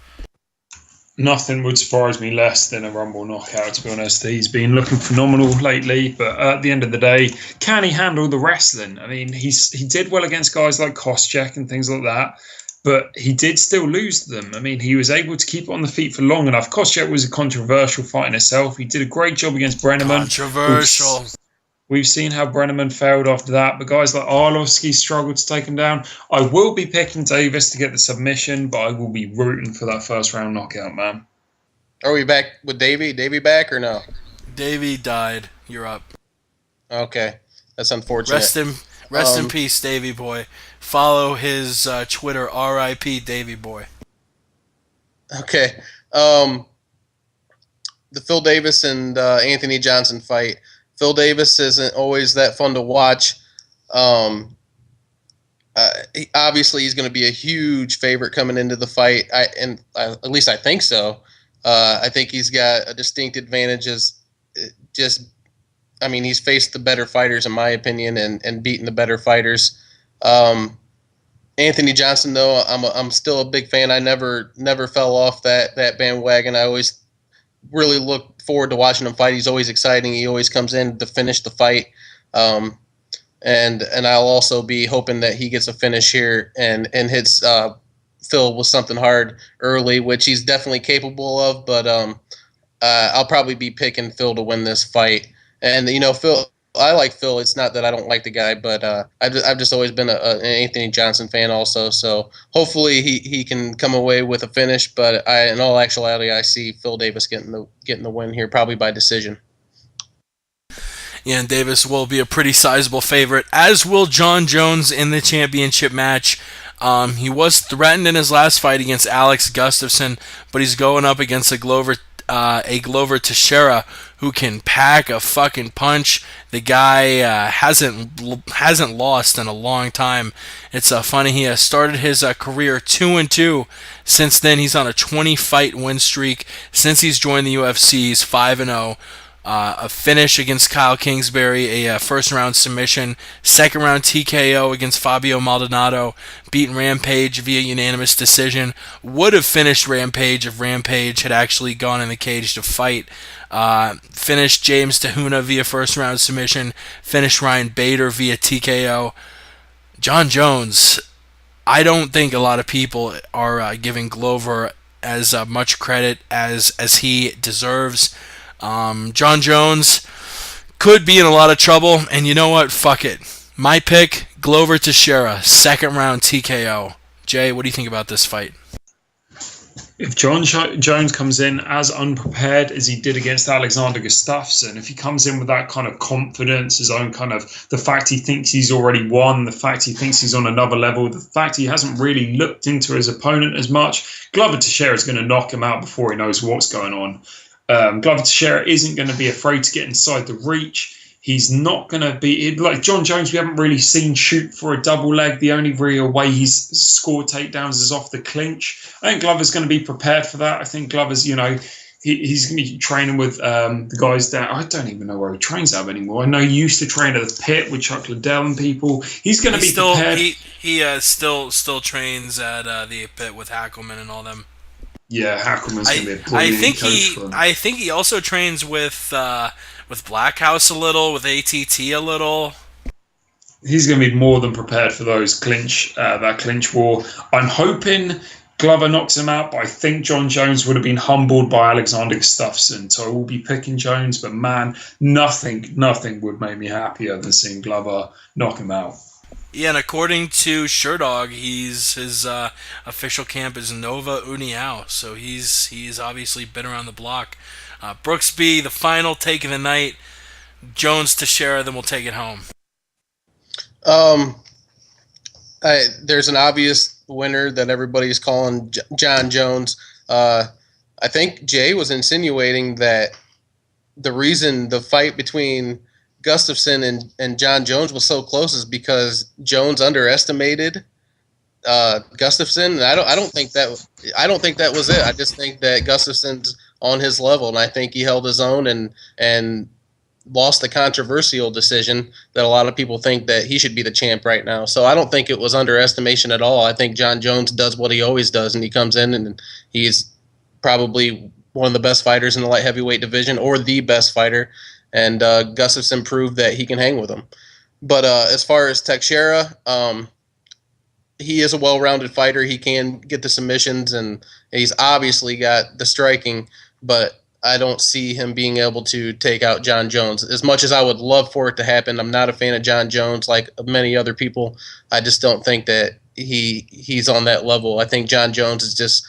Nothing would surprise me less than a Rumble knockout, to be honest. He's been looking phenomenal lately, but at the end of the day, can he handle the wrestling? I mean, he did well against guys like Koscheck and things like that, but he did still lose to them. I mean, he was able to keep it on the feet for long enough. Koscheck was a controversial fight in itself. He did a great job against Brenneman. Controversial. We've seen how Brenneman failed after that, but guys like Arlovsky struggled to take him down. I will be picking Davis to get the submission, but I will be rooting for that first round knockout, man. Are we back with Davey? Davey back or no? Davey died. You're up. Okay. That's unfortunate. Rest in peace, Davey boy. Follow his Twitter, RIP Davey boy. Okay. The Phil Davis and Anthony Johnson fight. Phil Davis isn't always that fun to watch. Obviously, he's going to be a huge favorite coming into the fight, at least I think so. I think he's got a distinct advantage. He's faced the better fighters, in my opinion, and beaten the better fighters. Anthony Johnson, though, I'm still a big fan. I never fell off that bandwagon. I always really look forward to watching him fight. He's always exciting. He always comes in to finish the fight. And I'll also be hoping that he gets a finish here and hits Phil with something hard early, which he's definitely capable of. But I'll probably be picking Phil to win this fight. And Phil, I like Phil. It's not that I don't like the guy, but I've just always been an Anthony Johnson fan also. So hopefully he can come away with a finish. But in all actuality, I see Phil Davis getting the win here, probably by decision. Yeah, and Davis will be a pretty sizable favorite, as will John Jones in the championship match. He was threatened in his last fight against Alex Gustafsson, but he's going up against a Glover Teixeira who can pack a fucking punch. The guy hasn't lost in a long time. It's funny. He has started his career 2-2. Since then, he's on a 20-fight win streak. Since he's joined the UFC, he's 5-0. A finish against Kyle Kingsbury, a first-round submission, second-round TKO against Fabio Maldonado, beat Rampage via unanimous decision. Would have finished Rampage if Rampage had actually gone in the cage to fight. Finished James Tahuna via first-round submission, finished Ryan Bader via TKO. Jon Jones, I don't think a lot of people are giving Glover as much credit as he deserves. Jon Jones could be in a lot of trouble, and you know what? Fuck it. My pick, Glover Teixeira, second round TKO. Jay, what do you think about this fight? If Jones comes in as unprepared as he did against Alexander Gustafsson, if he comes in with that kind of confidence, his own kind of, the fact he thinks he's already won, the fact he thinks he's on another level, the fact he hasn't really looked into his opponent as much, Glover Teixeira is going to knock him out before he knows what's going on. Glover Teixeira isn't going to be afraid to get inside the reach. He's not going to be like Jon Jones. We haven't really seen shoot for a double leg. The only real way he's scored takedowns is off the clinch. I think Glover's going to be prepared for that. I think Glover's, he's going to be training with the guys down. I don't even know where he trains out anymore. I know he used to train at the pit with Chuck Liddell and people. He's going to be prepared. He still trains at the pit with Hackelman and all them. Yeah, Hackelman's going to be a brilliant coach for him. I think he also trains with Blackhouse a little, with ATT a little. He's going to be more than prepared for those that clinch war. I'm hoping Glover knocks him out, but I think Jon Jones would have been humbled by Alexander Gustafsson. So I will be picking Jones, but man, nothing would make me happier than seeing Glover knock him out. Yeah, and according to Sherdog, his official camp is Nova União, so he's obviously been around the block. Brooks B, the final take of the night, Jones Teixeira, then we'll take it home. There's an obvious winner that everybody's calling Jon Jones. I think Jay was insinuating that the reason the fight between Gustafsson and Jon Jones was so close is because Jones underestimated Gustafsson. And I don't think that was it. I just think that Gustafsson's on his level, and I think he held his own and lost the controversial decision that a lot of people think that he should be the champ right now. So I don't think it was underestimation at all. I think Jon Jones does what he always does, and he comes in and he's probably one of the best fighters in the light heavyweight division, or the best fighter. And Gustafsson proved that he can hang with him. But as far as Teixeira, he is a well-rounded fighter. He can get the submissions, and he's obviously got the striking, but I don't see him being able to take out Jon Jones. As much as I would love for it to happen, I'm not a fan of Jon Jones like many other people. I just don't think that he's on that level. I think Jon Jones is just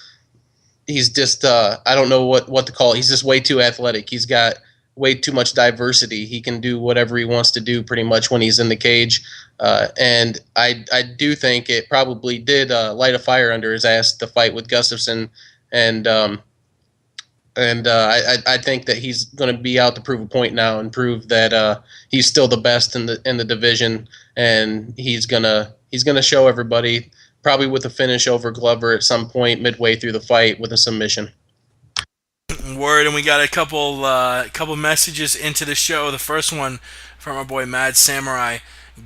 I don't know what to call it. He's just way too athletic. He's got way too much diversity. He can do whatever he wants to do pretty much when he's in the cage. And I do think it probably did light a fire under his ass to fight with Gustafsson. And I think that he's going to be out to prove a point now and prove that he's still the best in the division. And he's gonna show everybody, probably with a finish over Glover at some point midway through the fight with a submission. Word, and we got a couple messages into the show. The first one from our boy Mad Samurai.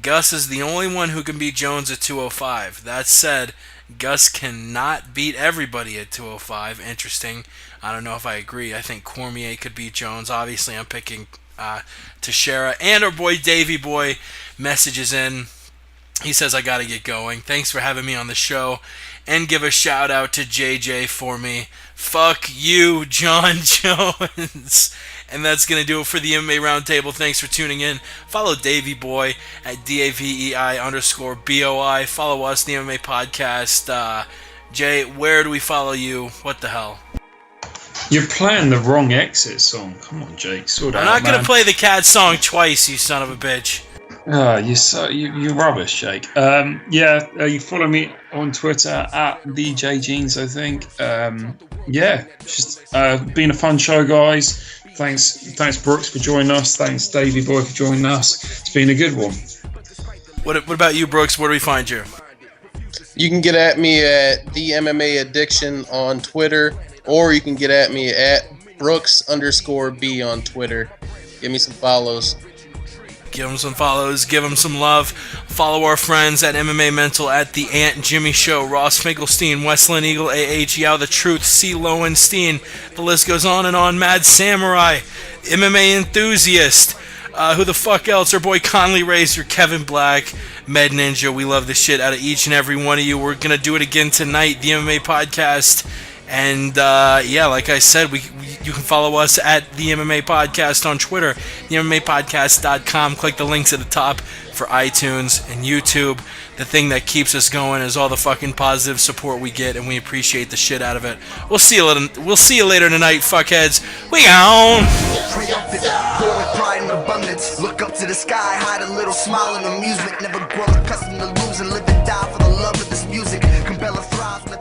Gus is the only one who can beat Jones at 205. That said, Gus cannot beat everybody at 205. Interesting. I don't know if I agree. I think Cormier could beat Jones. Obviously, I'm picking Teixeira. And our boy Davey Boy messages in. He says, I got to get going. Thanks for having me on the show. And give a shout out to JJ for me. Fuck you, Jon Jones. And that's going to do it for the MMA Roundtable. Thanks for tuning in. Follow Davey Boy at DAVEI_BOI. Follow us, the MMA Podcast. Jay, where do we follow you? What the hell? You're playing the wrong Exit song. Come on, Jake. Sort I'm not going to play the Cat song twice, you son of a bitch. You're rubbish, Jake. You follow me on Twitter at DJJeans, I think. Just been a fun show, guys. Thanks Brooks for joining us. Thanks Davey Boy for joining us. It's been a good one. What about you, Brooks? Where do we find you? You can get at me at the MMA Addiction on Twitter, or you can get at me at Brooks_B on Twitter. Give me some follows. Give them some follows, give them some love. Follow our friends at MMA Mental, at The Ant Jimmy Show, Ross Finkelstein, Westland Eagle, AH, Yao the Truth, C. Lowenstein. The list goes on and on. Mad Samurai, MMA Enthusiast. Who the fuck else? Our boy Conley Razor, Kevin Black, Med Ninja. We love the shit out of each and every one of you. We're going to do it again tonight, the MMA Podcast. And, like I said, you can follow us at the MMA Podcast on Twitter, themmapodcast.com. Click the links at the top for iTunes and YouTube. The thing that keeps us going is all the fucking positive support we get, and we appreciate the shit out of it. We'll see you later tonight, fuckheads. We gone! Look up to the sky, hide a little smile and amusement. Never grow accustomed to losing, live and die for the love of this music. Compel a thrive.